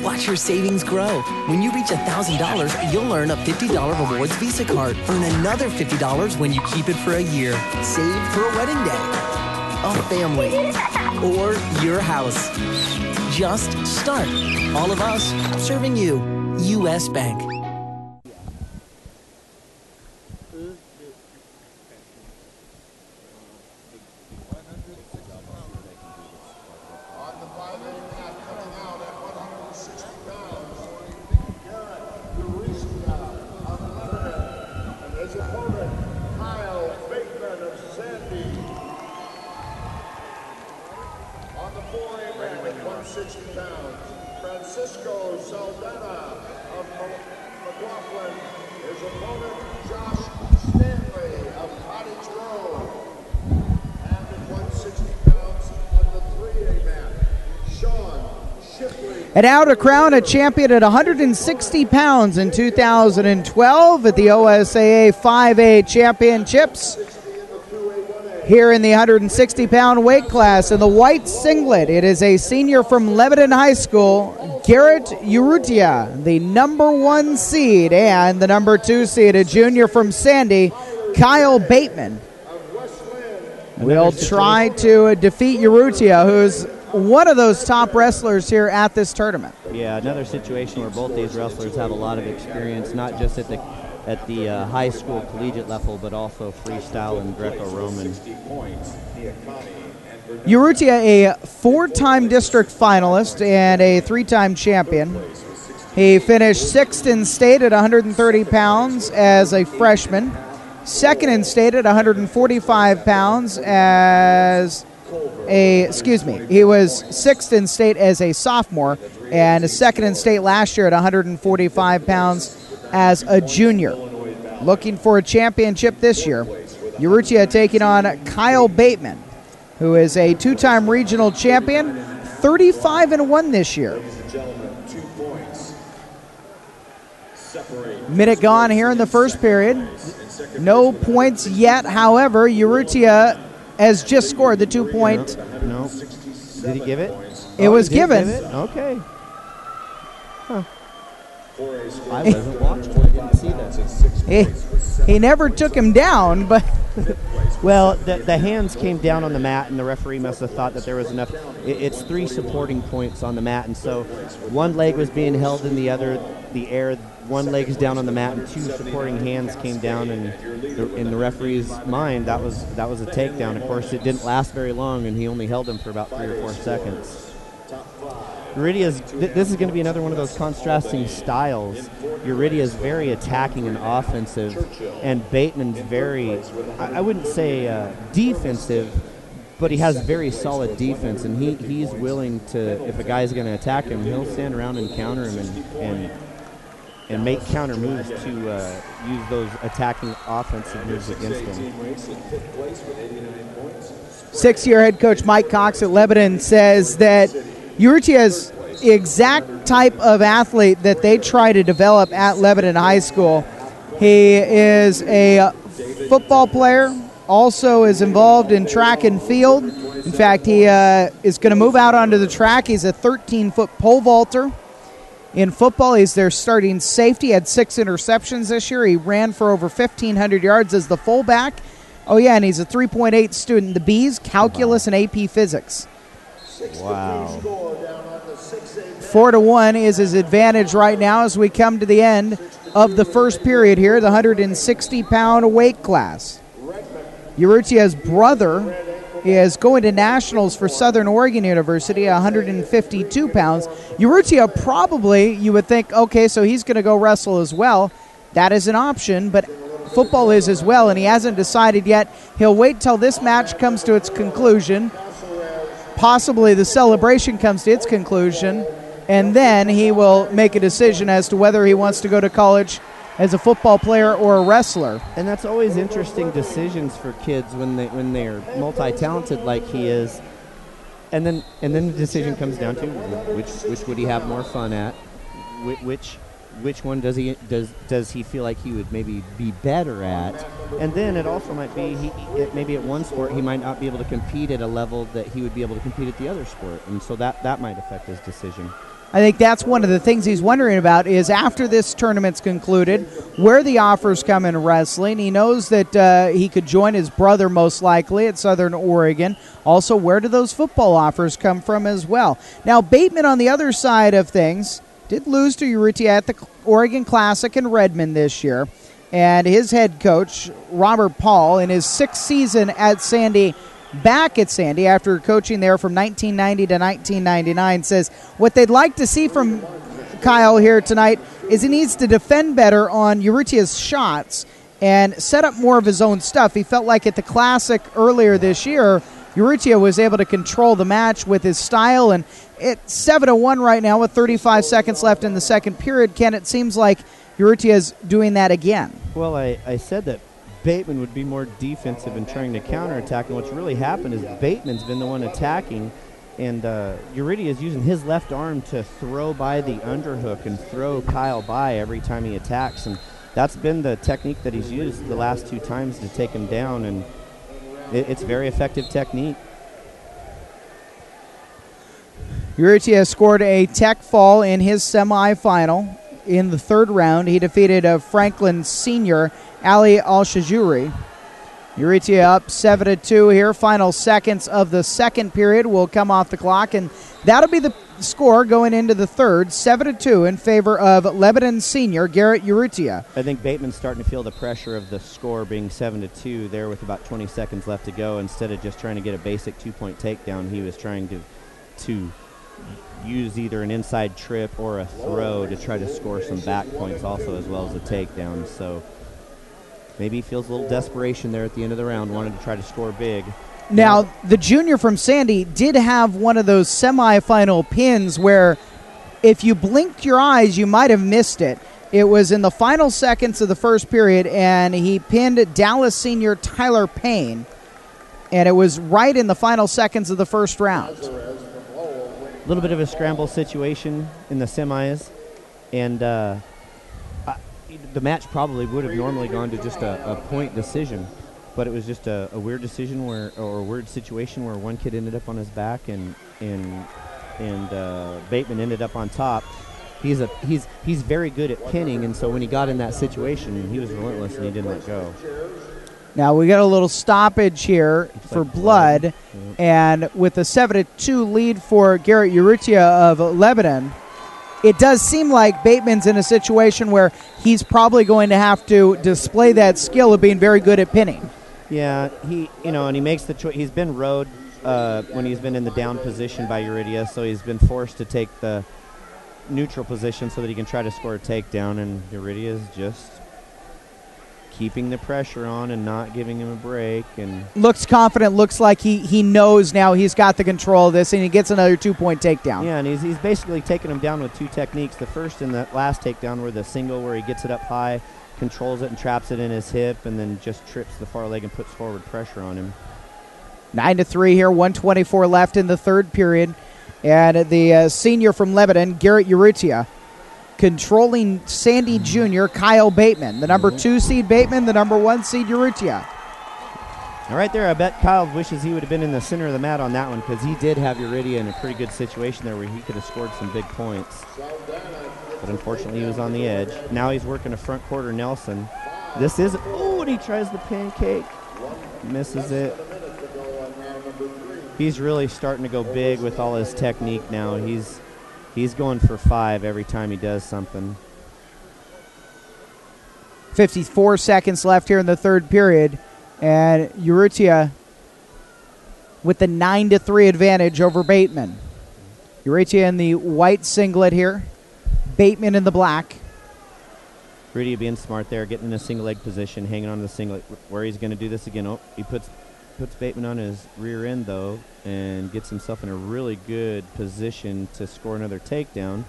Watch your savings grow. When you reach $1,000, you'll earn a $50 rewards Visa card. Earn another $50 when you keep it for a year. Save for a wedding day, a family, or your house. Just start. All of us serving you. U.S. Bank. And now to crown a champion at 160 pounds in 2012 at the OSAA 5A Championships. Here in the 160-pound weight class in the white singlet, it is a senior from Lebanon High School, Garrett Urrutia, the number 1 seed, and the number 2 seed, a junior from Sandy, Kyle Bateman. Will try to defeat Urrutia, who's one of those top wrestlers here at this tournament. Yeah, another situation where both these wrestlers have a lot of experience, not just at the high school collegiate level, but also freestyle and Greco-Roman. Urrutia, a 4-time district finalist and a 3-time champion. He finished 6th in state at 130 pounds as a freshman, 2nd in state at 145 pounds as he was 6th in state as a sophomore and 2nd in state last year at 145 pounds as a junior. Looking for a championship this year. Urrutia taking on Kyle Bateman, who is a 2-time regional champion, 35-1 this year. Minute gone here in the first period. No points yet. However, Urrutia has just scored the 2-point. No. Did he give it? It was given. Okay. Huh. I wasn't watching. I didn't see that. He never took him down, but... Well, the hands came down on the mat, and the referee must have thought that there was enough. It's 3 supporting points on the mat, and so one leg was being held in the air. One leg's down on the mat, and 2 supporting hands came down, and in the referee's mind, that was a takedown. Of course, it didn't last very long, and he only held him for about 3 or 4 seconds. This is going to be another one of those contrasting styles. Urrutia is very attacking and offensive, and Bateman's very, I wouldn't say defensive, but he has very solid defense, and he's willing to, if a guy's going to attack him, he'll stand around and counter him and and make counter moves to use those attacking offensive moves against him. 6-year head coach Mike Cox at Lebanon says that Urrutia's exact type of athlete that they try to develop at Lebanon High School. He is a football player, also is involved in track and field. In fact, he is going to move out onto the track. He's a 13-foot pole vaulter. In football, he's their starting safety. Had 6 interceptions this year. He ran for over 1,500 yards as the fullback. Oh, yeah, and he's a 3.8 student in the B's, calculus, and AP physics. Wow. 4-1 is his advantage right now as we come to the end of the first period here, the 160-pound weight class. Urrutia's brother is going to nationals for Southern Oregon University, 152 pounds. Urrutia probably, you would think, okay, so he's going to go wrestle as well. That is an option, but football is as well, and he hasn't decided yet. He'll wait till this match comes to its conclusion. Possibly the celebration comes to its conclusion, and then he will make a decision as to whether he wants to go to college as a football player or a wrestler. And that's always interesting decisions for kids when they're multi-talented like he is. And then the decision comes down to which would he have more fun at? Which one does he feel like he would maybe be better at? And then it also might be maybe at one sport he might not be able to compete at a level that he would be able to compete at the other sport, and so that might affect his decision. I think that's one of the things he's wondering about is after this tournament's concluded, where the offers come in wrestling. He knows that he could join his brother most likely at Southern Oregon. Also, where do those football offers come from as well? Now, Bateman on the other side of things did lose to Urrutia at the Oregon Classic in Redmond this year. And his head coach, Robert Paul, in his 6th season at Sandy, back at Sandy after coaching there from 1990 to 1999, says what they'd like to see from Kyle here tonight is he needs to defend better on Urrutia's shots and set up more of his own stuff. He felt like at the Classic earlier this year, Urrutia was able to control the match with his style, and it's 7-1 right now with 35 seconds left in the second period. Ken, it seems like Urrutia is doing that again. Well, I said that Bateman would be more defensive and trying to counterattack, and what's really happened is Bateman's been the one attacking, and Urrutia is using his left arm to throw by the underhook and throw Kyle by every time he attacks, and that's been the technique that he's used the last 2 times to take him down, and it's very effective technique. Urrutia scored a tech fall in his semifinal. In the 3rd round, he defeated Franklin senior Ali Al-Shajuri. Urrutia up 7-2 here. Final seconds of the second period will come off the clock, and that'll be the score going into the third, 7-2 in favor of Lebanon senior Garrett Urrutia. I think Bateman's starting to feel the pressure of the score being 7-2 there with about 20 seconds left to go. Instead of just trying to get a basic 2-point takedown, he was trying to use either an inside trip or a throw to try to score some back points also, as well as a takedown. So maybe he feels a little desperation there at the end of the round, wanted to try to score big. Now, the junior from Sandy did have one of those semifinal pins where if you blinked your eyes, you might have missed it. It was in the final seconds of the first period, and he pinned Dallas senior Tyler Payne, and it was right in the final seconds of the first round. A little bit of a scramble situation in the semis, and the match probably would have normally gone to just a point decision, but it was just a weird decision or a weird situation where one kid ended up on his back and Bateman ended up on top. He's very good at pinning, and so when he got in that situation, he was relentless and he didn't let go. Now we got a little stoppage here for blood, and with a 7-2 lead for Garrett Urrutia of Lebanon, it does seem like Bateman's in a situation where he's probably going to have to display that skill of being very good at pinning. Yeah, and he makes the choice. He's been rode when he's been in the down position by Urrutia, so he's been forced to take the neutral position so that he can try to score a takedown, and Urrutia is just keeping the pressure on and not giving him a break. And looks confident, looks like he knows now he's got the control of this, and he gets another 2-point takedown. Yeah, and he's basically taking him down with two techniques. The first and the last takedown were the single where he gets it up high, controls it and traps it in his hip, and then just trips the far leg and puts forward pressure on him. 9-3 here, 1:24 left in the third period. And the senior from Lebanon, Garrett Urrutia, controlling Sandy Jr., Kyle Bateman. The number 2 seed Bateman, the number 1 seed Urrutia. Right there, I bet Kyle wishes he would have been in the center of the mat on that one, because he did have Urrutia in a pretty good situation there where he could have scored some big points. But unfortunately, he was on the edge. Now he's working a front quarter Nelson. This is, oh, and he tries the pancake. Misses it. He's really starting to go big with all his technique now. He's going for 5 every time he does something. 54 seconds left here in the third period. And Urrutia with the 9-3 advantage over Bateman. Urrutia in the white singlet here. Bateman in the black. Urrutia being smart there, getting in a single leg position, hanging on to the singlet. Where he's going to do this again. Oh, he puts Bateman on his rear end, though, and gets himself in a really good position to score another takedown.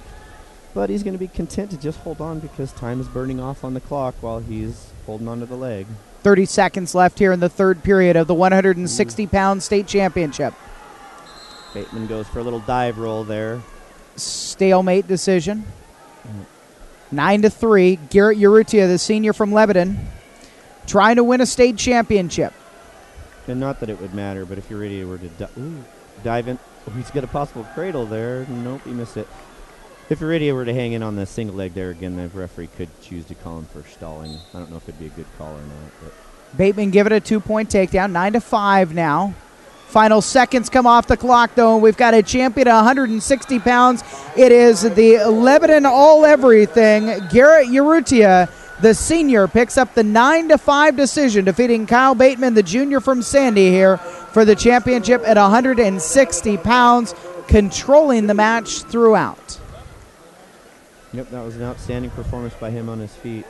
But he's going to be content to just hold on because time is burning off on the clock while he's holding on to the leg. 30 seconds left here in the third period of the 160-pound state championship. Bateman goes for a little dive roll there. Stalemate decision. 9-3. Garrett Urrutia, the senior from Lebanon, trying to win a state championship. And not that it would matter, but if Urrutia were to dive in, he's got a possible cradle there. Nope, he missed it. If Urrutia were to hang in on the single leg there again, the referee could choose to call him for stalling. I don't know if it'd be a good call or not. But Bateman give it a 2-point takedown. 9-5 now. Final seconds come off the clock, though, and we've got a champion at 160 pounds. It is the Lebanon all-everything, Garrett Urrutia. The senior picks up the 9-5 decision, defeating Kyle Bateman, the junior from Sandy, here for the championship at 160 pounds, controlling the match throughout. Yep, that was an outstanding performance by him on his feet.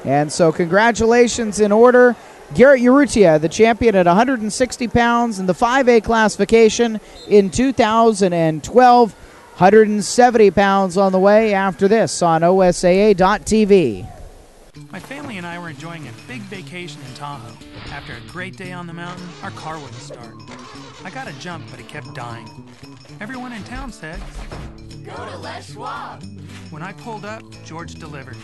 And so congratulations in order. Garrett Urrutia, the champion at 160 pounds in the 5A classification in 2012. 170 pounds on the way after this on OSAA.tv. My family and I were enjoying a big vacation in Tahoe. After a great day on the mountain, our car wouldn't start. I got a jump, but it kept dying. Everyone in town said, Go to Les Schwab. When I pulled up, George delivered.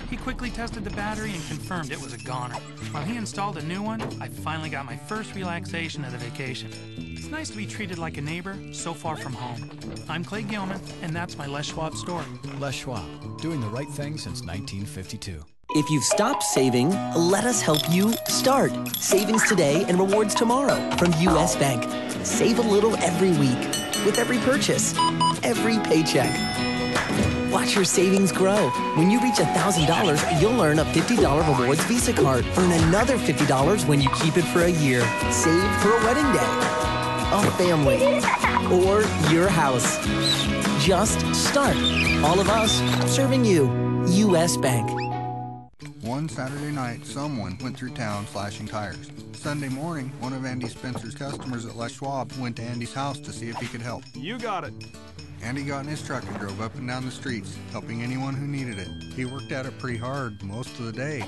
He quickly tested the battery and confirmed it was a goner. While he installed a new one, I finally got my first relaxation of the vacation. It's nice to be treated like a neighbor so far from home. I'm Clay Gilman, and that's my Les Schwab story. Les Schwab, doing the right thing since 1952. If you've stopped saving, let us help you start. Savings today and rewards tomorrow from U.S. Bank. Save a little every week with every purchase, every paycheck. Watch your savings grow. When you reach $1,000, you'll earn a $50 rewards Visa card. Earn another $50 when you keep it for a year. Save for a wedding day, a family, or your house. Just start. All of us serving you. U.S. Bank. One Saturday night, someone went through town slashing tires. Sunday morning, one of Andy Spencer's customers at Les Schwab went to Andy's house to see if he could help. You got it. Andy got in his truck and drove up and down the streets, helping anyone who needed it. He worked at it pretty hard most of the day.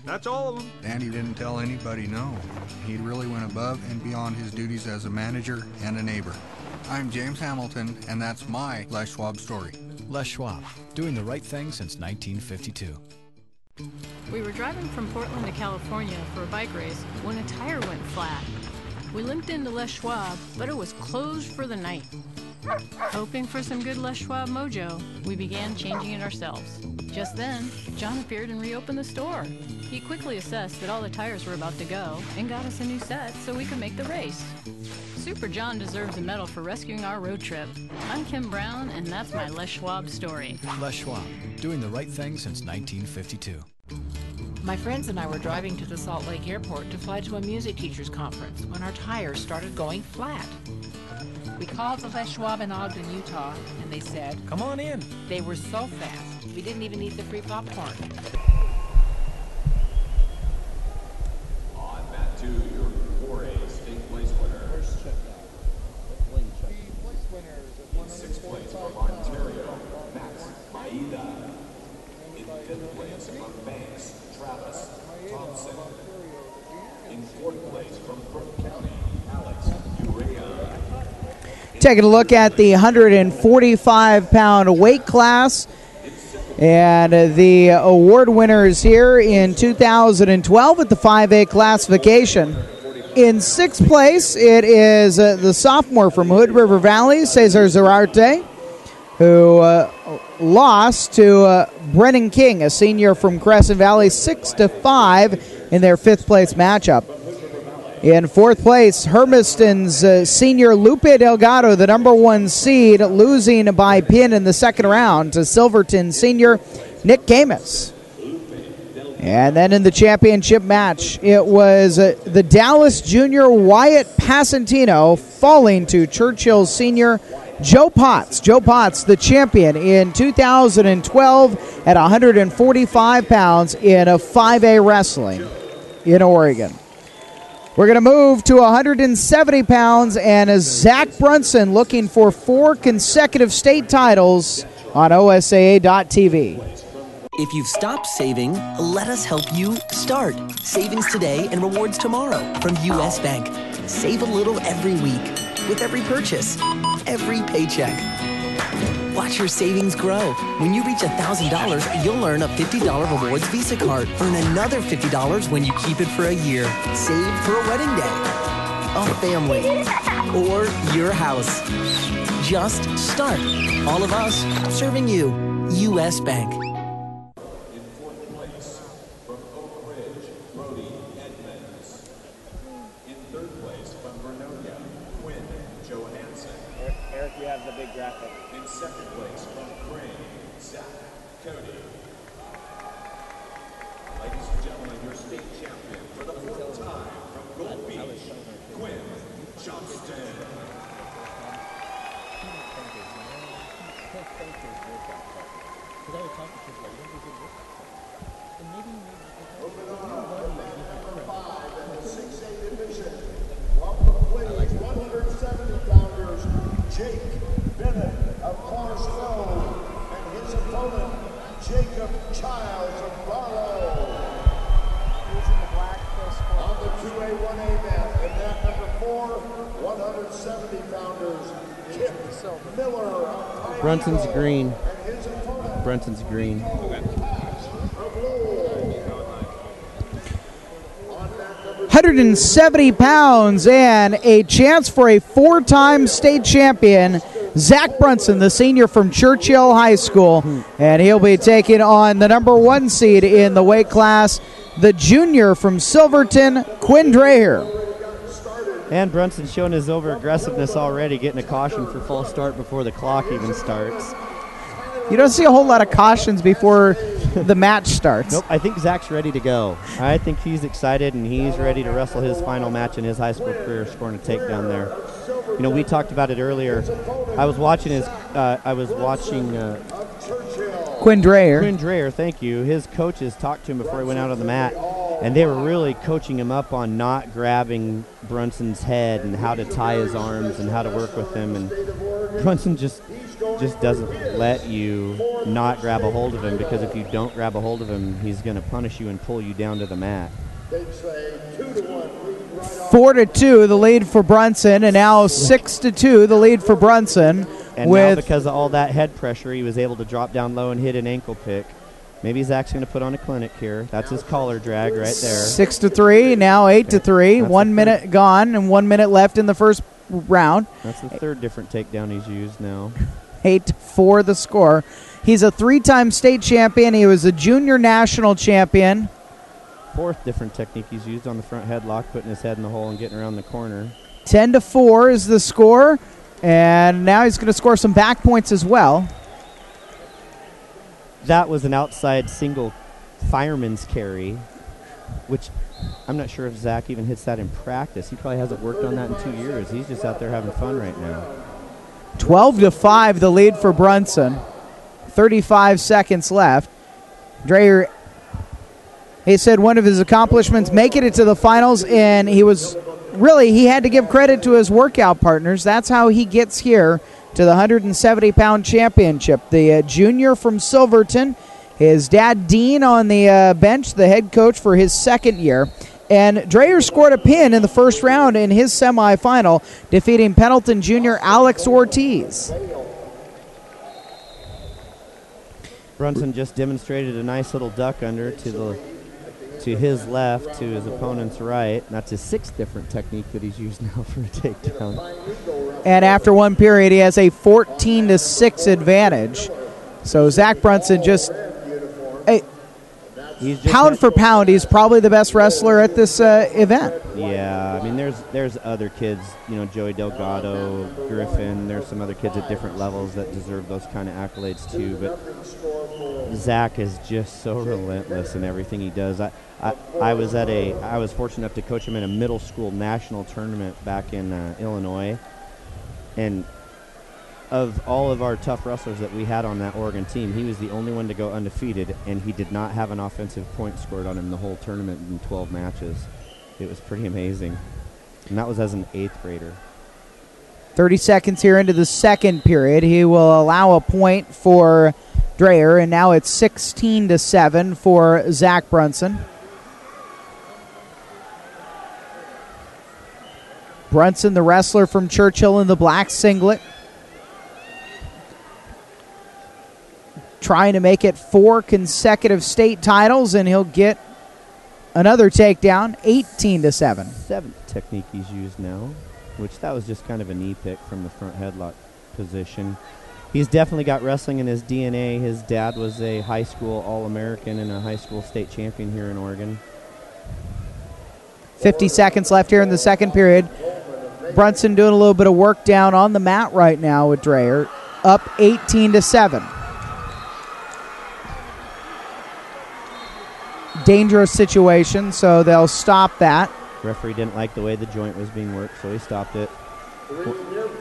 That's all of them. Andy didn't tell anybody no. He really went above and beyond his duties as a manager and a neighbor. I'm James Hamilton, and that's my Les Schwab story. Les Schwab, doing the right thing since 1952. We were driving from Portland to California for a bike race when a tire went flat. We limped into Les Schwab, but it was closed for the night. Hoping for some good Les Schwab mojo, we began changing it ourselves. Just then, John appeared and reopened the store. He quickly assessed that all the tires were about to go and got us a new set so we could make the race. Super John deserves a medal for rescuing our road trip. I'm Kim Brown, and that's my Les Schwab story. Les Schwab, doing the right thing since 1952. My friends and I were driving to the Salt Lake Airport to fly to a music teachers conference when our tires started going flat. We called the Les Schwab in Ogden, Utah, and they said, Come on in. They were so fast, we didn't even eat the free popcorn. to your 4A state place winners. In sixth place from Ontario, Max Maida. In fifth place from Banks, Travis Thompson. In fourth place from Brook County, Alex Urea. Taking a look at the 145-pound weight class. And the award winners here in 2012 at the 5A classification. In sixth place, it is the sophomore from Hood River Valley, Cesar Zararte, who lost to Brennan King, a senior from Crescent Valley, 6-5 in their fifth place matchup. In fourth place, Hermiston's senior Lupe Delgado, the number one seed, losing by pin in the second round to Silverton senior Nick Camus. And then in the championship match, it was the Dallas junior Wyatt Passantino falling to Churchill senior Joe Potts. Joe Potts, the champion in 2012 at 145 pounds in a 5A wrestling in Oregon. We're going to move to 170 pounds, and Zach Brunson looking for 4 consecutive state titles on OSAA.tv. If you've stopped saving, let us help you start. Savings today and rewards tomorrow from U.S. Bank. Save a little every week with every purchase, every paycheck. Watch your savings grow. When you reach $1,000, you'll earn a $50 rewards Visa card. Earn another $50 when you keep it for a year. Save for a wedding day, a family, or your house. Just start. All of us serving you. U.S. Bank. In fourth place from Oak Ridge, Brody Edmonds. In third place from Vernonia, Quinn Johansson. Eric, you have the big graphic. In second place from Crane, Zach Cody. Ladies and gentlemen, your state champion for the fourth time from Gold Beach, Quinn Johnston. Moving on, number 5 in the 6A division. Welcome, please, 170-pounders, Jake Bennett of Forest Grove, and his opponent, Jacob Childs of Barlow. On the 2A, 1A mat, and mat number 4, 170-pounders, Kip Miller of Pine Brunson's Grove, green. and his opponent, Brunson's green. Cash of Lowell. 170 pounds and a chance for a 4-time state champion, Zach Brunson, the senior from Churchill High School. And he'll be taking on the number 1 seed in the weight class, the junior from Silverton, Quinn Dreher. And Brunson showing his over-aggressiveness already, getting a caution for false start before the clock even starts. You don't see a whole lot of cautions before the match starts. Nope, I think Zach's ready to go. I think he's excited and he's ready to wrestle his final match in his high school career, scoring a takedown there. You know, we talked about it earlier. I was watching Quinn Dreher. Quinn Dreher, thank you. His coaches talked to him before he went out on the mat, and they were really coaching him up on not grabbing Brunson's head and how to tie his arms and how to work with him. And Brunson just doesn't let you not grab a hold of him, because if you don't grab a hold of him, he's going to punish you and pull you down to the mat. 4-2 the lead for Brunson, and now 6-2 the lead for Brunson. And now because of all that head pressure, he was able to drop down low and hit an ankle pick. Maybe Zach's going to put on a clinic here. That's his collar drag right there. 6-3, now 8-3. 1 minute gone and 1 minute left in the first round. That's the third different takedown he's used now. 8-4 the score. He's a 3-time state champion. He was a junior national champion. Fourth different technique he's used on the front headlock, putting his head in the hole and getting around the corner. 10-4 is the score, and now he's going to score some back points as well. That was an outside single fireman's carry, which I'm not sure if Zach even hits that in practice. He probably hasn't worked on that in 2 years. He's just out there having fun right now. 12-5 the lead for Brunson. 35 seconds left. Dreher He said one of his accomplishments, making it to the finals, and he had to give credit to his workout partners. That's how he gets here to the 170-pound championship. The junior from Silverton, his dad Dean on the bench, the head coach for his second year. And Dreyer scored a pin in the first round in his semifinal, defeating Pendleton junior Alex Ortiz. Brunson just demonstrated a nice little duck under to his left, to his opponent's right. That's his sixth different technique that he's used now for a takedown. And after one period, he has a 14-6 advantage. So Zach Brunson pound for pound, he's probably the best wrestler at this event. Yeah, I mean, there's other kids, Joey Delgado, Griffin. There's some other kids at different levels that deserve those kind of accolades too. But Zach is just so relentless in everything he does. I was fortunate enough to coach him in a middle school national tournament back in Illinois, and of all of our tough wrestlers that we had on that Oregon team, he was the only one to go undefeated, and he did not have an offensive point scored on him the whole tournament in 12 matches. It was pretty amazing. And that was as an 8th grader. 30 seconds here into the second period. He will allow a point for Dreyer, and now it's 16-7 for Zach Brunson. Brunson, the wrestler from Churchill in the black singlet, trying to make it 4 consecutive state titles, and he'll get another takedown, 18-7. 7th technique he's used now, which that was just kind of a knee pick from the front headlock position. He's definitely got wrestling in his DNA. His dad was a high school All-American and a high school state champion here in Oregon. 50 seconds left here in the second period. Brunson doing a little bit of work down on the mat right now with Dreyer, up 18-7. Dangerous situation, so they'll stop that. Referee didn't like the way the joint was being worked, so he stopped it. The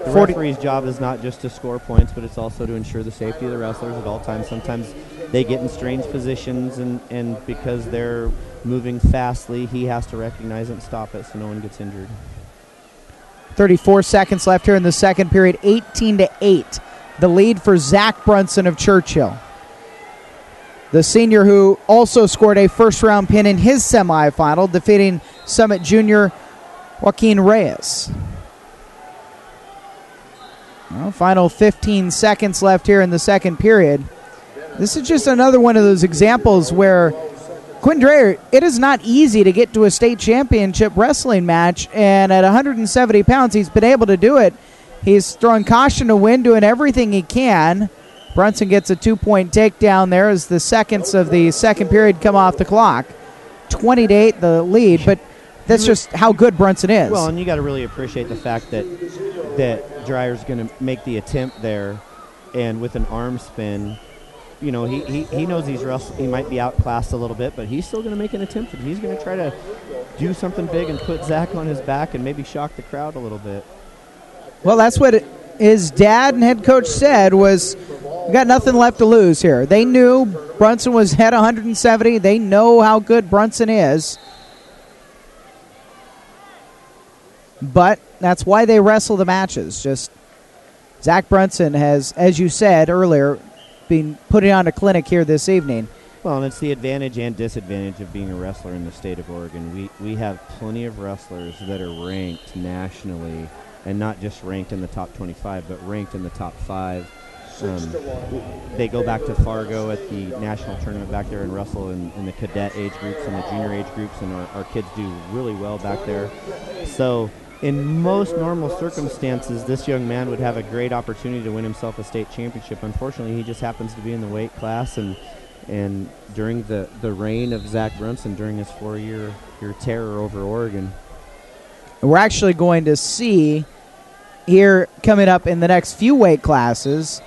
referee's job is not just to score points, but it's also to ensure the safety of the wrestlers at all times. Sometimes they get in strange positions, and because they're moving fastly, he has to recognize it and stop it so no one gets injured. 34 seconds left here in the second period, 18-8. The lead for Zach Brunson of Churchill. The senior who also scored a first-round pin in his semifinal, defeating Summit junior Joaquin Reyes. Well, final 15 seconds left here in the second period. This is just another one of those examples where Quinn Dreyer, it is not easy to get to a state championship wrestling match, and at 170 pounds, he's been able to do it. He's throwing caution to wind, doing everything he can. Brunson gets a 2-point takedown there as the seconds of the second period come off the clock. 20-8 the lead, but that's just how good Brunson is. Well, and you got to really appreciate the fact that Dreyer's going to make the attempt there, and with an arm spin, he knows he might be outclassed a little bit, but he's still going to make an attempt. He's going to try to do something big and put Zach on his back and maybe shock the crowd a little bit. Well, that's what his dad and head coach said was, we got nothing left to lose here. They knew Brunson was at 170. They know how good Brunson is. But that's why they wrestle the matches. Just Zach Brunson has, as you said earlier, been putting on a clinic here this evening. Well, and it's the advantage and disadvantage of being a wrestler in the state of Oregon. We have plenty of wrestlers that are ranked nationally, and not just ranked in the top 25, but ranked in the top 5. They go back to Fargo at the national tournament back there and wrestle in the cadet age groups and the junior age groups, and our kids do really well back there. So in most normal circumstances, this young man would have a great opportunity to win himself a state championship. Unfortunately, he just happens to be in the weight class, and during the reign of Zach Brunson during his 4-year terror over Oregon. We're actually going to see here coming up in the next few weight classes,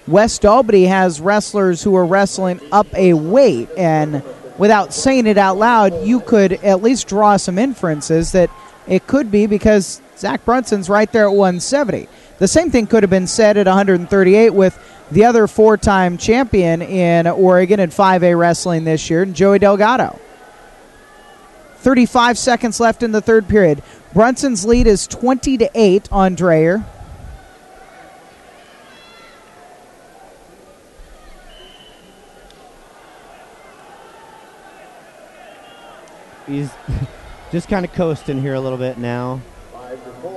West Albany has wrestlers who are wrestling up a weight, and without saying it out loud, you could at least draw some inferences that it could be because Zach Brunson's right there at 170. The same thing could have been said at 138 with the other 4-time champion in Oregon in 5A wrestling this year, Joey Delgado. 35 seconds left in the third period. Brunson's lead is 20-8 on Dreyer. He's just kind of coasting here a little bit now.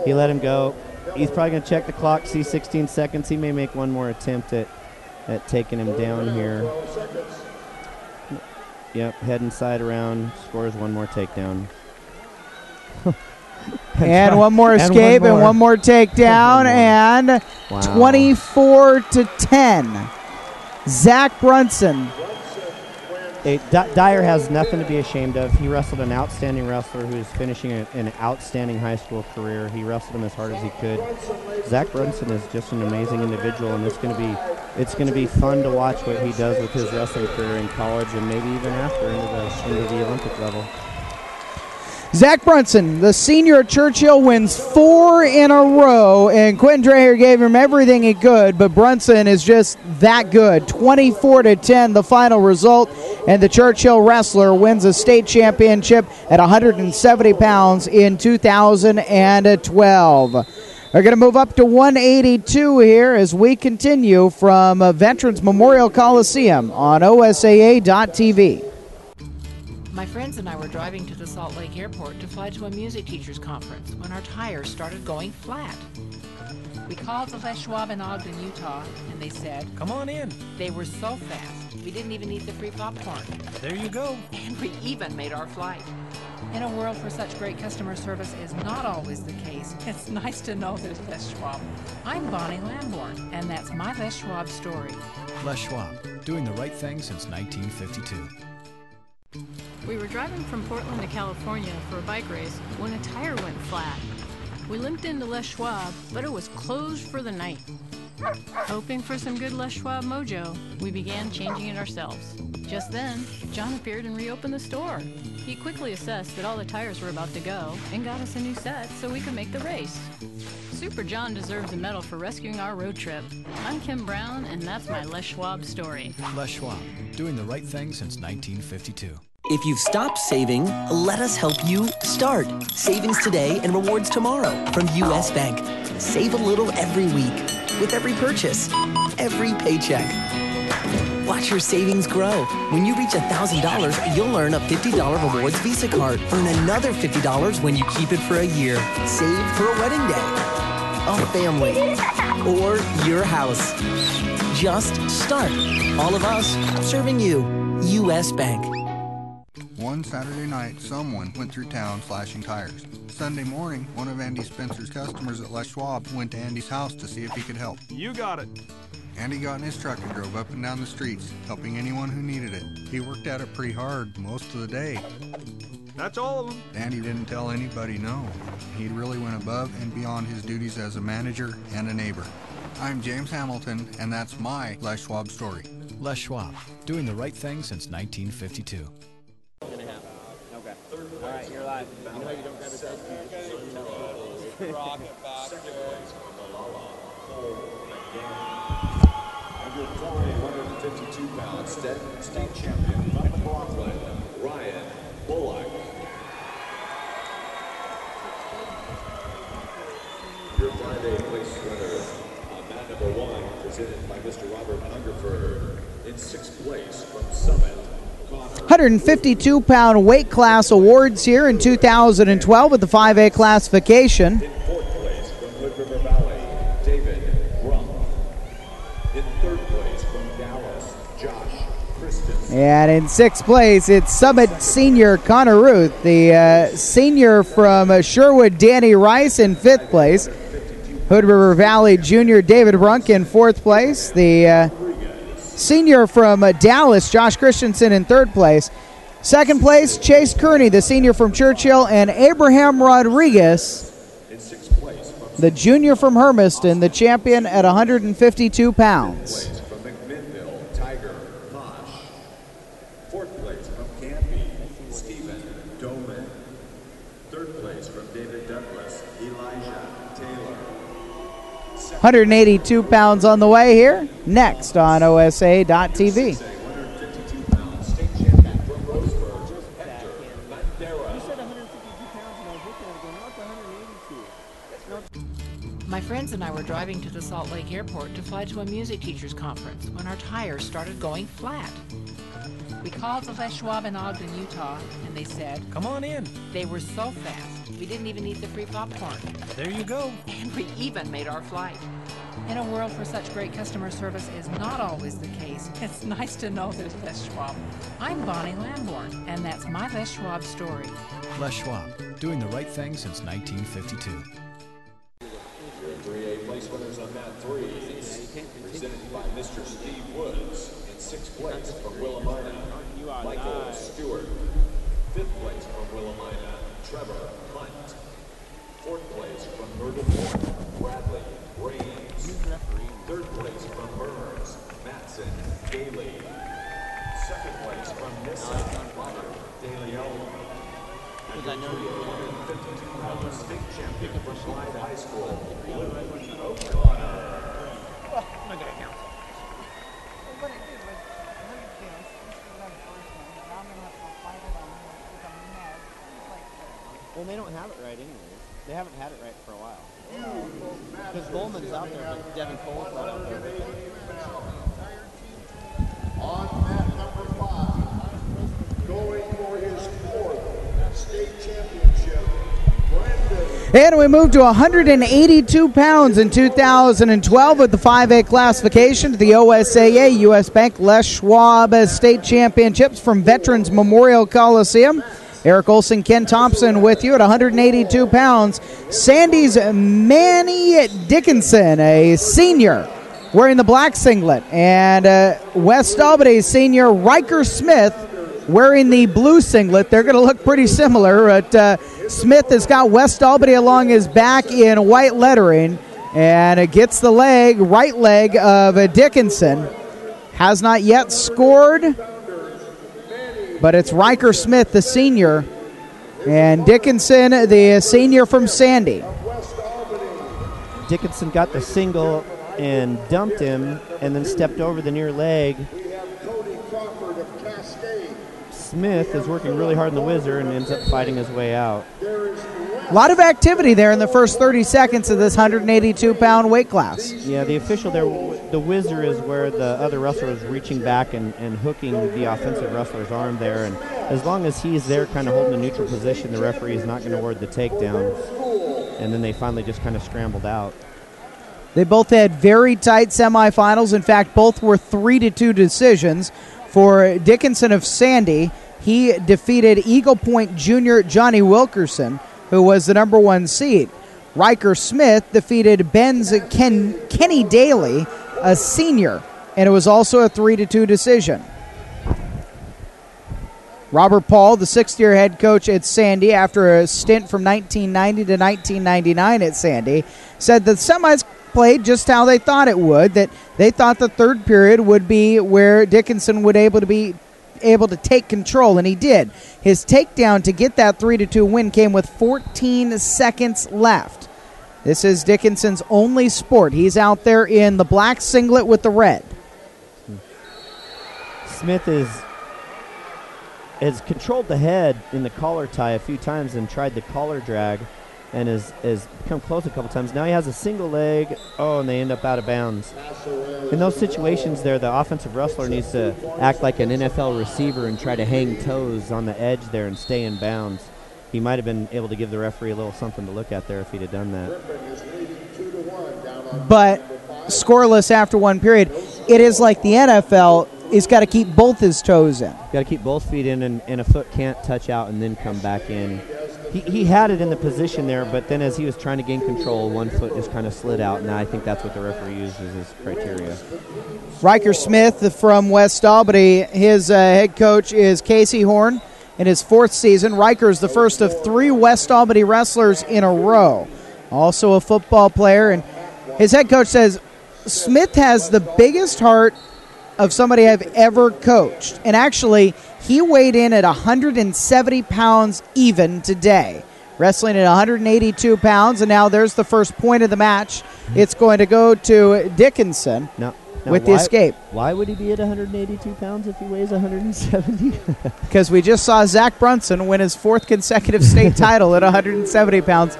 He let him go. He's probably going to check the clock, see 16 seconds. He may make one more attempt at taking him down here. Yep, head inside around, scores one more takedown. And one more escape and one more takedown, and Wow. 24-10. Zach Brunson. Hey, Dyer has nothing to be ashamed of. He wrestled an outstanding wrestler who's finishing an outstanding high school career. He wrestled him as hard as he could. Zach Brunson is just an amazing individual, and it's going to be fun to watch what he does with his wrestling career in college and maybe even after into the Olympic level. Zach Brunson, the senior at Churchill, wins 4 in a row, and Quentin Dreyer gave him everything he could, but Brunson is just that good. 24-10, the final result, and the Churchill wrestler wins a state championship at 170 pounds in 2012. We're going to move up to 182 here as we continue from Veterans Memorial Coliseum on OSAA.tv. My friends and I were driving to the Salt Lake Airport to fly to a music teachers conference when our tires started going flat. We called the Les Schwab in Ogden, Utah, and they said, "Come on in." They were so fast, we didn't even eat the free popcorn. There you go. And we even made our flight. In a world where such great customer service is not always the case, it's nice to know there's Les Schwab. I'm Bonnie Lamborn, and that's my Les Schwab story. Les Schwab, doing the right thing since 1952. We were driving from Portland to California for a bike race when a tire went flat. We limped into Les Schwab, but it was closed for the night. Hoping for some good Les Schwab mojo, we began changing it ourselves. Just then, John appeared and reopened the store. He quickly assessed that all the tires were about to go and got us a new set so we could make the race. Super John deserves a medal for rescuing our road trip. I'm Kim Brown, and that's my Les Schwab story. Les Schwab, doing the right thing since 1952. If you've stopped saving, let us help you start. Savings today and rewards tomorrow from U.S. Bank. Save a little every week with every purchase, every paycheck. Watch your savings grow. When you reach $1,000, you'll earn a $50 rewards Visa card. Earn another $50 when you keep it for a year. Save for a wedding day, a family, or your house. Just start. All of us serving you. U.S. Bank. One Saturday night, someone went through town slashing tires. Sunday morning, one of Andy Spencer's customers at Les Schwab went to Andy's house to see if he could help. You got it. Andy got in his truck and drove up and down the streets, helping anyone who needed it. He worked at it pretty hard most of the day. That's all of them. Andy didn't tell anybody no. He really went above and beyond his duties as a manager and a neighbor. I'm James Hamilton, and that's my Les Schwab story. Les Schwab, doing the right thing since 1952. Okay. All right, you're live. You know how you don't grab his head? Rock it back there. And your 152-pound state champion from Brooklyn, Ryan Bullock. Your 5A place winner, mat number 1, presented by Mr. Robert Hungerford. In 6th place from Summit, 152-pound weight class awards here in 2012 with the 5A classification. In 4th place from Wood River Valley, David Brump. In 3rd place from Dallas, Josh Christensen. And in 6th place, it's Summit senior Connor Ruth. The senior from Sherwood, Danny Rice, in 5th place. Hood River Valley junior David Brunk in 4th place. The senior from Dallas, Josh Christensen, in 3rd place. 2nd place, Chase Kearney, the senior from Churchill, and Abraham Rodriguez, the junior from Hermiston, the champion at 152 pounds. From McMinnville, Tiger Posh. 4th place from Canby, Stephen Doman. 3rd place from David Douglas, Elijah Taylor. 182 pounds on the way here, next on OSA.tv. 152-pound state champion from Roseburg, Hector Bandera. My friends and I were driving to the Salt Lake Airport to fly to a music teachers conference when our tires started going flat. We called the Les Schwab in Ogden, Utah, and they said, "Come on in." They were so fast, we didn't even eat the free popcorn. There you go. And we even made our flight. In a world where such great customer service is not always the case, it's nice to know there's Les Schwab. I'm Bonnie Lamborn, and that's my Les Schwab story. Les Schwab, doing the right thing since 1952. Your 3A place winners on mat 3, presented by Mr. Steve Woods. In 6th place from Willamina, Michael Stewart. 5th place from Willamina, Trevor Hunt. 4th place from Myrtle Point, Bradley Raines. 3rd place from Burns, Matson Daly. 2nd place from Nissa, Robert DeLeon. And the 352-pound state champion from Clyde High School, Luke O'Connor. Well, they don't have it right anyways. They haven't had it right for a while. Because Bowman's out there, but Devin Cole's not out there. On mat number 5, going for his 4th state championship, And we moved to 182 pounds in 2012 with the 5A classification to the OSAA U.S. Bank Les Schwab State Championships from Veterans Memorial Coliseum. Eric Olson, Ken Thompson with you at 182 pounds. Sandy's Manny Dickinson, a senior, wearing the black singlet. And West Albany senior Riker Smith wearing the blue singlet. They're going to look pretty similar. But Smith has got West Albany along his back in white lettering. And it gets the right leg of Dickinson. Has not yet scored, but it's Riker Smith, the senior, and Dickinson, the senior from Sandy. Dickinson got the single and dumped him and then stepped over the near leg. Smith is working really hard in the whizzer and ends up fighting his way out. A lot of activity there in the first 30 seconds of this 182-pound weight class. Yeah, the official there, the whizzer is where the other wrestler is reaching back and hooking the offensive wrestler's arm there. And as long as he's there kind of holding a neutral position, the referee is not going to award the takedown. And then they finally just kind of scrambled out. They both had very tight semifinals. In fact, both were 3-2 decisions. For Dickinson of Sandy, he defeated Eagle Point Jr. Johnny Wilkerson, who was the number 1 seed. Riker Smith defeated Ben's Kenny Daly, a senior, and it was also a 3-2 decision. Robert Paul, the 6th-year head coach at Sandy, after a stint from 1990 to 1999 at Sandy, said the semis played just how they thought it would, that they thought the third period would be where Dickinson would able to take control, and he did. His takedown to get that 3-2 win came with 14 seconds left. This is Dickinson's only sport. He's out there in the black singlet with the red. Smith has controlled the head in the collar tie a few times and tried the collar drag and has come close a couple times. Now he has a single leg. Oh, and they end up out of bounds. In those situations there, the offensive wrestler needs to act like an NFL receiver and try to hang toes on the edge there and stay in bounds. He might have been able to give the referee a little something to look at there if he'd have done that. But scoreless after one period. It is like the NFL. He's got to keep both his toes in. Got to keep both feet in, and a foot can't touch out and then come back in. He had it in the position there, but then as he was trying to gain control, one foot just kind of slid out, and I think that's what the referee used as his criteria. Riker Smith from West Albany, his head coach is Casey Horn in his 4th season. Riker is the first of 3 West Albany wrestlers in a row. Also a football player, and his head coach says, Smith has the biggest heart of somebody I've ever coached. And actually, he weighed in at 170 pounds even today, wrestling at 182 pounds, and now there's the first point of the match. It's going to go to Dickinson with the escape. Why would he be at 182 pounds if he weighs 170? Because we just saw Zach Brunson win his 4th consecutive state title at 170 pounds.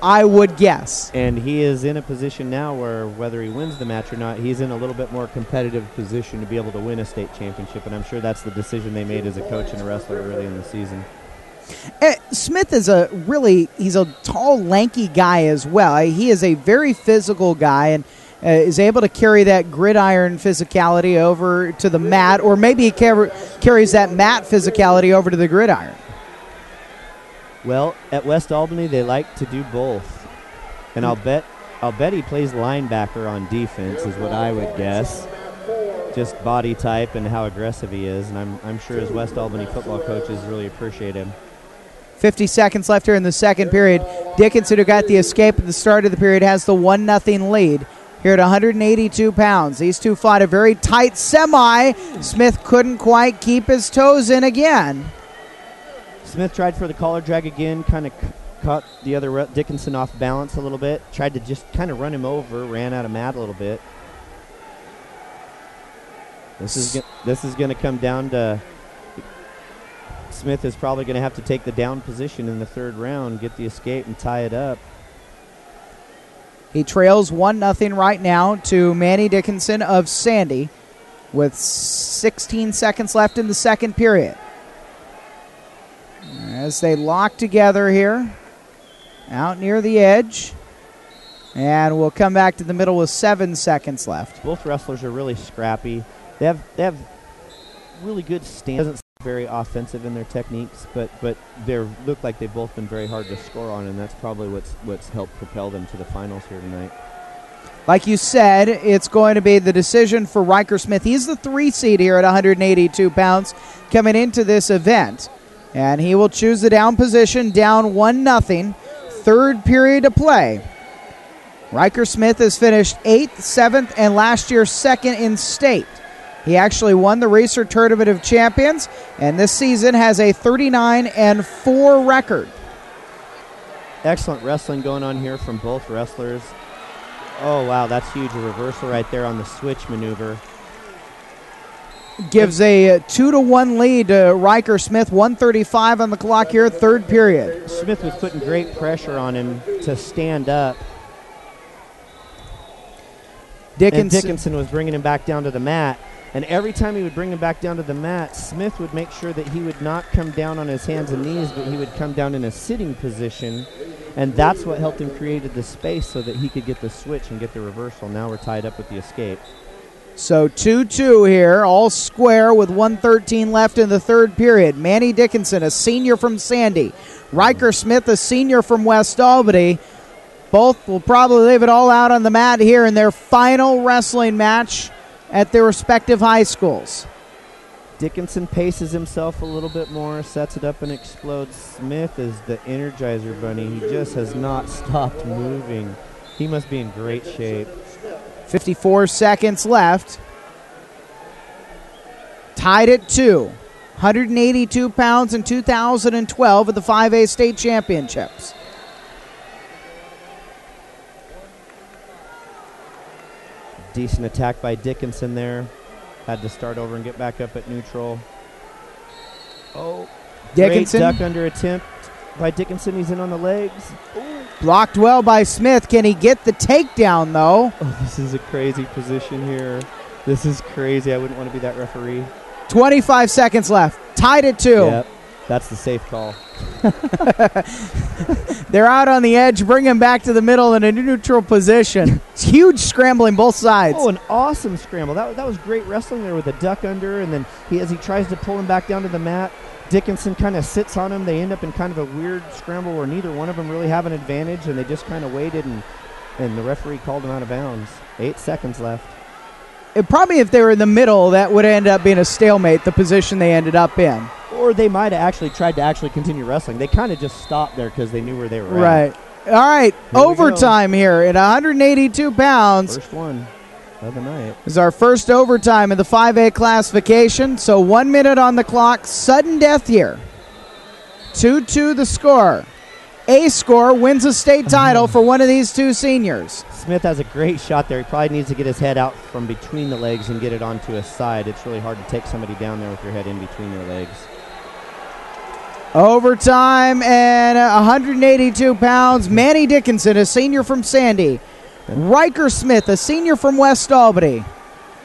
I would guess. And he is in a position now where whether he wins the match or not, he's in a little bit more competitive position to be able to win a state championship, and I'm sure that's the decision they made as a coach and a wrestler early in the season. Smith is he's a tall, lanky guy as well. He is a very physical guy and is able to carry that gridiron physicality over to the mat, or maybe he carries that mat physicality over to the gridiron. Well, at West Albany, they like to do both, and I'll bet he plays linebacker on defense, is what I would guess. Just body type and how aggressive he is, and I'm sure his West Albany football coaches really appreciate him. 50 seconds left here in the second period. Dickinson, who got the escape at the start of the period, has the 1-0 lead here at 182 pounds. These two fought a very tight semi. Smith couldn't quite keep his toes in again. Smith tried for the collar drag again, kind of caught the other Dickinson off balance a little bit, tried to just kind of run him over, ran out of mat a little bit. This is going to come down to Smith is probably going to have to take the down position in the third round, get the escape, and tie it up. He trails 1-0 right now to Manny Dickinson of Sandy with 16 seconds left in the second period. As they lock together here, out near the edge. And we'll come back to the middle with 7 seconds left. Both wrestlers are really scrappy. They have really good stance. Doesn't seem very offensive in their techniques, but they look like they've both been very hard to score on, and that's probably what's helped propel them to the finals here tonight. Like you said, it's going to be the decision for Riker Smith. He's the 3 seed here at 182 pounds coming into this event. And he will choose the down position, down 1-0. Third period to play. Riker Smith has finished 8th, 7th, and last year 2nd in state. He actually won the Racer Tournament of Champions, and this season has a 39-4 record. Excellent wrestling going on here from both wrestlers. Oh, wow, that's huge. A reversal right there on the switch maneuver. Gives a 2-1 lead to Riker Smith, 1:35 on the clock here, third period. Smith was putting great pressure on him to stand up. Dickinson was bringing him back down to the mat. And every time he would bring him back down to the mat, Smith would make sure that he would not come down on his hands and knees, but he would come down in a sitting position. And that's what helped him create the space so that he could get the switch and get the reversal. Now we're tied up with the escape. So 2-2 here, all square with 1:13 left in the third period. Manny Dickinson, a senior from Sandy. Riker Smith, a senior from West Albany. Both will probably leave it all out on the mat here in their final wrestling match at their respective high schools. Dickinson paces himself a little bit more, sets it up and explodes. Smith is the Energizer Bunny. He just has not stopped moving. He must be in great shape. 54 seconds left. Tied at 2. 182 pounds in 2012 at the 5A state championships. Decent attack by Dickinson there. Had to start over and get back up at neutral. Oh, Dickinson. Great duck under attempt by Dickinson. He's in on the legs. Ooh. Blocked well by Smith. Can he get the takedown, though? Oh, this is a crazy position here. This is crazy. I wouldn't want to be that referee. 25 seconds left. Tied at 2. Yep, that's the safe call. They're out on the edge. Bring him back to the middle in a neutral position. It's huge scrambling both sides. Oh, an awesome scramble. That was great wrestling there with a duck under, and then as he tries to pull him back down to the mat, Dickinson kind of sits on him. They end up in kind of a weird scramble where neither one of them really have an advantage, and they just kind of waited, and the referee called him out of bounds. 8 seconds left. Probably if they were in the middle, that would end up being a stalemate, the position they ended up in. Or they might have actually tried to continue wrestling. They kind of just stopped there because they knew where they were at. Right. All right, overtime here at 182 pounds. First one of the night. This is our first overtime in the 5A classification. So 1 minute on the clock. Sudden death here. 2-2 the score. A score wins a state title for one of these two seniors. Smith has a great shot there. He probably needs to get his head out from between the legs and get it onto his side. It's really hard to take somebody down there with your head in between your legs. Overtime and 182 pounds. Manny Dickinson, a senior from Sandy. Riker Smith, a senior from West Albany.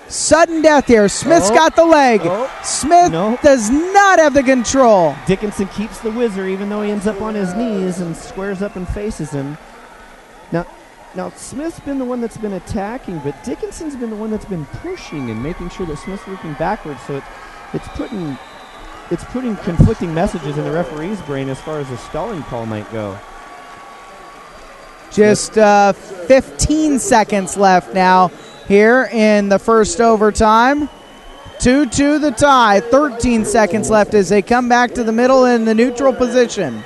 Sudden death here. Smith's got the leg. Smith does not have the control. Dickinson keeps the whizzer even though he ends up on his knees and squares up and faces him. Now Smith's been the one that's been attacking, but Dickinson's been the one that's been pushing and making sure that Smith's working backwards. So it's putting conflicting messages in the referee's brain as far as the stalling call might go. Just 15 seconds left now here in the first overtime. 2-2 the tie. 13 seconds left as they come back to the middle in the neutral position.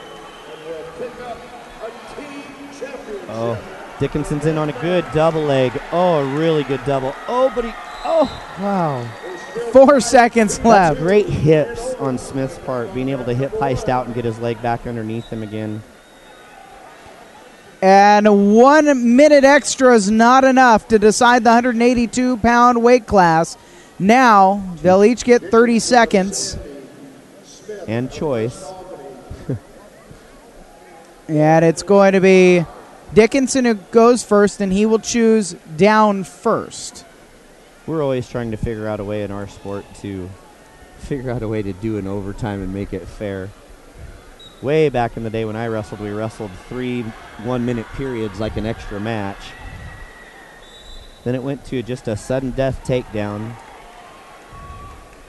Oh, Dickinson's in on a good double leg. Oh, a really good double. Oh, but wow. 4 seconds left. That's great hips on Smith's part, being able to hip heist out and get his leg back underneath him again. And 1 minute extra is not enough to decide the 182-pound weight class. Now they'll each get 30 seconds. And choice. And it's going to be Dickinson who goes first, and he will choose down first. We're always trying to figure out a way in our sport to figure out a way to do an overtime and make it fair. Way back in the day when I wrestled, we wrestled 3 1-minute periods like an extra match. Then it went to just a sudden death takedown.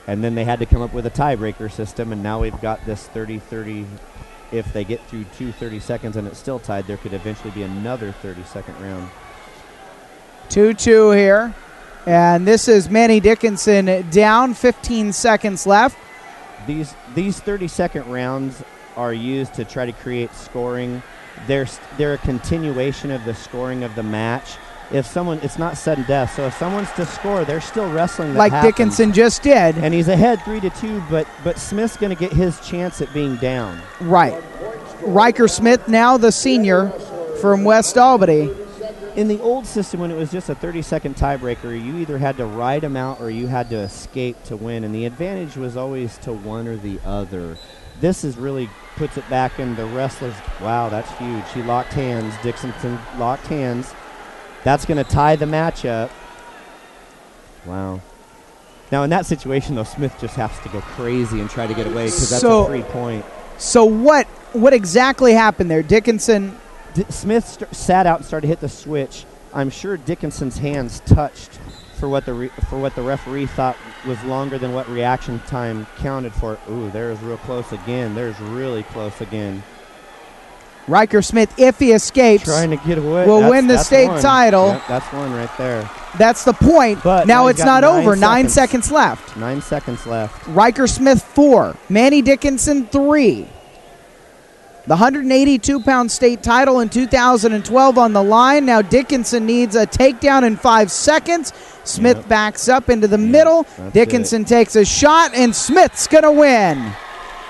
And then they had to come up with a tiebreaker system, and now we've got this 30-30. If they get through 30 seconds and it's still tied, there could eventually be another 30-second round. 2-2 here. And this is Manny Dickinson down, 15 seconds left. These 30-second rounds are used to try to create scoring. They're a continuation of the scoring of the match. If someone, it's not sudden death, so if someone's to score, they're still wrestling. Like Dickinson just did. And he's ahead 3-2, but Smith's going to get his chance at being down. Right. Riker Smith, now the senior from West Albany. In the old system, when it was just a 30-second tiebreaker, you either had to ride him out or you had to escape to win, and the advantage was always to one or the other. This is really puts it back in the wrestlers. Wow, that's huge. He locked hands. Dickinson locked hands. That's going to tie the match up. Wow. Now, in that situation, though, Smith just has to go crazy and try to get away because that's a free point. So what exactly happened there? Dickinson... Smith sat out and started to hit the switch. I'm sure Dickinson's hands touched for what the referee thought was longer than what reaction time counted for. Ooh, there's real close again. There's really close again. Riker Smith, if he escapes, trying to get away, will win the state title. Yep, that's one right there. That's the point. But now it's not over. 9 seconds left. 9 seconds left. Riker Smith 4. Manny Dickinson 3. The 182-pound state title in 2012 on the line. Now Dickinson needs a takedown in 5 seconds. Smith backs up into the middle. Dickinson takes a shot, and Smith's going to win.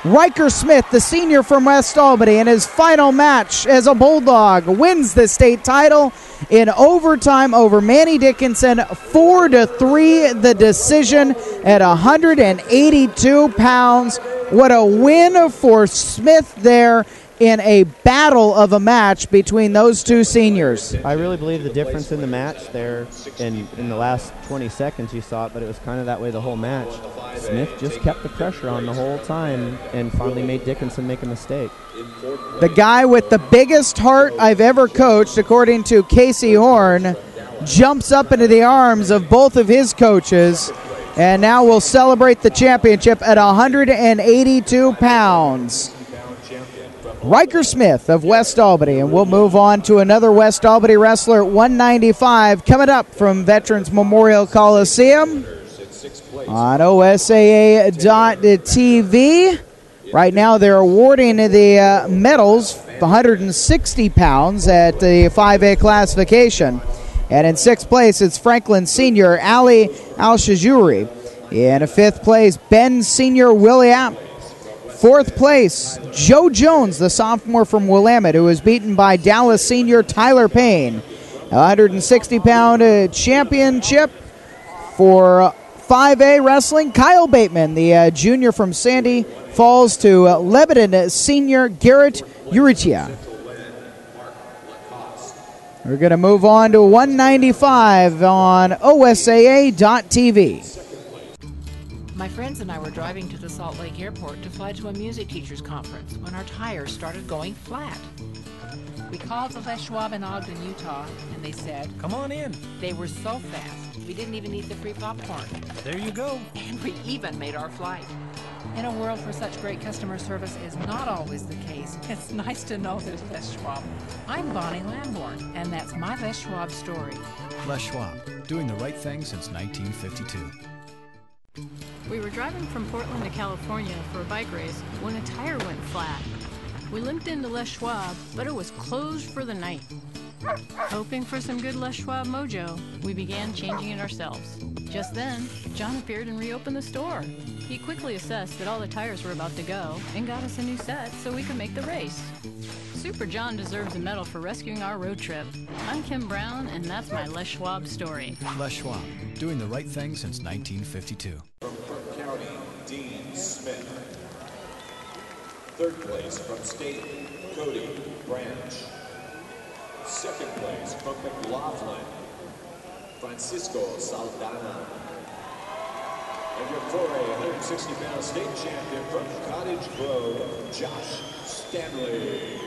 Riker Smith, the senior from West Albany, in his final match as a Bulldog, wins the state title in overtime over Manny Dickinson, 4-3, the decision at 182 pounds. What a win for Smith there in a battle of a match between those two seniors. I really believe the difference in the match there in the last 20 seconds you saw it, but it was kind of that way the whole match. Smith just kept the pressure on the whole time and finally made Dickinson make a mistake. The guy with the biggest heart I've ever coached, according to Casey Horn, jumps up into the arms of both of his coaches, and now we'll celebrate the championship at 182 pounds. Riker Smith of West Albany, and we'll move on to another West Albany wrestler at 195 coming up from Veterans Memorial Coliseum on OSAA.TV. Right now they're awarding the medals, 160 pounds at the 5A classification. And in 6th place, it's Franklin Sr. Ali Al-Shajuri. In 5th place, Ben Sr. William. 4th place, Joe Jones, the sophomore from Willamette, who was beaten by Dallas senior Tyler Payne. 160-pound championship for 5A wrestling, Kyle Bateman, the junior from Sandy, falls to Lebanon senior Garrett Uritia. We're going to move on to 195 on OSAA.TV. My friends and I were driving to the Salt Lake Airport to fly to a music teachers conference when our tires started going flat. We called the Les Schwab in Ogden, Utah, and they said, "Come on in." They were so fast, we didn't even eat the free popcorn. There you go. And we even made our flight. In a world where such great customer service is not always the case, it's nice to know there's Les Schwab. I'm Bonnie Lamborn, and that's my Les Schwab story. Les Schwab, doing the right thing since 1952. We were driving from Portland to California for a bike race when a tire went flat. We limped into Les Schwab, but it was closed for the night. Hoping for some good Les Schwab mojo, we began changing it ourselves. Just then, John appeared and reopened the store. He quickly assessed that all the tires were about to go and got us a new set so we could make the race. Super John deserves a medal for rescuing our road trip. I'm Kim Brown, and that's my Les Schwab story. Les Schwab, doing the right thing since 1952. From Cook County, Dean Smith. Third place from State, Cody Branch. Second place from McLaughlin, Francisco Saldana. And your 4A 160-pound state champion from Cottage Grove, Josh Stanley.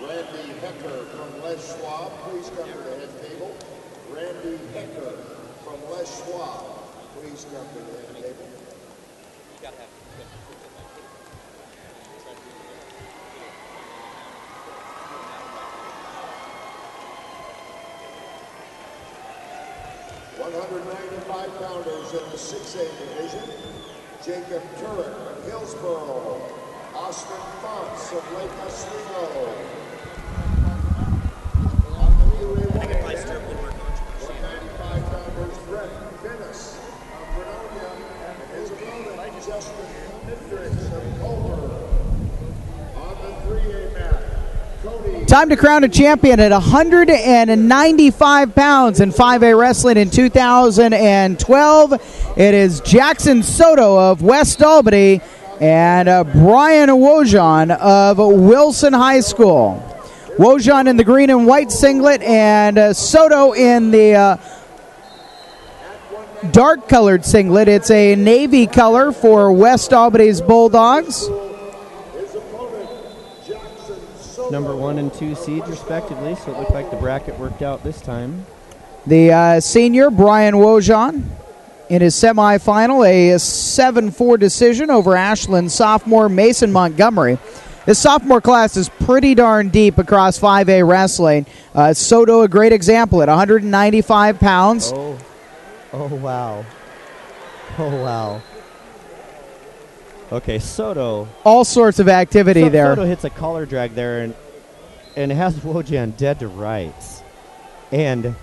Randy Hecker from Les Schwab, please come to the head table. Randy Hecker from Les Schwab, please come to the head table. You gotta have 195-pounders in the 6A division. Jacob Turek of Hillsboro. Austin Fonts of Lake Oswego. On the new 195-pounders, Brett Dennis of Vernonia. And his opponent, Justin Hendricks of Culver. On the 3A mat, Cody. Time to crown a champion at 195 pounds in 5A wrestling in 2012. It is Jackson Soto of West Albany and Brian Wojan of Wilson High School. Wojan in the green and white singlet and Soto in the dark colored singlet. It's a navy color for West Albany's Bulldogs. Number 1 and 2 seeds respectively, so it looked like the bracket worked out this time. The senior, Brian Wojan, in his semifinal, a 7-4 decision over Ashland sophomore Mason Montgomery. This sophomore class is pretty darn deep across 5A wrestling. Soto, a great example at 195 pounds. Oh, wow. Oh, wow. Okay, Soto. All sorts of activity there. Soto hits a collar drag there and has Wojan dead to rights. And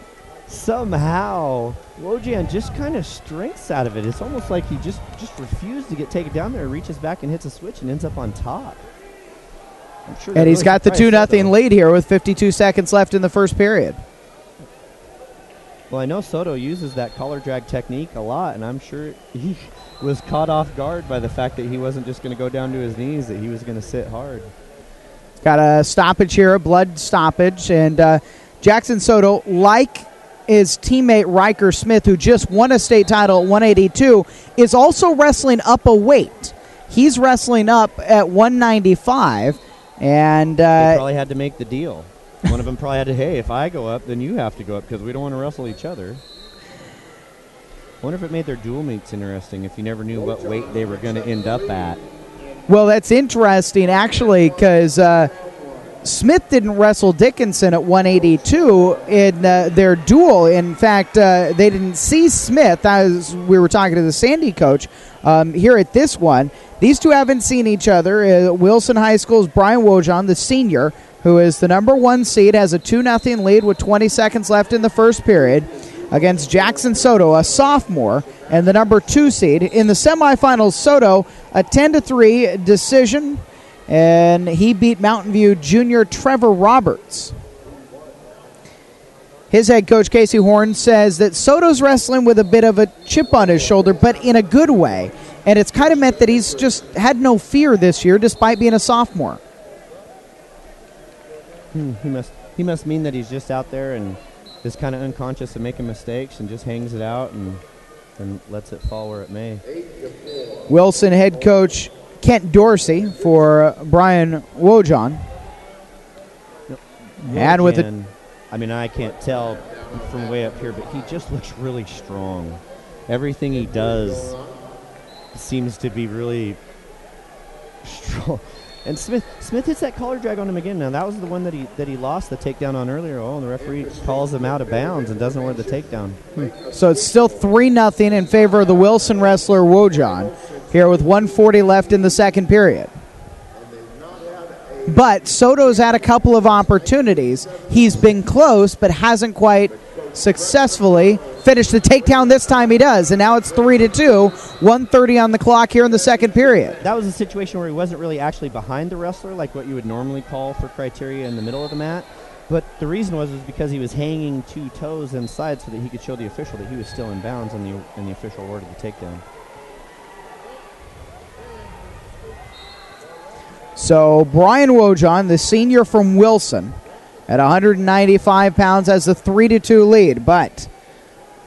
somehow Wojan just kind of strengths out of it. It's almost like he just refused to get taken down there, reaches back and hits a switch and ends up on top. I'm sure and he's got the 2-0 lead here with 52 seconds left in the first period. Well, I know Soto uses that collar drag technique a lot, and I'm sure he was caught off guard by the fact that he wasn't just going to go down to his knees, that he was going to sit hard. Got a stoppage here, a blood stoppage, and Jackson Soto, like his teammate Riker Smith, who just won a state title at 182, is also wrestling up a weight. He's wrestling up at 195, and they probably had to make the deal. One of them probably had to, hey, if I go up, then you have to go up because we don't want to wrestle each other. I wonder if it made their dual meets interesting, if you never knew what weight they were going to end up at. Well, that's interesting, actually, because Smith didn't wrestle Dickinson at 182 in their duel. In fact, they didn't see Smith, as we were talking to the Sandy coach, here at this one. These two haven't seen each other. Wilson High School's Brian Wojan, the senior, who is the number 1 seed, has a 2-0 lead with 20 seconds left in the first period against Jackson Soto, a sophomore, and the number 2 seed. In the semifinals, Soto, a 10-3 decision, and he beat Mountain View junior Trevor Roberts. His head coach, Casey Horn, says that Soto's wrestling with a bit of a chip on his shoulder, but in a good way. And it's kind of meant that he's just had no fear this year, despite being a sophomore. He must mean that he's just out there and is kind of unconscious of making mistakes and just hangs it out and lets it fall where it may. Wilson head coach Kent Dorsey for Brian Wojon. And with it, I mean, I can't tell from way up here, but he just looks really strong. Everything he does seems to be really strong. And Smith hits that collar drag on him again. Now that was the one that he lost the takedown on earlier. Oh, and the referee calls him out of bounds and doesn't award the takedown. So it's still 3-0 in favor of the Wilson wrestler Wojon here with 1:40 left in the second period. But Soto's had a couple of opportunities. He's been close, but hasn't quite successfully finished the takedown. This time he does, and now it's 3-2, 1:30 on the clock here in the second period. That was a situation where he wasn't really actually behind the wrestler, like what you would normally call for criteria in the middle of the mat. But the reason was because he was hanging 2 toes inside so that he could show the official that he was still in bounds, and the official awarded the takedown. So Brian Wojon, the senior from Wilson, at 195 pounds has a 3-2 lead. But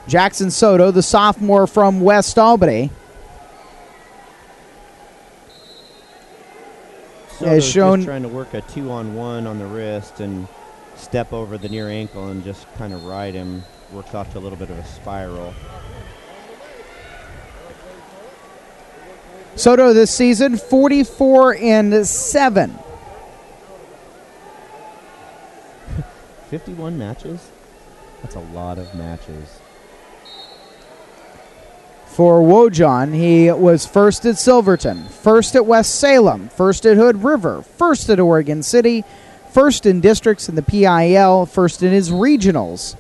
Jackson Soto, the sophomore from West Albany, has shown just trying to work a 2-on-1 on the wrist and step over the near ankle and just kind of ride him. Works off to a little bit of a spiral. Soto this season, 44-7. 51 matches? That's a lot of matches. For Wojon, he was first at Silverton, first at West Salem, first at Hood River, first at Oregon City, first in districts in the PIL, first in his regionals.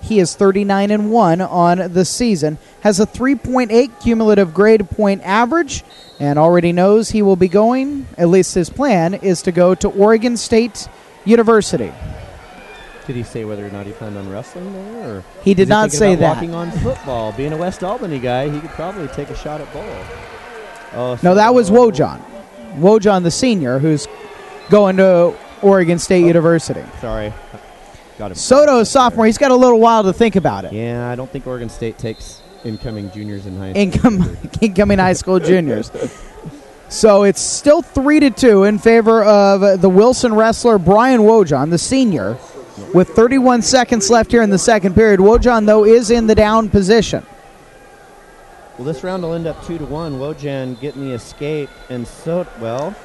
He is 39-1 on the season, has a 3.8 cumulative grade point average, and already knows he will be going, at least his plan, is to go to Oregon State University. Did he say whether or not he planned on wrestling there? Or he did not say that. Walking on football. Being a West Albany guy, he could probably take a shot at bowl. Oh, no, that was Wojon. Wojon, the senior, who's going to Oregon State University. Sorry. Soto, sophomore, he's got a little while to think about it. Yeah, I don't think Oregon State takes incoming juniors in high school. Incoming high school juniors. So it's still 3-2 in favor of the Wilson wrestler Brian Wojon, the senior, with 31 seconds left here in the second period. Wojon, though, is in the down position. Well, this round will end up 2-1. Wojon getting the escape, and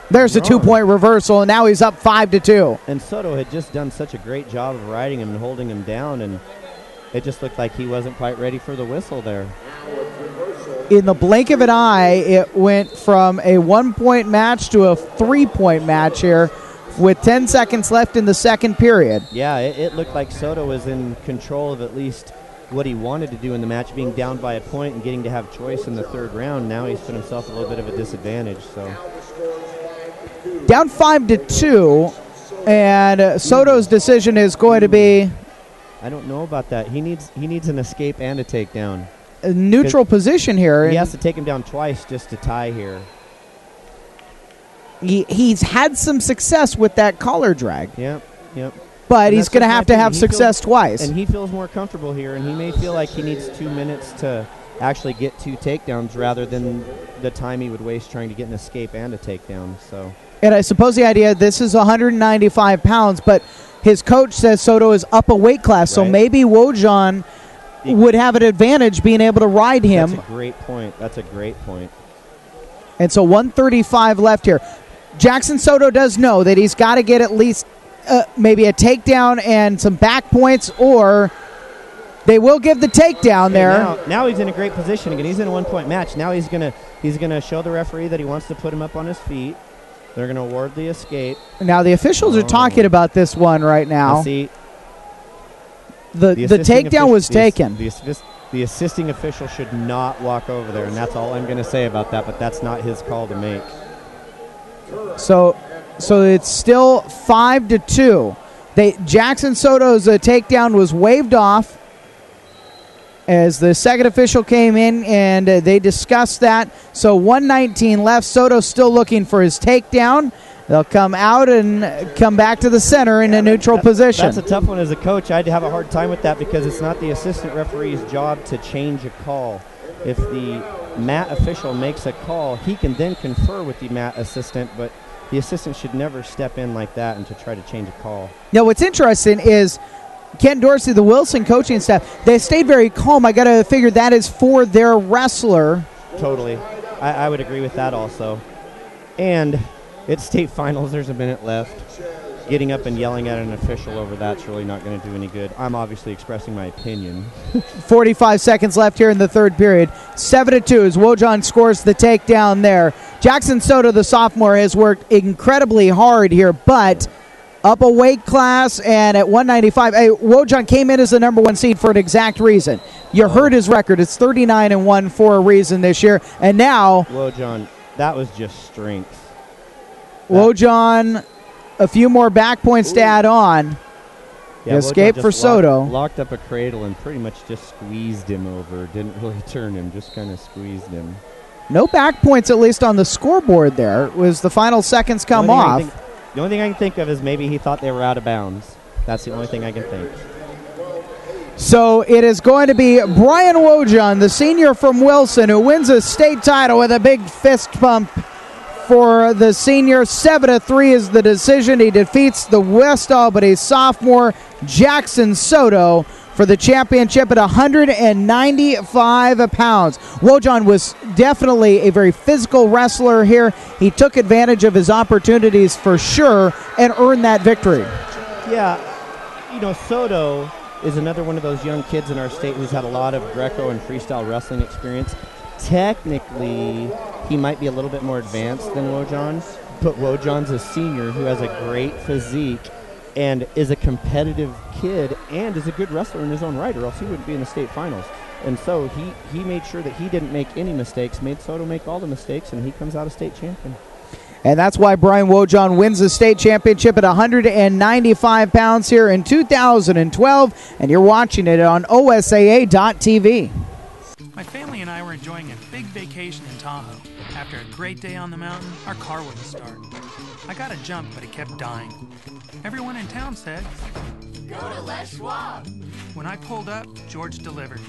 there's a 2-point reversal, and now he's up 5-2. And Soto had just done such a great job of riding him and holding him down, and it just looked like he wasn't quite ready for the whistle there. In the blink of an eye, it went from a 1-point match to a 3-point match here with 10 seconds left in the second period. Yeah, it looked like Soto was in control of at least what he wanted to do in the match, being down by a point and getting to have choice in the third round. Now he's put himself a little bit of a disadvantage. So down 5-2, and Soto's decision is going to be, I don't know about that. He needs an escape and a takedown. A neutral position here. He has to take him down twice just to tie here. He's had some success with that collar drag. Yep. But he's going to have success twice. And he feels more comfortable here, and he may feel like he needs 2 minutes to actually get 2 takedowns rather than the time he would waste trying to get an escape and a takedown. So. And I suppose the idea, this is 195 pounds, but his coach says Soto is up a weight class, so maybe Wojon would have an advantage being able to ride him. That's a great point. And so 135 left here. Jackson Soto does know that he's got to get at least maybe a takedown and some back points, or they will give the takedown there. Now he's in a great position again. He's in a 1-point match. Now he's gonna show the referee that he wants to put him up on his feet. They're gonna award the escape. Now the officials are talking about this one right now. See, the takedown was taken. The assisting official should not walk over there, and that's all I'm going to say about that, but that's not his call to make. So it's still 5-2 Jackson Soto's takedown was waved off as the second official came in, and they discussed that. So 119 left. Soto's still looking for his takedown. They'll come out and come back to the center in a neutral position. That's a tough one as a coach. I'd have a hard time with that because it's not the assistant referee's job to change a call. If the mat official makes a call, he can then confer with the mat assistant, but the assistant should never step in like that and to try to change a call. Now, what's interesting is Ken Dorsey, the Wilson coaching staff, they stayed very calm. I got to figure that is for their wrestler. Totally. I would agree with that also. And it's state finals. There's a minute left. Getting up and yelling at an official over that's really not going to do any good. I'm obviously expressing my opinion. 45 seconds left here in the third period. 7-2 as Wojon scores the takedown there. Jackson Soto, the sophomore, has worked incredibly hard here, but up a weight class and at 195. Hey, Wojon came in as the number one seed for an exact reason. You heard his record. It's 39-1 for a reason this year. And now Wojon, that was just strength. Wojon, a few more back points to add on. Yeah, escape for Soto. Locked up a cradle and pretty much just squeezed him over. Didn't really turn him, just kind of squeezed him. No back points, at least on the scoreboard there. Was the final seconds come off. The only thing I can think of is maybe he thought they were out of bounds. That's the only thing I can think. So it is going to be Brian Wojon, the senior from Wilson, who wins a state title with a big fist pump for the senior. 7-3 is the decision. He defeats the West Albany sophomore Jackson Soto for the championship at 195 pounds. Wojon was definitely a very physical wrestler here. He took advantage of his opportunities for sure and earned that victory. Yeah, Soto is another one of those young kids in our state who's had a lot of Greco and freestyle wrestling experience. Technically, he might be a little bit more advanced than Wojon, but Wojon's a senior who has a great physique and is a competitive kid and is a good wrestler in his own right, or else he wouldn't be in the state finals. And so he made sure that he didn't make any mistakes, made Soto make all the mistakes, and he comes out a state champion. And that's why Brian Wojon wins the state championship at 195 pounds here in 2012, and you're watching it on OSAA.tv. My family and I were enjoying a big vacation in Tahoe. After a great day on the mountain, our car wouldn't start. I got a jump, but it kept dying. Everyone in town said, "Go to Les Schwab." When I pulled up, George delivered.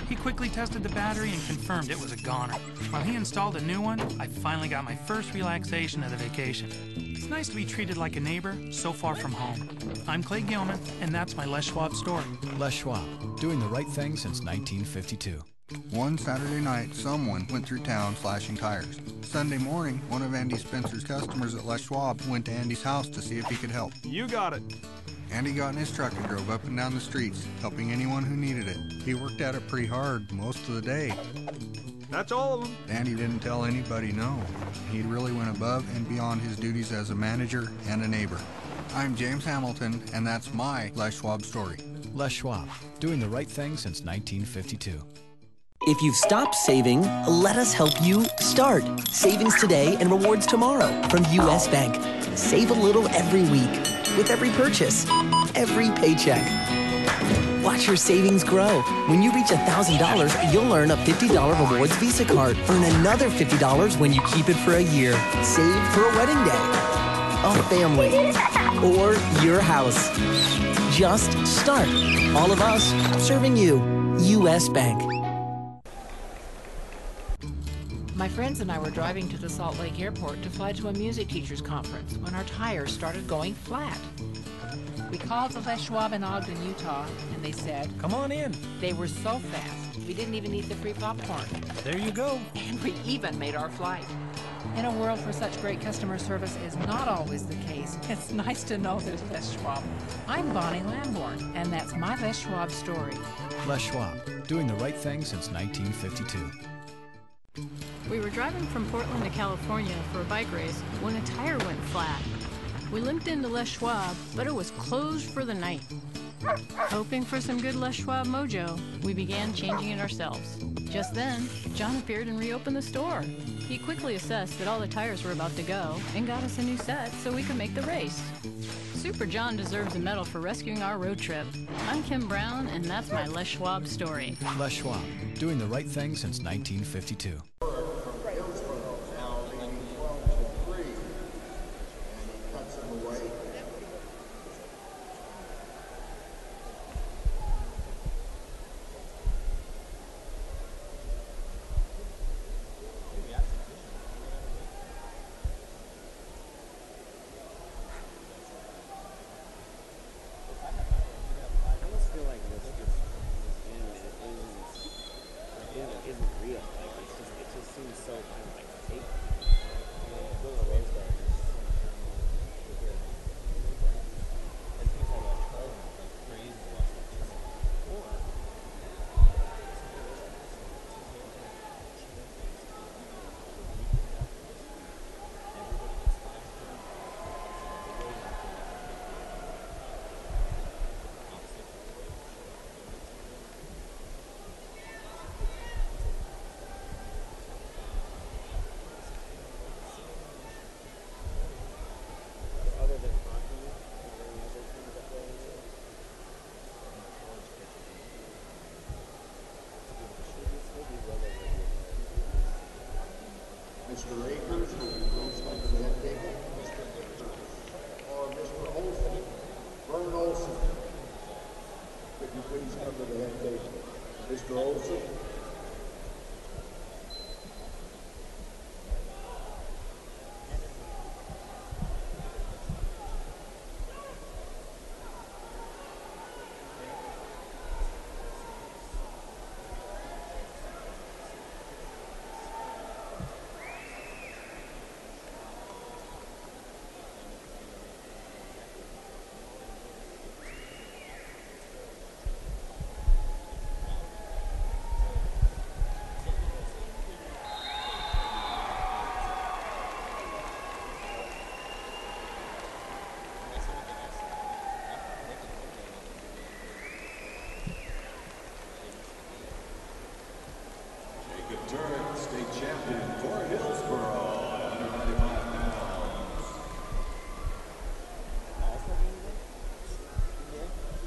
He quickly tested the battery and confirmed it was a goner. While he installed a new one, I finally got my first relaxation of the vacation. It's nice to be treated like a neighbor so far from home. I'm Clay Gilman, and that's my Les Schwab story. Les Schwab, doing the right thing since 1952. One Saturday night, someone went through town slashing tires. Sunday morning, one of Andy Spencer's customers at Les Schwab went to Andy's house to see if he could help. You got it. Andy got in his truck and drove up and down the streets, helping anyone who needed it. He worked at it pretty hard most of the day. That's all of them. Andy didn't tell anybody no. He really went above and beyond his duties as a manager and a neighbor. I'm James Hamilton, and that's my Les Schwab story. Les Schwab, doing the right thing since 1952. If you've stopped saving, let us help you start. Savings today and rewards tomorrow from U.S. Bank. Save a little every week with every purchase, every paycheck. Watch your savings grow. When you reach $1,000, you'll earn a $50 rewards Visa card. Earn another $50 when you keep it for a year. Save for a wedding day, a family, or your house. Just start. All of us serving you. U.S. Bank. My friends and I were driving to the Salt Lake Airport to fly to a music teachers conference when our tires started going flat. We called the Les Schwab in Ogden, Utah, and they said, "Come on in." They were so fast, we didn't even eat the free popcorn. There you go. And we even made our flight. In a world where such great customer service is not always the case, it's nice to know there's Les Schwab. I'm Bonnie Lamborn, and that's my Les Schwab story. Les Schwab, doing the right thing since 1952. We were driving from Portland to California for a bike race when a tire went flat. We limped into Les Schwab, but it was closed for the night. Hoping for some good Les Schwab mojo, we began changing it ourselves. Just then, John appeared and reopened the store. He quickly assessed that all the tires were about to go and got us a new set so we could make the race. Super John deserves a medal for rescuing our road trip. I'm Kim Brown, and that's my Les Schwab story. Les Schwab, doing the right thing since 1952. Mr. Akers will be placed under the head table. Or Mr. Olson, Vern Olson. Could you please come to the head table? Mr. Olson. State champion for Hillsborough, under 95 pounds.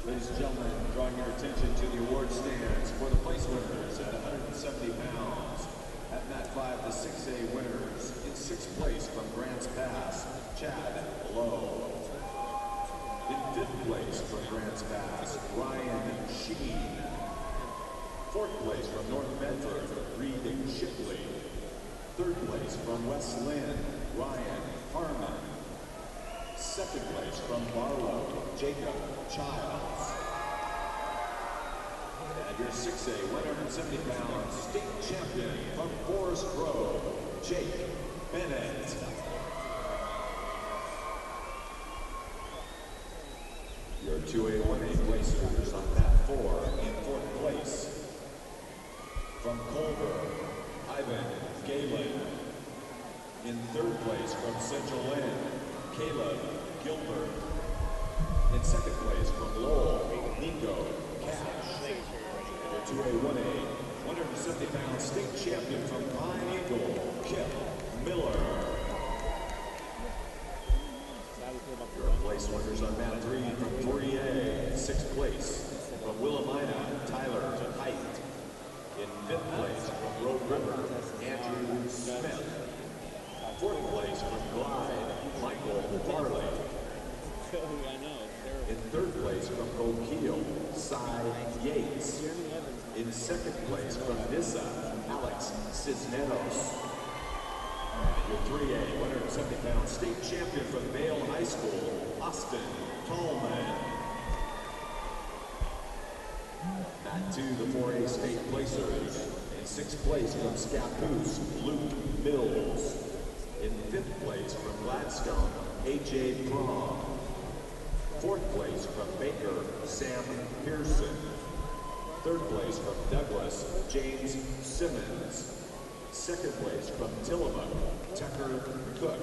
Ladies and gentlemen, drawing your attention to the award stands for the place winners at 170 pounds. At mat 5, the 6A winners. In 6th place from Grants Pass, Chad Lowe. In 5th place from Grants Pass, Ryan Sheen. 4th place from North Bedford, Reed Shipley. 3rd place from West Lynn, Ryan Harmon. 2nd place from Barlow, Jacob Childs. And your 6A 170-pound state champion from Forest Grove, Jake Bennett. Your 2A 1A placers on mat 4 in 4th place. From Culver, Ivan Galen. In 3rd place from Central Lynn, Caleb Gilbert. In 2nd place from Lowell, Nico Cash. And your 2A 1A 170-pound state champion from Pine Eagle, Kip Miller. Your place winners on mat 3 from 3A. 6th place from Willamina, Tyler Height. In 5th place from Road River, Andrew Smith. 4th place from Glide, Michael Farley. In 3rd place from Oakeel, Cy Yates. In 2nd place from Nissa, Alex Cisneros. And your 3A 170-pound state champion from Vail High School, Austin Tallman. Mat 2, the 4A state placers. In 6th place from Scappoose, Luke Mills. In 5th place from Gladstone, A.J. Prom. 4th place from Baker, Sam Pearson. 3rd place from Douglas, James Simmons. 2nd place from Tillamook, Tucker Cook.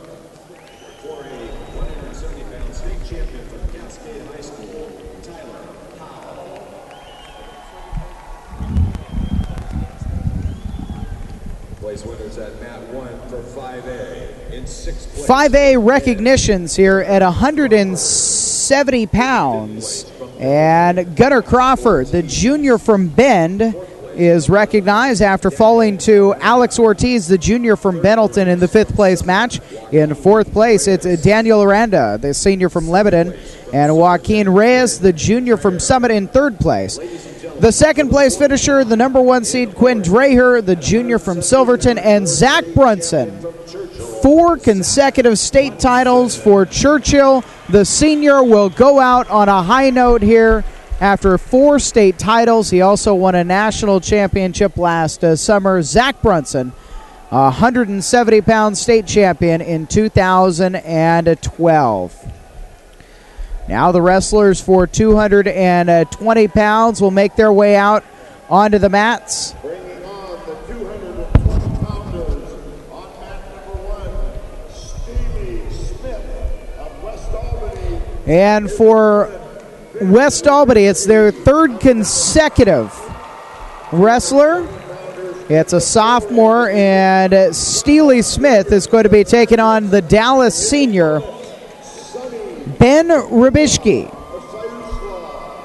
4A 170-pound state champion from Cascade High School, Tyler Powell. Place winners at mat 1 for 5A. In 6th place. 5A recognitions here at 170 170 pounds. And Gunnar Crawford, the junior from Bend, is recognized after falling to Alex Ortiz, the junior from Bennelton, in the 5th place match. In 4th place, it's Daniel Aranda, the senior from Lebanon, and Joaquin Reyes, the junior from Summit, in 3rd place. The 2nd place finisher, the number 1 seed, Quinn Dreher, the junior from Silverton, and Zach Brunson. 4 consecutive state titles for Churchill. The senior will go out on a high note here. After 4 state titles, he also won a national championship last summer. Zach Brunson, 170-pound state champion in 2012. Now the wrestlers for 220 pounds will make their way out onto the mats. Bringing on the 220-pounders on mat number 1, Stevie Smith of West Albany. And for West Albany, it's their 3rd consecutive wrestler. It's a sophomore, and Steely Smith is going to be taking on the Dallas senior, Ben Rubishki.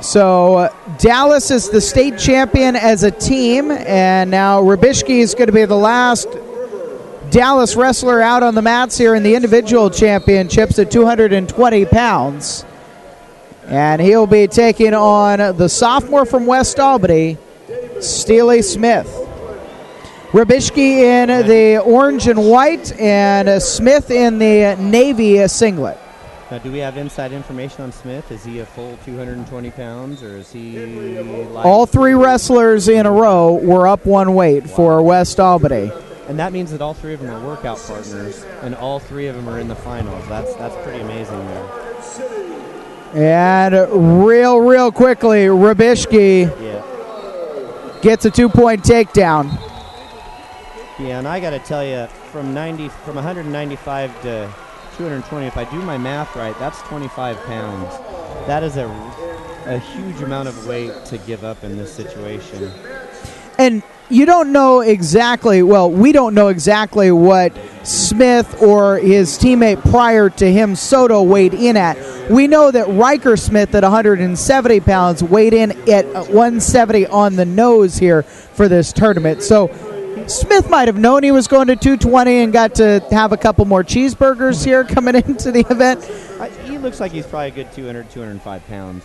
So Dallas is the state champion as a team, and now Rubishki is going to be the last Dallas wrestler out on the mats here in the individual championships at 220 pounds. And he'll be taking on the sophomore from West Albany, Steely Smith. Rubishki in the orange and white, and Smith in the navy singlet. Now, do we have inside information on Smith? Is he a full 220 pounds, or is he light? All 3 wrestlers in a row were up 1 weight for West Albany. And that means that all 3 of them are workout partners, and all 3 of them are in the finals. That's pretty amazing there. And real quickly, Rubishki gets a 2-point takedown. Yeah, and I got to tell you, from 195 to 220, if I do my math right, that's 25 pounds. That is a huge amount of weight to give up in this situation. And you don't know exactly, well, we don't know exactly what Smith or his teammate prior to him, Soto, weighed in at. We know that Riker Smith at 170 pounds weighed in at 170 on the nose here for this tournament. So Smith might have known he was going to 220 and got to have a couple more cheeseburgers here coming into the event. He looks like he's probably a good 200, 205 pounds,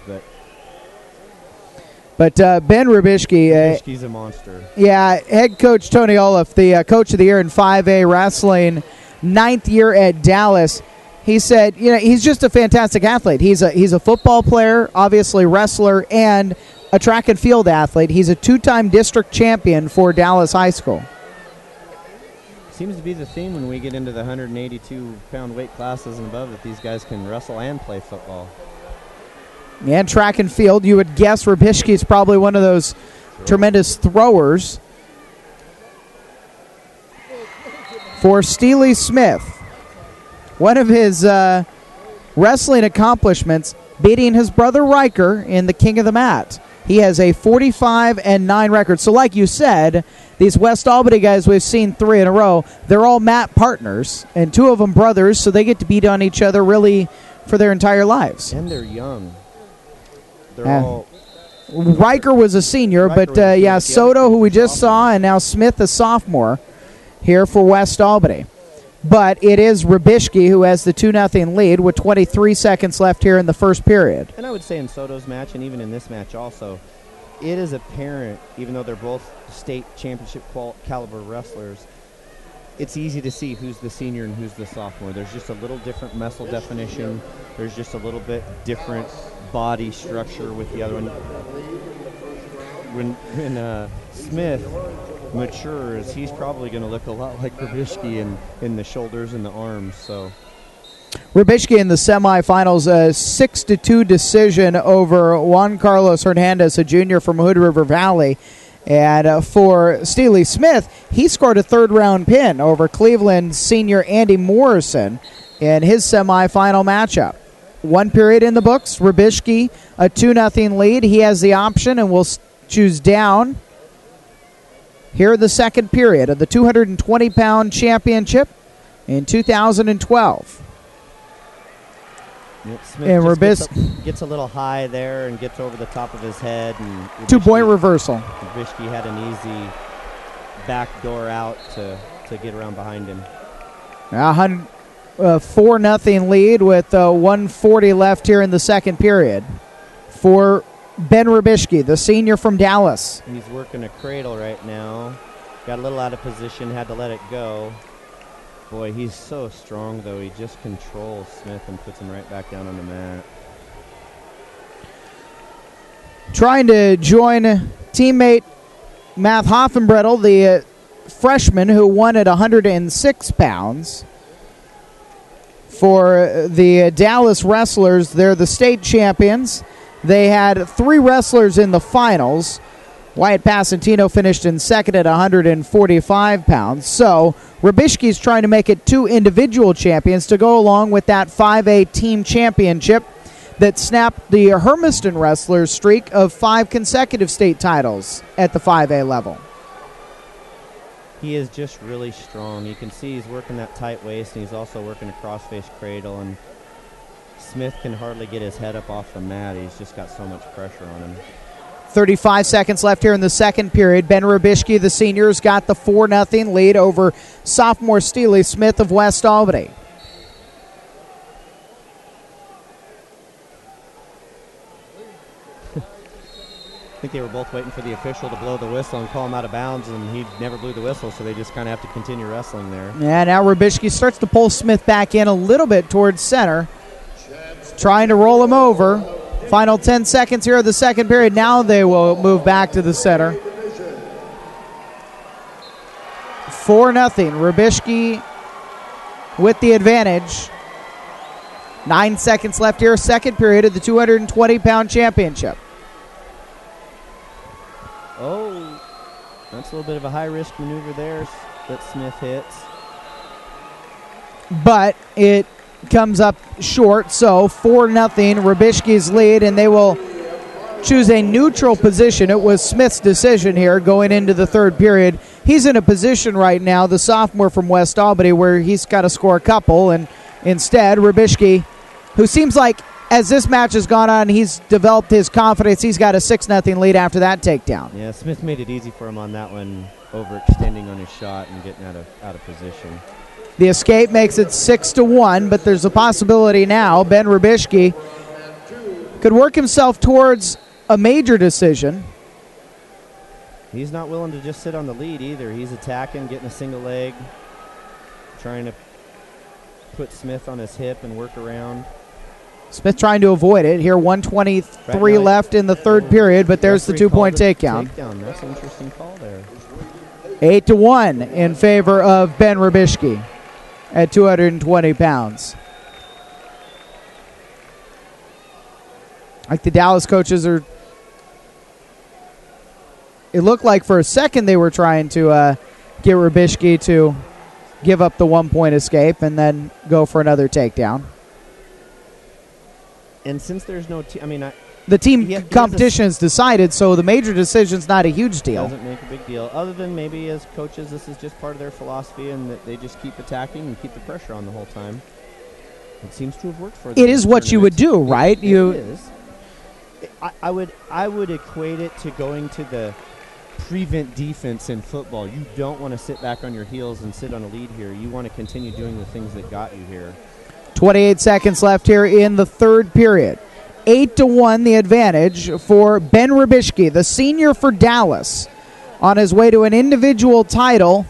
But Ben Rubishki, Rubishki's a monster. Yeah, head coach Tony Olaf, the coach of the year in 5A wrestling, 9th year at Dallas. He said, he's just a fantastic athlete. He's a football player, obviously wrestler, and a track and field athlete. He's a 2-time district champion for Dallas High School. Seems to be the theme when we get into the 182-pound weight classes and above, that these guys can wrestle and play football. And track and field, you would guess Rubishki is probably one of those tremendous throwers. For Steely Smith, one of his wrestling accomplishments, beating his brother Riker in the King of the Mat. He has a 45-9 record. So like you said, these West Albany guys we've seen 3 in a row, they're all mat partners, and 2 of them brothers, so they get to beat on each other really for their entire lives. And they're young. They're all... Riker was a senior, but Soto, who we just saw, and now Smith, a sophomore, here for West Albany. But it is Rubishki who has the 2-0 lead with 23 seconds left here in the first period. And I would say in Soto's match, and even in this match also, it is apparent, even though they're both state championship caliber wrestlers, it's easy to see who's the senior and who's the sophomore. There's just a little different muscle definition. There's just a little bit different body structure with the other one. When Smith matures, he's probably going to look a lot like Rubishki in the shoulders and the arms. So Rubishki in the semifinals, a 6-2 decision over Juan Carlos Hernandez, a junior from Hood River Valley. And for Steely Smith, he scored a 3rd-round pin over Cleveland senior Andy Morrison in his semifinal matchup. 1 period in the books. Rubishki, a 2-0 lead. He has the option and will choose down here in the second period of the 220-pound championship in 2012. Smith And just gets a little high there and gets over the top of his head. And 2-point reversal. Rubishki had an easy back door out to get around behind him. 4-0 lead with 1:40 left here in the second period for Ben Rubishki, the senior from Dallas. He's working a cradle right now. Got a little out of position, had to let it go. Boy, he's so strong, though. He just controls Smith and puts him right back down on the mat. Trying to join teammate Matt Hoffenbrettel, the freshman who won at 106 pounds. For the Dallas wrestlers, they're the state champions. They had 3 wrestlers in the finals. Wyatt Passantino finished in second at 145 pounds. So Rubishki's trying to make it 2 individual champions to go along with that 5A team championship that snapped the Hermiston wrestlers' streak of 5 consecutive state titles at the 5A level. He is just really strong. You can see he's working that tight waist, and he's also working a cross-face cradle, and Smith can hardly get his head up off the mat. He's just got so much pressure on him. 35 seconds left here in the second period. Ben Rubishki, the seniors, got the 4-0 lead over sophomore Steely Smith of West Albany. I think they were both waiting for the official to blow the whistle and call him out of bounds, and he never blew the whistle, so they just kind of have to continue wrestling there. Yeah, now Rubishki starts to pull Smith back in a little bit towards center, trying to roll him over. Final 10 seconds here of the second period. Now they will move back to the center. 4-0. Rubishki with the advantage. 9 seconds left here, second period of the 220-pound championship. Oh, that's a little bit of a high-risk maneuver there that Smith hits. But it comes up short, so 4-0, Rubishki's lead, and they will choose a neutral position. It was Smith's decision here going into the third period. He's in a position right now, the sophomore from West Albany, where he's got to score a couple, and instead Rubishki, who seems like as this match has gone on, he's developed his confidence. He's got a 6-0 lead after that takedown. Yeah, Smith made it easy for him on that one, overextending on his shot and getting out of position. The escape makes it 6-1, but there's a possibility now Ben Rubishki could work himself towards a major decision. He's not willing to just sit on the lead either. He's attacking, getting a single leg, trying to put Smith on his hip and work around. Smith trying to avoid it. Here, 1:23 left in the third period, but there's the 2-point takedown. That's an interesting call there. 8-1 in favor of Ben Rubishki at 220 pounds. Like the Dallas coaches are, it looked like for a second they were trying to get Rubishki to give up the 1-point escape and then go for another takedown. And since there's no the team competition is decided, so the major decision's not a huge deal. Doesn't make a big deal. Other than maybe as coaches, this is just part of their philosophy and that they just keep attacking and keep the pressure on the whole time. It seems to have worked for them. It is what you would do, right? It is. I would equate it to going to the prevent defense in football. You don't want to sit back on your heels and sit on a lead here. You want to continue doing the things that got you here. 28 seconds left here in the third period. 8-1 the advantage for Ben Rubishki, the senior for Dallas, on his way to an individual title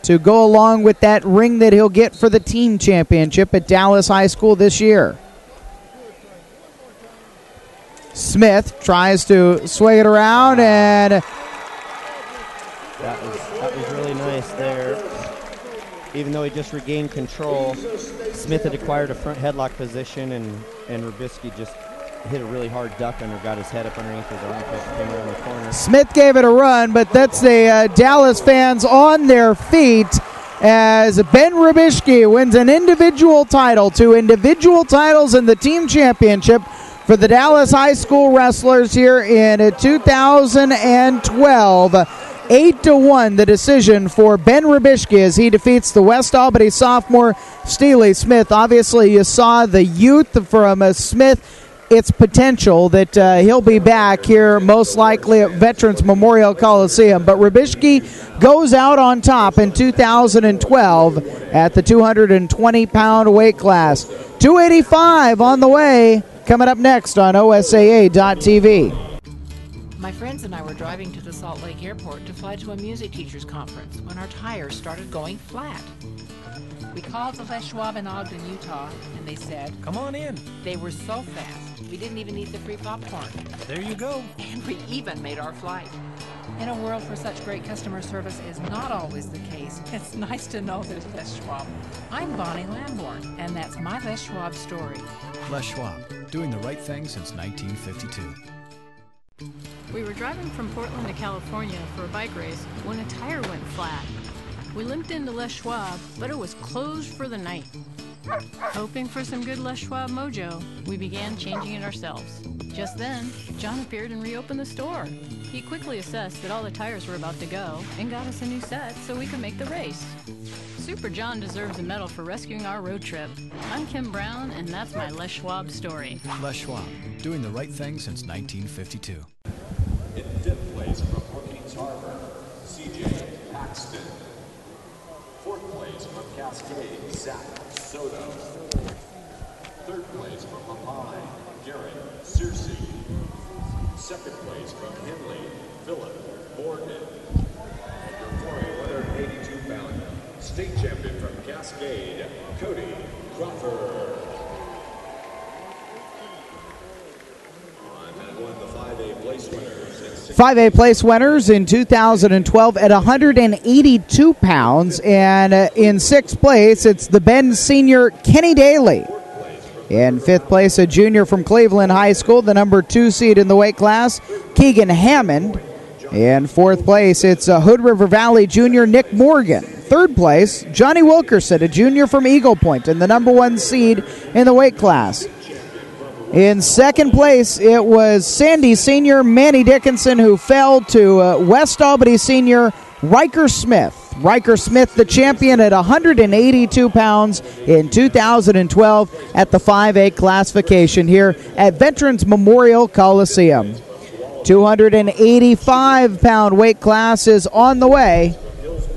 to go along with that ring that he'll get for the team championship at Dallas High School this year. Smith tries to swing it around, and that was really nice there. Even though he just regained control, Smith had acquired a front headlock position, and Rubishki just hit a really hard duck under, got his head up underneath his armpit, came around the corner. Smith gave it a run, but that's the Dallas fans on their feet as Ben Rubishki wins an individual title, 2 individual titles in the team championship for the Dallas High School wrestlers here in 2012. 8-1 the decision for Ben Rubishke as he defeats the West Albany sophomore Steely Smith. Obviously, you saw the youth from Smith. It's potential that he'll be back here most likely at Veterans Memorial Coliseum. But Rubishke goes out on top in 2012 at the 220-pound weight class. 285 on the way, coming up next on OSAA.tv. My friends and I were driving to the Salt Lake Airport to fly to a music teachers conference when our tires started going flat. We called the Les Schwab in Ogden, Utah, and they said, "Come on in." They were so fast, we didn't even eat the free popcorn. There you go. And we even made our flight. In a world where such great customer service is not always the case, it's nice to know there's Les Schwab. I'm Bonnie Lamborn, and that's my Les Schwab story. Les Schwab, doing the right thing since 1952. We were driving from Portland to California for a bike race when a tire went flat. We limped into Les Schwab, but it was closed for the night. Hoping for some good Les Schwab mojo, we began changing it ourselves. Just then, John appeared and reopened the store. He quickly assessed that all the tires were about to go and got us a new set so we could make the race. Super John deserves a medal for rescuing our road trip. I'm Kim Brown, and that's my Les Schwab story. Les Schwab, doing the right thing since 1952. In fifth place from Brookings Harbor, CJ Paxton. Fourth place from Cascade, Zach Soto. Third place from Lapine, Garrett Searcy. Second place from Henley, Philip Morgan. And your 182-pound state champion from Cascade, Cody Crawford. And one of the 5A place winners. 5A place winners in 2012 at 182 pounds. And in sixth place, it's the Bend senior Kenny Daly. In fifth place, a junior from Cleveland High School, the number 2 seed in the weight class, Keegan Hammond. In fourth place, it's Hood River Valley junior Nick Morgan. Third place, Johnny Wilkerson, a junior from Eagle Point, and the number 1 seed in the weight class. In second place, it was Sandy senior Manny Dickinson, who fell to West Albany senior Riker Smith. Riker Smith, the champion at 182 pounds in 2012 at the 5A classification here at Veterans Memorial Coliseum. 285-pound weight class is on the way,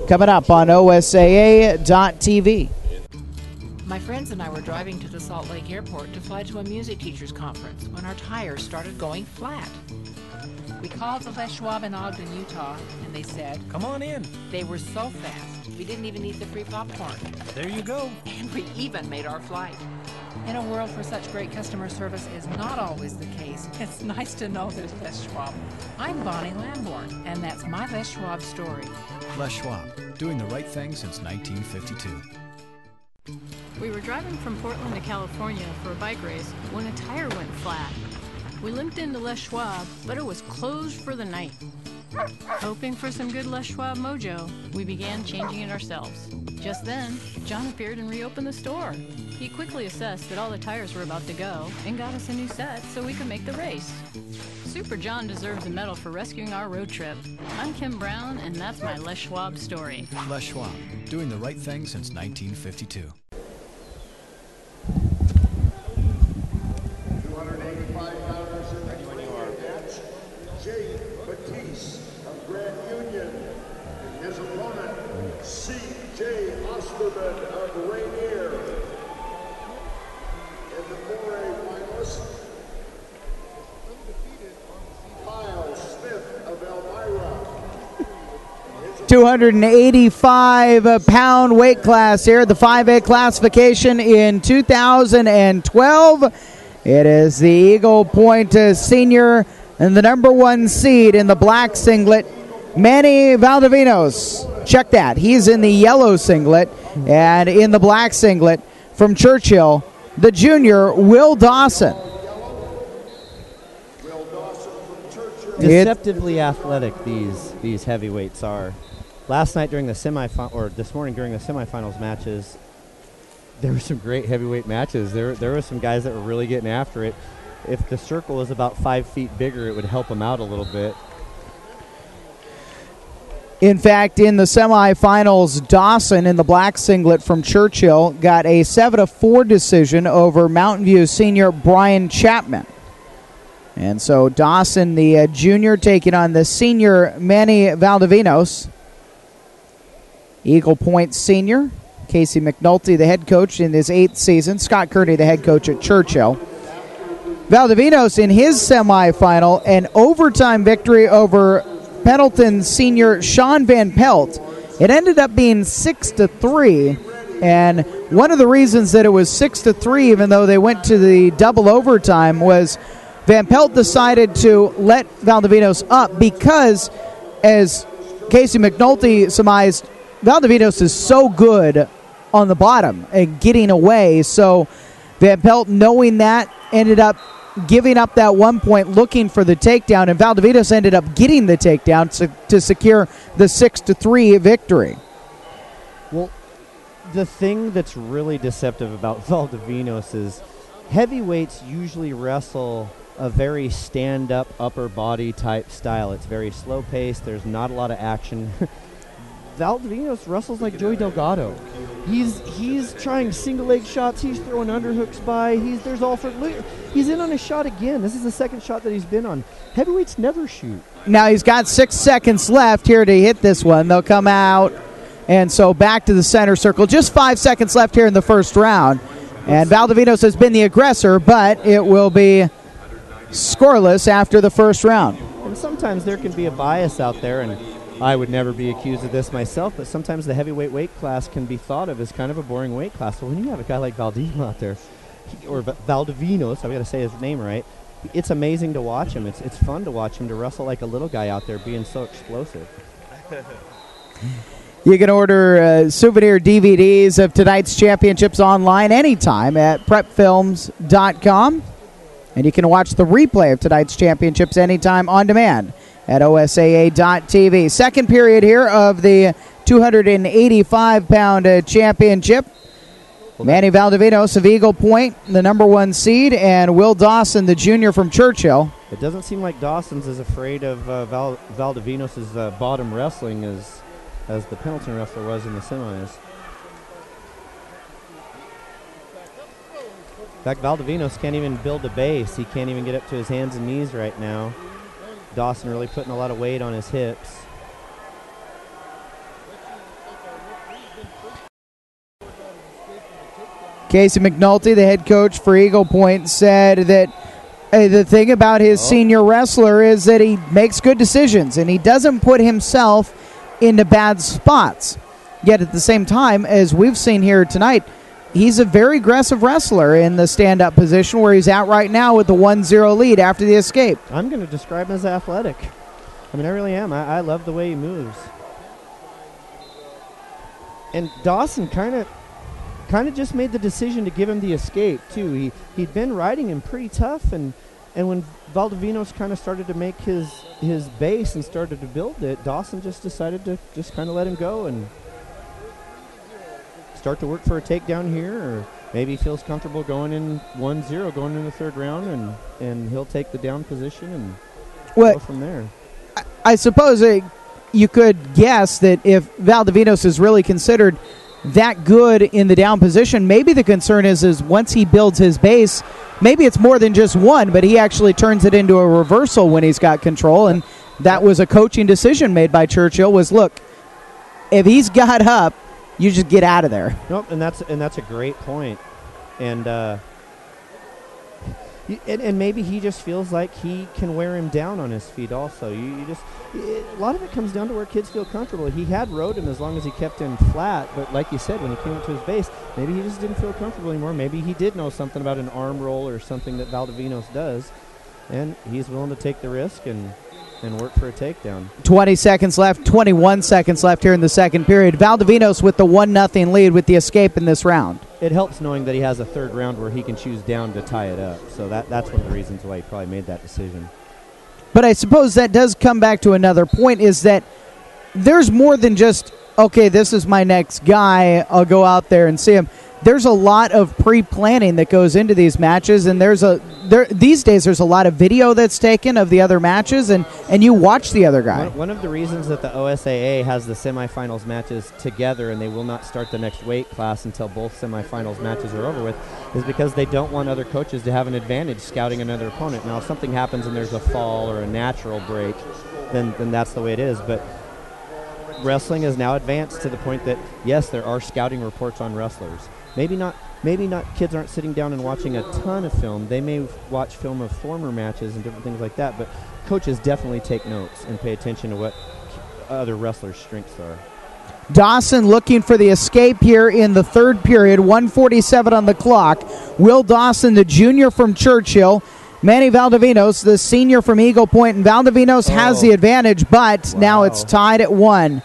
coming up on OSAA.tv. My friends and I were driving to the Salt Lake Airport to fly to a music teachers conference when our tires started going flat. We called the Les Schwab in Ogden, Utah, and they said, "Come on in." They were so fast, we didn't even eat the free popcorn. There you go. And we even made our flight. In a world where such great customer service is not always the case, it's nice to know there's Les Schwab. I'm Bonnie Lamborn, and that's my Les Schwab story. Les Schwab, doing the right thing since 1952. We were driving from Portland to California for a bike race when a tire went flat. We limped into Les Schwab, but it was closed for the night. Hoping for some good Les Schwab mojo, we began changing it ourselves. Just then, John appeared and reopened the store. He quickly assessed that all the tires were about to go and got us a new set so we could make the race. Super John deserves a medal for rescuing our road trip. I'm Kim Brown, and that's my Les Schwab story. Les Schwab, doing the right thing since 1952. 285 in the match. Jay Batiste of Grand Union. His opponent, C.J. Osterman of Rainier. In the 4A finalists, Kyle Smith of Elmira. 285-pound weight class here, the 5A classification in 2012. It is the Eagle Point senior and the number 1 seed in the black singlet, Manny Valdivinos. Check that. He's in the yellow singlet, and in the black singlet from Churchill, the junior Will Dawson. Deceptively athletic these heavyweights are. Last night during the this morning during the semifinals matches, there were some great heavyweight matches. There were some guys that were really getting after it. If the circle was about 5 feet bigger, it would help them out a little bit. In fact, in the semifinals, Dawson in the black singlet from Churchill got a 7-4 decision over Mountain View senior Brian Chapman. And so Dawson, the junior, taking on the senior Manny Valdivinos. Eagle Point senior, Casey McNulty, the head coach in his 8th season. Scott Kearney, the head coach at Churchill. Valdivinos in his semifinal, an overtime victory over Pendleton senior Sean Van Pelt. It ended up being 6-3, and one of the reasons that it was 6-3, even though they went to the double overtime, was Van Pelt decided to let Valdivinos up because, as Casey McNulty surmised, Valdivinos is so good on the bottom and getting away. So Van Pelt, knowing that, ended up giving up that 1 point, looking for the takedown, and Valdivinos ended up getting the takedown to secure the 6-3 victory. Well, the thing that's really deceptive about Valdivinos is heavyweights usually wrestle a very stand-up upper body type style. It's very slow-paced. There's not a lot of action. Valdivinos wrestles like Joey Delgado. He's trying single leg shots. He's throwing underhooks by. He's in on a shot again. This is the second shot that he's been on. Heavyweights never shoot. Now he's got 6 seconds left here to hit this one. They'll come out, and so back to the center circle. Just 5 seconds left here in the first round. And Valdivinos has been the aggressor, but it will be scoreless after the first round. And sometimes there can be a bias out there, and I would never be accused of this myself, but sometimes the heavyweight weight class can be thought of as kind of a boring weight class. Well, when you have a guy like Valdivinos out there, or Valdivinos, I've got to say his name right, it's amazing to watch him. It's fun to watch him to wrestle like a little guy out there being so explosive. You can order souvenir DVDs of tonight's championships online anytime at prepfilms.com. And you can watch the replay of tonight's championships anytime on demand at OSAA.tv. Second period here of the 285-pound championship. Manny Valdivinos of Eagle Point, the number 1 seed, and Will Dawson, the junior from Churchill. It doesn't seem like Dawson's as afraid of Valdivinos' bottom wrestling as the Pendleton wrestler was in the semis. In fact, Valdivinos can't even build a base. He can't even get up to his hands and knees right now. Dawson really putting a lot of weight on his hips. Casey McNulty, the head coach for Eagle Point, said that the thing about his senior wrestler is that he makes good decisions and he doesn't put himself into bad spots. Yet at the same time, as we've seen here tonight, he's a very aggressive wrestler in the stand-up position where he's at right now with the 1-0 lead after the escape. I'm going to describe him as athletic. I mean, I really am. I love the way he moves. And Dawson kind of just made the decision to give him the escape, too. He'd been riding him pretty tough, and when Valdivinos kind of started to make his base and started to build it, Dawson just decided to just kind of let him go and start to work for a takedown here, or maybe he feels comfortable going in 1-0 going in the third round, and he'll take the down position and go from there. I suppose you could guess that if Valdivinos is really considered that good in the down position, maybe the concern is once he builds his base, maybe it's more than just one, but he actually turns it into a reversal when he's got control, and that was a coaching decision made by Churchill was, look, if he's got up, you just get out of there. Nope, and that's a great point. And maybe he just feels like he can wear him down on his feet also. A lot of it comes down to where kids feel comfortable. He had rode him as long as he kept him flat, but like you said, when he came up to his base, maybe he just didn't feel comfortable anymore. Maybe he did know something about an arm roll or something that Valdivinos does, and he's willing to take the risk and work for a takedown. 20 seconds left, 21 seconds left here in the second period. Valdivinos with the 1-0 lead with the escape in this round. It helps knowing that he has a third round where he can choose down to tie it up. So that's one of the reasons why he probably made that decision. But I suppose that does come back to another point, is that there's more than just, okay, this is my next guy, I'll go out there and see him. there's a lot of pre-planning that goes into these matches, and these days there's a lot of video that's taken of the other matches, and you watch the other guy. One of the reasons that the OSAA has the semifinals matches together and they will not start the next weight class until both semifinals matches are over with is because they don't want other coaches to have an advantage scouting another opponent. Now, if something happens and there's a fall or a natural break, then that's the way it is. But wrestling has now advanced to the point that, yes, there are scouting reports on wrestlers. Maybe not. Kids aren't sitting down and watching a ton of film. They may watch film of former matches and different things like that, but coaches definitely take notes and pay attention to what other wrestlers' strengths are. Dawson looking for the escape here in the third period, 1:47 on the clock. Will Dawson, the junior from Churchill. Manny Valdivinos, the senior from Eagle Point, and Valdivinos has the advantage, but now it's tied at 1.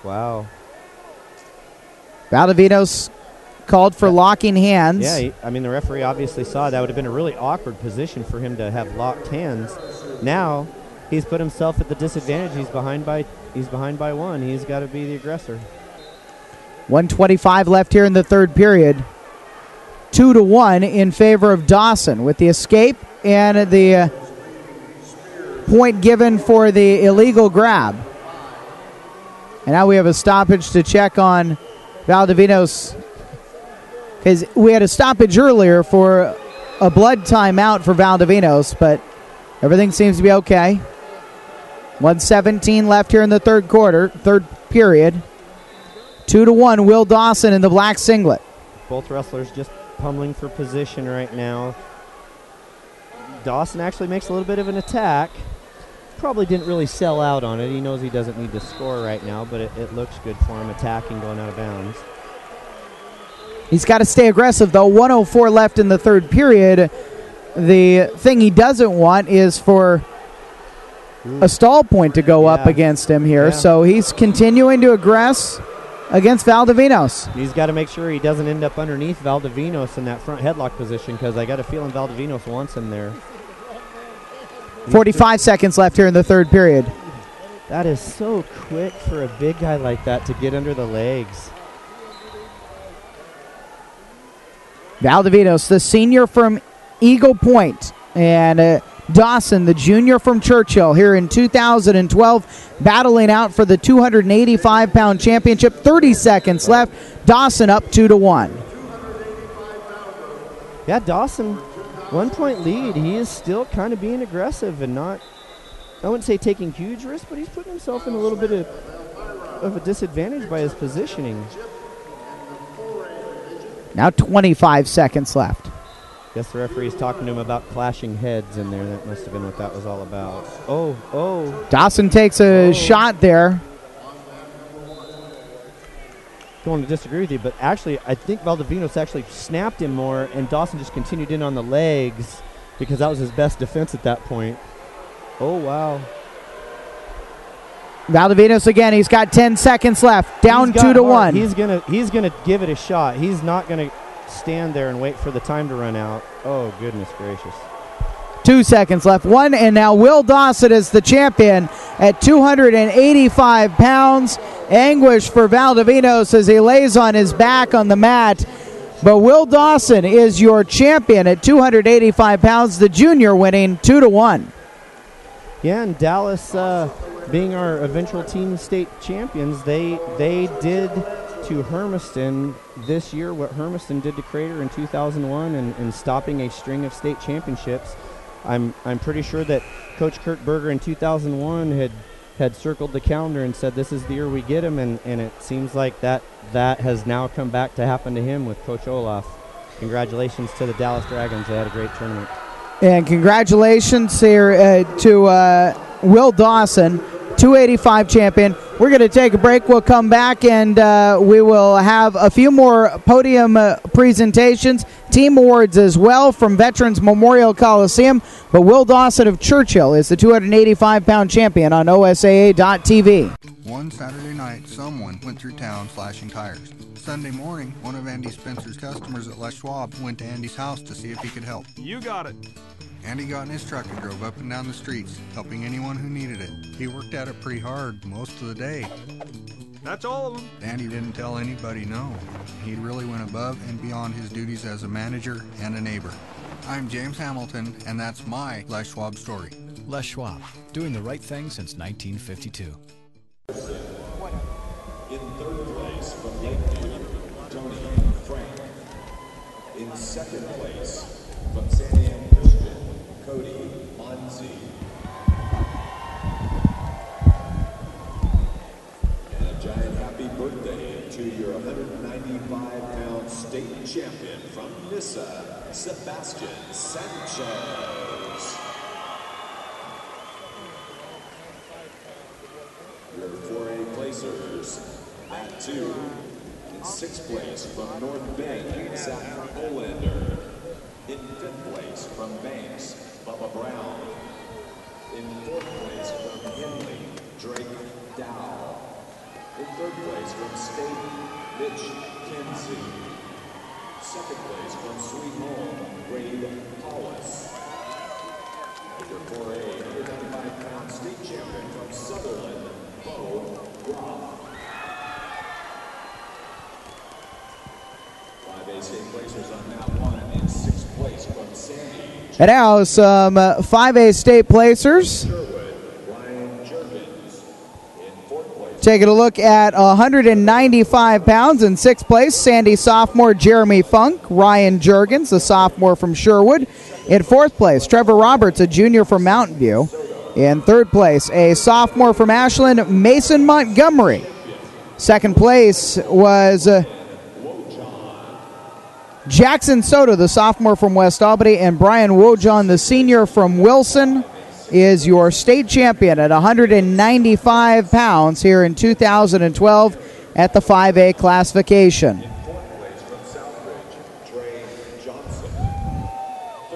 Wow. Valdivinos called for locking hands. Yeah, the referee obviously saw that would have been a really awkward position for him to have locked hands. Now he's put himself at the disadvantage. He's behind by 1. He's got to be the aggressor. 1:25 left here in the third period. 2-1 in favor of Dawson with the escape and the point given for the illegal grab. And now we have a stoppage to check on Valdivinos, because we had a stoppage earlier for a blood timeout for Valdivinos, but everything seems to be okay. 1:17 left here in the third period. 2-1, Will Dawson in the black singlet. Both wrestlers just pummeling for position right now. Dawson actually makes a little bit of an attack. Probably didn't really sell out on it. He knows he doesn't need to score right now, but it looks good for him attacking, going out of bounds. He's got to stay aggressive, though. 1:04 left in the third period. The thing he doesn't want is for a stall point to go up against him here. So he's continuing to aggress against Valdivinos. He's got to make sure he doesn't end up underneath Valdivinos in that front headlock position, because I got a feeling Valdivinos wants him there. 45 seconds left here in the third period. That is so quick for a big guy like that to get under the legs. Valdivinos, the senior from Eagle Point, and Dawson, the junior from Churchill, here in 2012, battling out for the 285-pound championship. 30 seconds left. Dawson up 2-1. Yeah, Dawson, 1-point lead. He is still kind of being aggressive and not, I wouldn't say taking huge risks, but he's putting himself in a little bit of a disadvantage by his positioning. Now 25 seconds left. Guess the referee's talking to him about clashing heads in there. That must have been what that was all about. Oh. Dawson takes a shot there. Don't want to disagree with you, but actually I think Valdivinos actually snapped him more, and Dawson just continued in on the legs because that was his best defense at that point. Oh, wow. Valdivinos again. He's got 10 seconds left. Down 2-1. He's gonna give it a shot. He's not gonna stand there and wait for the time to run out. Oh, goodness gracious. 2 seconds left. 1, and now Will Dawson is the champion at 285 pounds. Anguish for Valdivinos as he lays on his back on the mat. But Will Dawson is your champion at 285 pounds, the junior winning 2-1. Yeah, and Dallas, being our eventual team state champions, they did to Hermiston this year what Hermiston did to Crater in 2001 and stopping a string of state championships. I'm pretty sure that Coach Kurt Berger in 2001 had circled the calendar and said this is the year we get him, and it seems like that has now come back to happen to him with Coach Olaf. Congratulations to the Dallas Dragons. They had a great tournament. And congratulations here to Will Dawson, 285 champion. We're going to take a break. We'll come back and we will have a few more podium presentations, team awards as well from Veterans Memorial Coliseum. But Will Dawson of Churchill is the 285-pound champion on OSAA.TV. One Saturday night, someone went through town slashing tires. Sunday morning, one of Andy Spencer's customers at Les Schwab went to Andy's house to see if he could help. You got it. Andy got in his truck and drove up and down the streets, helping anyone who needed it. He worked at it pretty hard most of the day. That's all of them. Andy didn't tell anybody no. He really went above and beyond his duties as a manager and a neighbor. I'm James Hamilton, and that's my Les Schwab story. Les Schwab, doing the right thing since 1952. In third place from Lakeview, Tony Frank. In second place from San Diego Christian, Cody Monzi. And a giant happy birthday to your 195-pound state champion from Nissa, Sebastian Sanchez. Your 4A placers, Matt 2. In sixth place from North Bank, Zach Olander. In fifth place from Banks, Bubba Brown. In fourth place from Henley, Drake Dow. In third place from State, Mitch Kinsey. Second place from Sweet Home, Wade Hollis. Your 4A 195-pound state champion from Sutherland, Bo Roth. 5A state placers on that one. In sixth place from Sandy. And now some 5A state placers. Taking a look at 195 pounds in sixth place, Sandy sophomore Jeremy Funk, Ryan Juergens, the sophomore from Sherwood. In fourth place, Trevor Roberts, a junior from Mountain View. In third place, a sophomore from Ashland, Mason Montgomery. Second place was Jackson Soto, the sophomore from West Albany, and Brian Wojon, the senior from Wilson, is your state champion at 195 pounds here in 2012 at the 5A classification.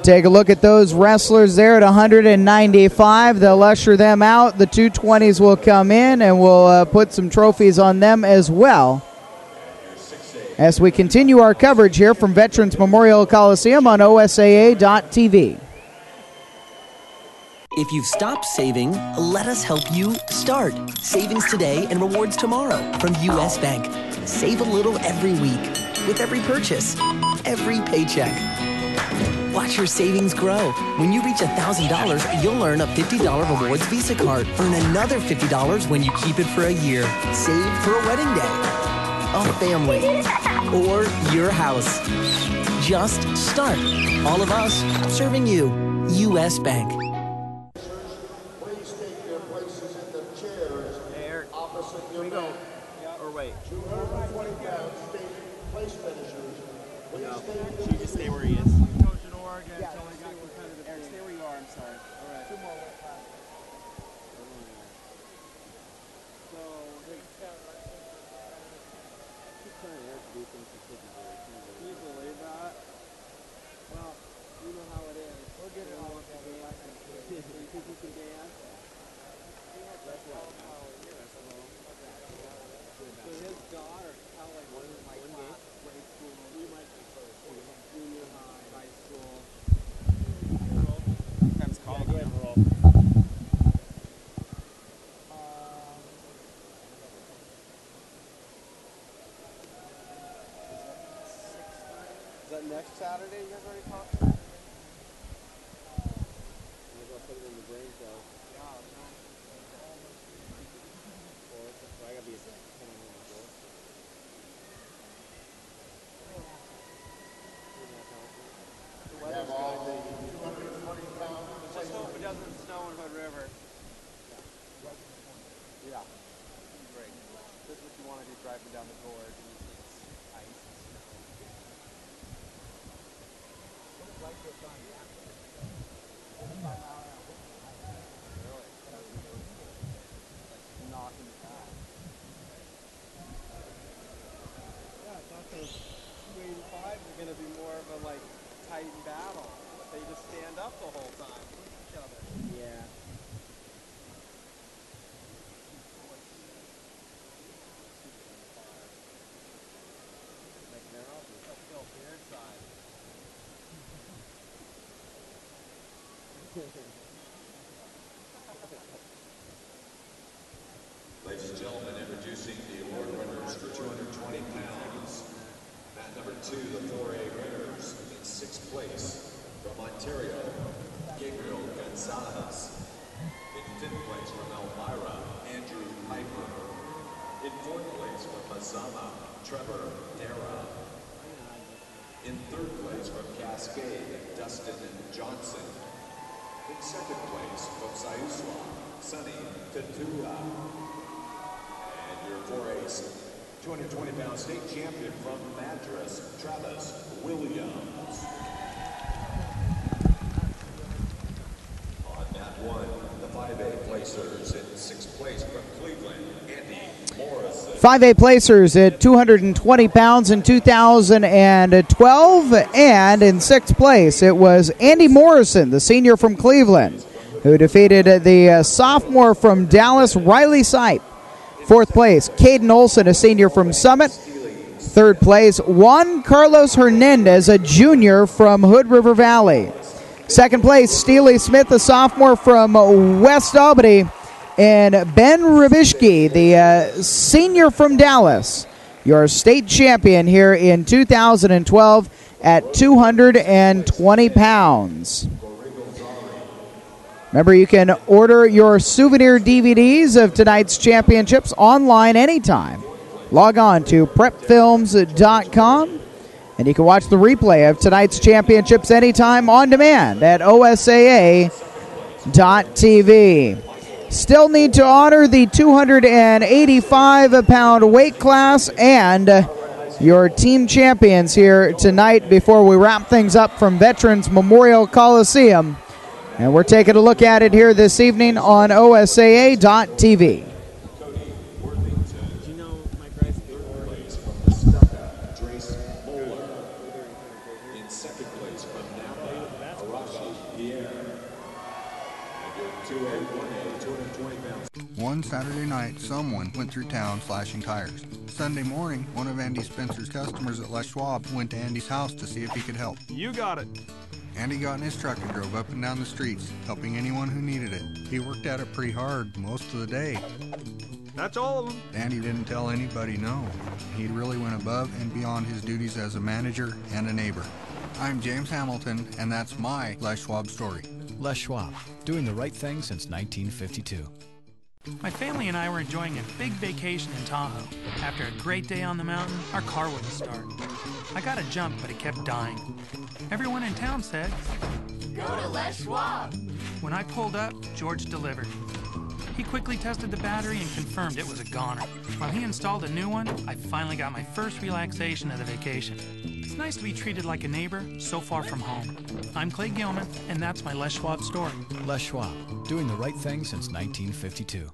Take a look at those wrestlers there at 195. They'll usher them out. The 220s will come in, and we'll put some trophies on them as well as we continue our coverage here from Veterans Memorial Coliseum on OSAA.tv. If you've stopped saving, let us help you start. Savings today and rewards tomorrow from U.S. Bank. Save a little every week with every purchase, every paycheck. Watch your savings grow. When you reach $1,000, you'll earn a $50 rewards Visa card. Earn another $50 when you keep it for a year. Save for a wedding day, a family, or your house. Just start. All of us serving you. U.S. Bank. Please take your places in the chairs opposite your man. Or wait. 220-pound state place finishers. Please Should you just stay where he is? Coach in Oregon, Yeah, so I got competitive. Eric, stay where you are. I'm sorry. All right. Two more weight classes. So, can you believe that? Well, you know how it is. We'll get it all together. You think you can dance? So his daughter, how like one of my class, grade school, we might be first. Junior high school. Time's called. Yeah, roll. Is that next Saturday you guys already talked about? Maybe I'll put it in the brain cell. I gotta be a 10 minute goal. The weather's good. Just hope it doesn't snow in Hood River. Yeah. Great. This is what you want to do driving down the gorge and it's ice and snow. Really? Like knocking it back. Yeah, I thought those 285s are going to be more of a like Titan battle. They just stand up the whole time with each other. Yeah. Like now, uphill beard side. Ladies and gentlemen, introducing the award winners for 220 pounds. Mat number 2, the 4A winners. In 6th place from Ontario, Gabriel Gonzalez. In 5th place from Elvira, Andrew Piper. In 4th place from Mazama, Trevor Dara. In 3rd place from Cascade, Dustin Johnson. In 2nd place from Sayuswa, Sunny Tatua. And your 4A 220-pound state champion from Madras, Travis Williams. On that one, the 5A placers in 6th place from Cleveland, Andy Morrison. 5A placers at 220 pounds in 2012, and in 6th place it was Andy Morrison, the senior from Cleveland, who defeated the sophomore from Dallas, Riley Sipe. 4th place, Caden Olson, a senior from Summit. 3rd place, Juan Carlos Hernandez, a junior from Hood River Valley. 2nd place, Steely Smith, a sophomore from West Albany. And Ben Rabishki, the senior from Dallas, your state champion here in 2012 at 220 pounds. Remember, you can order your souvenir DVDs of tonight's championships online anytime. Log on to prepfilms.com, and you can watch the replay of tonight's championships anytime on demand at OSAA.tv. Still need to honor the 285-pound weight class and your team champions here tonight before we wrap things up from Veterans Memorial Coliseum. And we're taking a look at it here this evening on OSAA.tv. One Saturday night, someone went through town slashing tires. Sunday morning, one of Andy Spencer's customers at Les Schwab went to Andy's house to see if he could help. You got it. Andy got in his truck and drove up and down the streets, helping anyone who needed it. He worked at it pretty hard most of the day. That's all of them. Andy didn't tell anybody no. He really went above and beyond his duties as a manager and a neighbor. I'm James Hamilton, and that's my Les Schwab story. Les Schwab, doing the right thing since 1952. My family and I were enjoying a big vacation in Tahoe. After a great day on the mountain, our car wouldn't start. I got a jump, but it kept dying. Everyone in town said, Go to Les Schwab. When I pulled up, George delivered. He quickly tested the battery and confirmed it was a goner. While he installed a new one, I finally got my first relaxation of the vacation. It's nice to be treated like a neighbor so far from home. I'm Clay Gilman, and that's my Les Schwab story. Les Schwab, doing the right thing since 1952.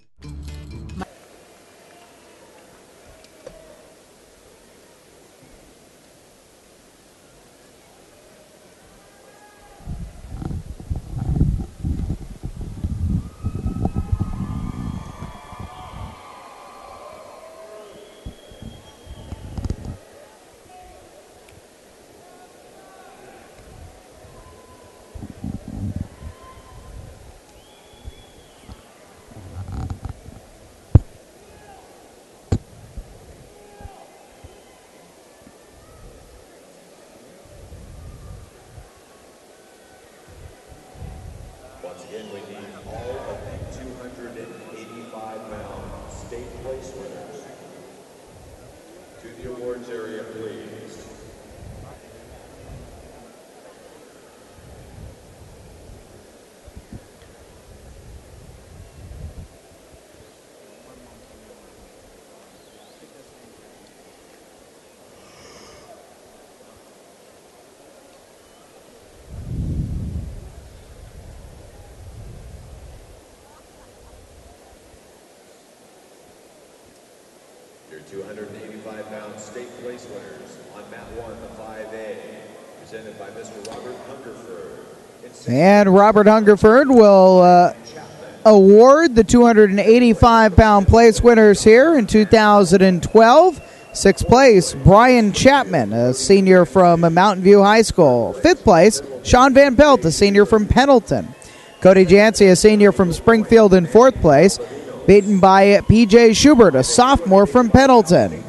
Once again, we need all of the 285-pound state place winners to the awards area, please. Your 285-pound state place winners on mat 1, the 5A, presented by Mr. Robert Hungerford. And Robert Hungerford will award the 285-pound place winners here in 2012. 6th place, Brian Chapman, a senior from Mountain View High School. 5th place, Sean Van Pelt, a senior from Pendleton. Cody Jancy, a senior from Springfield, in 4th place. beaten by P.J. Schubert, a sophomore from Pendleton.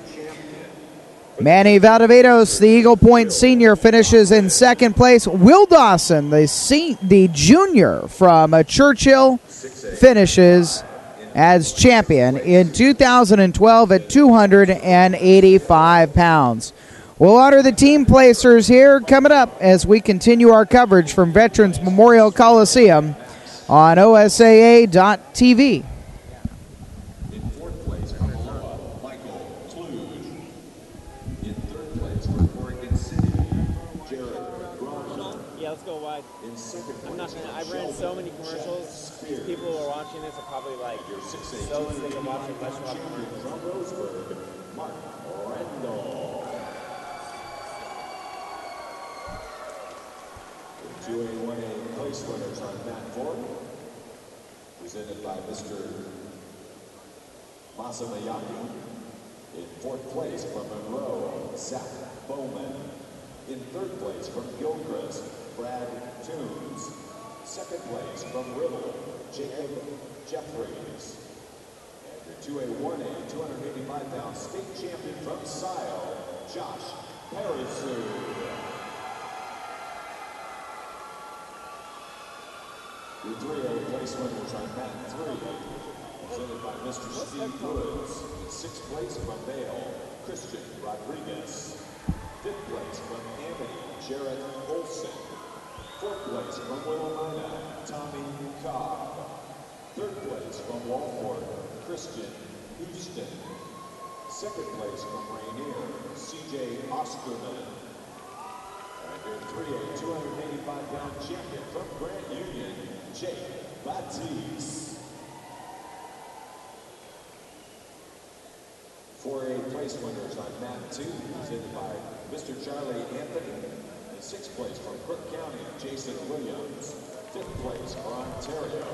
Manny Valdevitos, the Eagle Point senior, finishes in second place. Will Dawson, the junior from Churchill, finishes as champion in 2012 at 285 pounds. We'll honor the team placers here coming up as we continue our coverage from Veterans Memorial Coliseum on OSAA.tv. In fourth place from Aloha, Michael Kluge. In third place from Oregon City, Jared Grosjean. Yeah, let's go wide. In second place, I'm not gonna. I ran so many commercials. These people who are watching this are probably like so sick of watching Westlaw commercials. From Roseburg, Mark Randall. The 2A1A place winners on mat 4, presented by Mr. Masamayaki. In fourth place from Monroe, Zach Bowman. In third place from Gilchrist, Brad Toombs. Second place from Riddle, Jacob Jeffries. And your 2A1A 285-pound state champion from Sile, Josh Parasu. Your 3A place winners on mat 3, presented by Mr. Steve Woods. In sixth place from Vail, Christian Rodriguez. Fifth place from Amity, Jared Olson. Fourth place from Willamina, Tommy Cobb. Third place from Walford, Christian Houston. Second place from Rainier, CJ Osterman. And your 3A 285-pound champion from Grand Union, Jake Batiste. 4A place winners on mat 2, presented by Mr. Charlie Anthony. In sixth place from Crook County, Jason Williams. Fifth place for Ontario,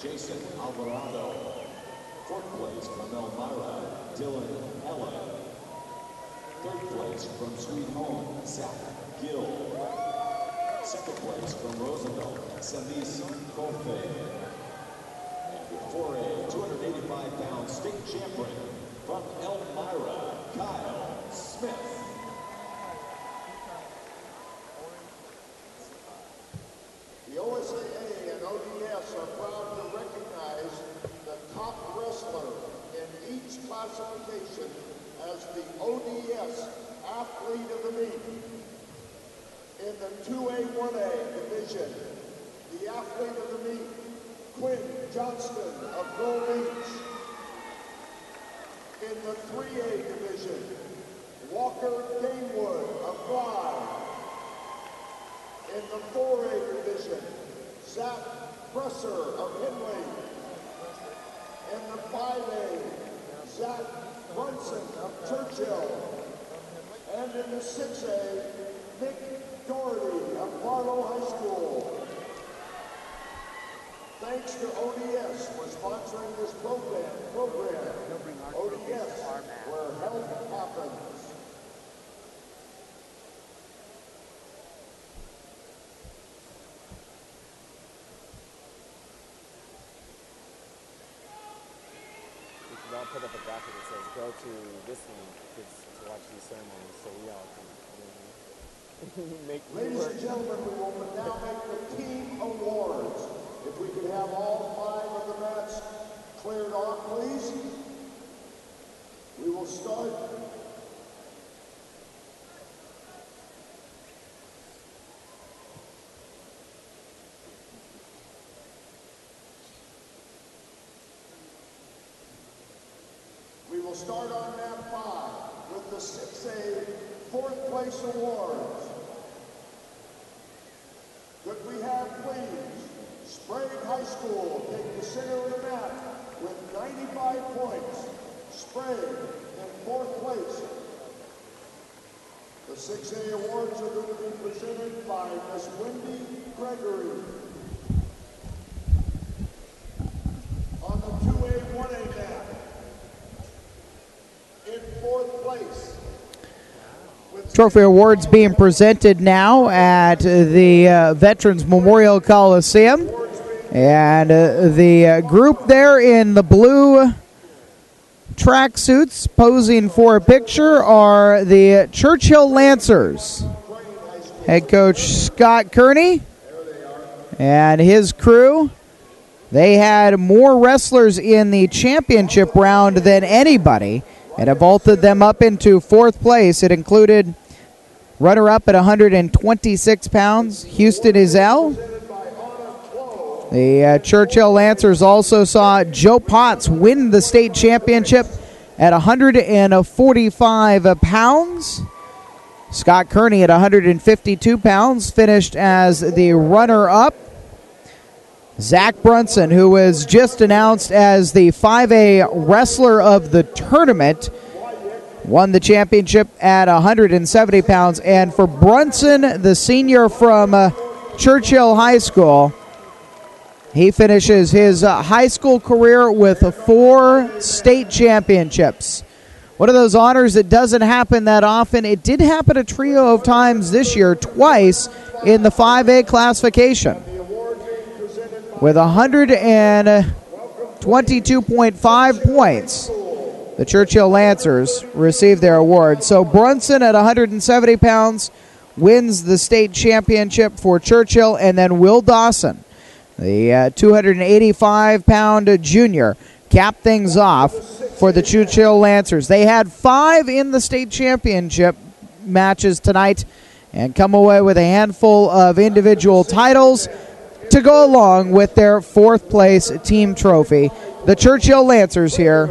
Jason Alvarado. Fourth place from Elmira, Dylan Ellen. Third place from Sweet Home, Zach Gill. Second place from Roosevelt, Samis Kofe. And your 4A 285-pound state champion from Elmira, Kyle Smith. The OSAA and ODS are proud to recognize the top wrestler in each classification as the ODS Athlete of the Meet. In the 2A1A division, the Athlete of the Meet, Quinn Johnston of Gold Beach. In the 3A division, Walker Gamewood of Blythe. In the 4A division, Zach Presser of Henley. In the 5A, Zach Brunson of Churchill. And in the 6A, Nick Doherty of Barlow High School. Thanks to ODS for sponsoring this program. ODS, where health happens. We should all put up a graphic that says, go to this link to watch these ceremonies so we all can make Ladies and gentlemen, we will now make the team awards. If we could have all 5 of the mats cleared off, please. We will start. We will start on mat 5 with the 6A 4th place awards. Could we have, please, Sprague High School take the center of the mat with 95 points. Sprague in 4th place. The 6A awards are going to be presented by Miss Wendy Gregory. On the 2A 1A mat, in 4th place. Trophy awards being presented now at the Veterans Memorial Coliseum. And the group there in the blue tracksuits posing for a picture are the Churchill Lancers. Head coach Scott Kearney and his crew. They had more wrestlers in the championship round than anybody and have vaulted them up into fourth place. It included runner-up at 126 pounds, Houston Izell. The Churchill Lancers also saw Joe Potts win the state championship at 145 pounds. Scott Kearney at 152 pounds finished as the runner-up. Zach Brunson, who was just announced as the 5A Wrestler of the Tournament, won the championship at 170 pounds. And for Brunson, the senior from Churchill High School, he finishes his high school career with 4 state championships. One of those honors that doesn't happen that often. It did happen a trio of times this year, twice in the 5A classification. With 122.5 points, the Churchill Lancers received their award. So Brunson at 170 pounds wins the state championship for Churchill, and then Will Dawson, the 285-pound junior, capped things off for the Churchill Lancers. They had 5 in the state championship matches tonight and come away with a handful of individual titles to go along with their 4th place team trophy. The Churchill Lancers here.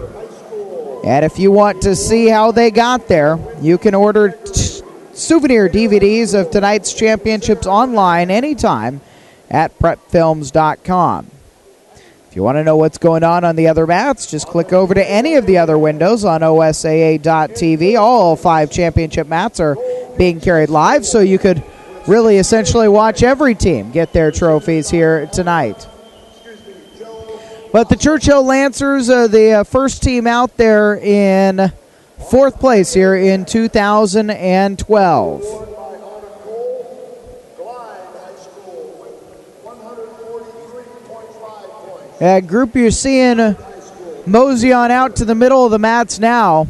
And if you want to see how they got there, you can order souvenir DVDs of tonight's championships online anytime at prepfilms.com. If you want to know what's going on the other mats, just click over to any of the other windows on OSAA.tv. All 5 championship mats are being carried live, so you could really essentially watch every team get their trophies here tonight. But the Churchill Lancers are the first team out there in 4th place here in 2012. That group you're seeing mosey on out to the middle of the mats now.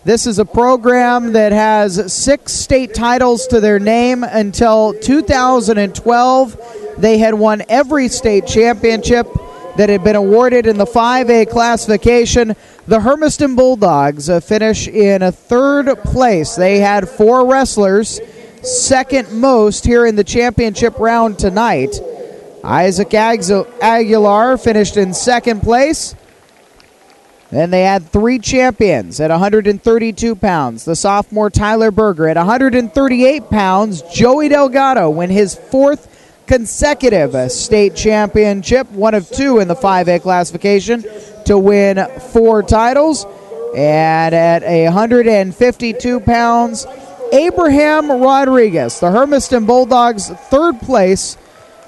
This is a program that has 6 state titles to their name. Until 2012, they had won every state championship that had been awarded in the 5A classification. The Hermiston Bulldogs finish in 3rd place. They had 4 wrestlers, second most here in the championship round tonight. Isaac Aguilar finished in 2nd place. Then they had 3 champions at 132 pounds. The sophomore Tyler Berger at 138 pounds. Joey Delgado win his 4th consecutive state championship, one of 2 in the 5A classification, to win 4 titles. And at 152 pounds, Abraham Rodriguez, the Hermiston Bulldogs, 3rd place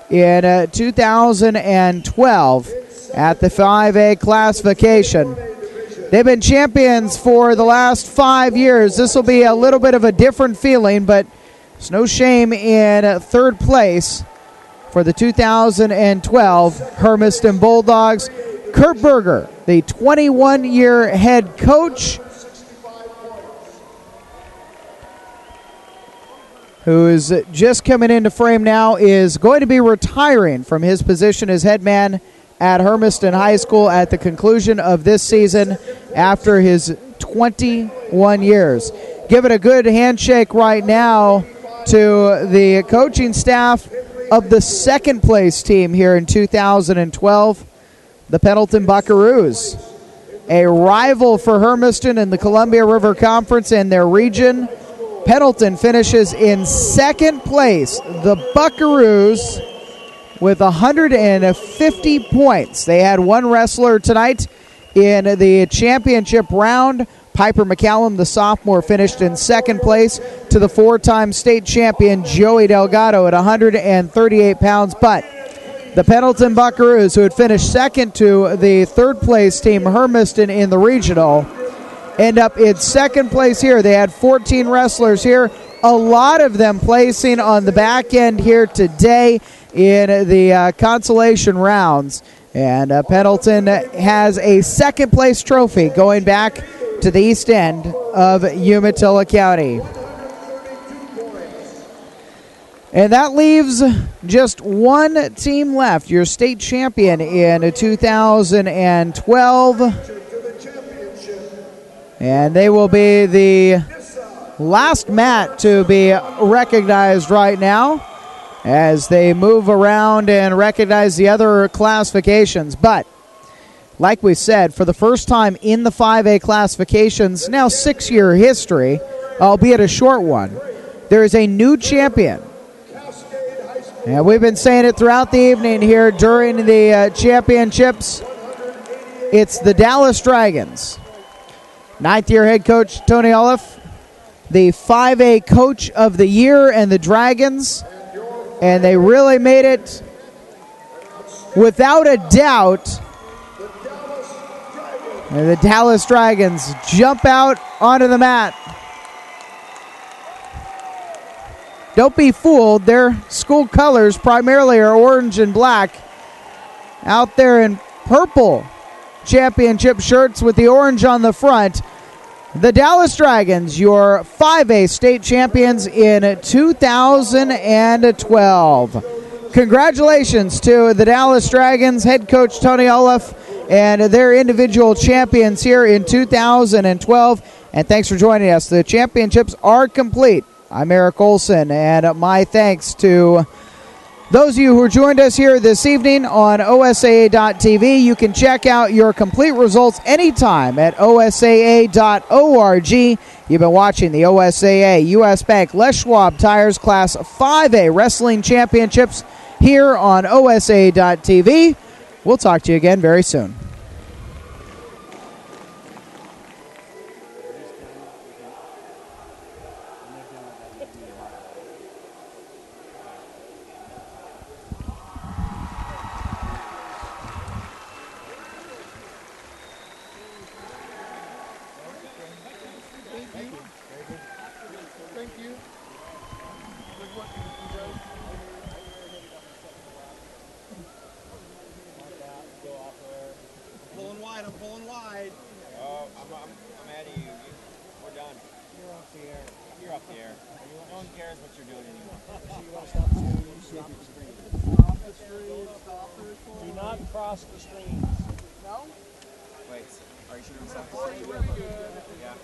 in 2012 at the 5A classification. They've been champions for the last 5 years. This will be a little bit of a different feeling, but there's no shame in 3rd place for the 2012 Hermiston Bulldogs. Kurt Berger, the 21-year head coach, who is just coming into frame now, is going to be retiring from his position as head man at Hermiston High School at the conclusion of this season after his 21 years. Give it a good handshake right now to the coaching staff of the 2nd place team here in 2012, the Pendleton Buckaroos. A rival for Hermiston in the Columbia River Conference and their region. Pendleton finishes in 2nd place. The Buckaroos with 150 points. They had 1 wrestler tonight in the championship round. Piper McCallum, the sophomore, finished in 2nd place to the 4-time state champion Joey Delgado at 138 pounds. But the Pendleton Buckaroos, who had finished 2nd to the 3rd place team Hermiston in the regional, end up in 2nd place here. They had 14 wrestlers here, a lot of them placing on the back end here today. in the consolation rounds. And Pendleton has a second-place trophy going back to the east end of Umatilla County. And that leaves just one team left, your state champion in 2012. And they will be the last mat to be recognized right now as they move around and recognize the other classifications. But like we said, for the first time in the 5A classifications, now 6-year history, albeit a short one, there is a new champion. And we've been saying it throughout the evening here during the championships. It's the Dallas Dragons. 9th-year head coach Tony Olaf, the 5A coach of the year, and the Dragons. And they really made it, without a doubt. And the Dallas Dragons jump out onto the mat. Don't be fooled. Their school colors primarily are orange and black. Out there in purple championship shirts with the orange on the front. The Dallas Dragons, your 5A state champions in 2012. Congratulations to the Dallas Dragons, head coach Tony Olaf, and their individual champions here in 2012. And thanks for joining us. The championships are complete. I'm Eric Olson, and my thanks to those of you who joined us here this evening on OSAA.tv. You can check out your complete results anytime at OSAA.org. You've been watching the OSAA U.S. Bank Les Schwab Tires Class 5A Wrestling Championships here on OSAA.tv. We'll talk to you again very soon. I'm pulling wide. Oh, I'm out of you. We're done. You're off the air. You're off the air. No one cares what you're doing anymore. You want to stop the screen? Stop the screen. Stop the screen. Stop the recording. Do not cross the screens. No? Wait, are you sure we stop the Recording's screen? really good. Yeah.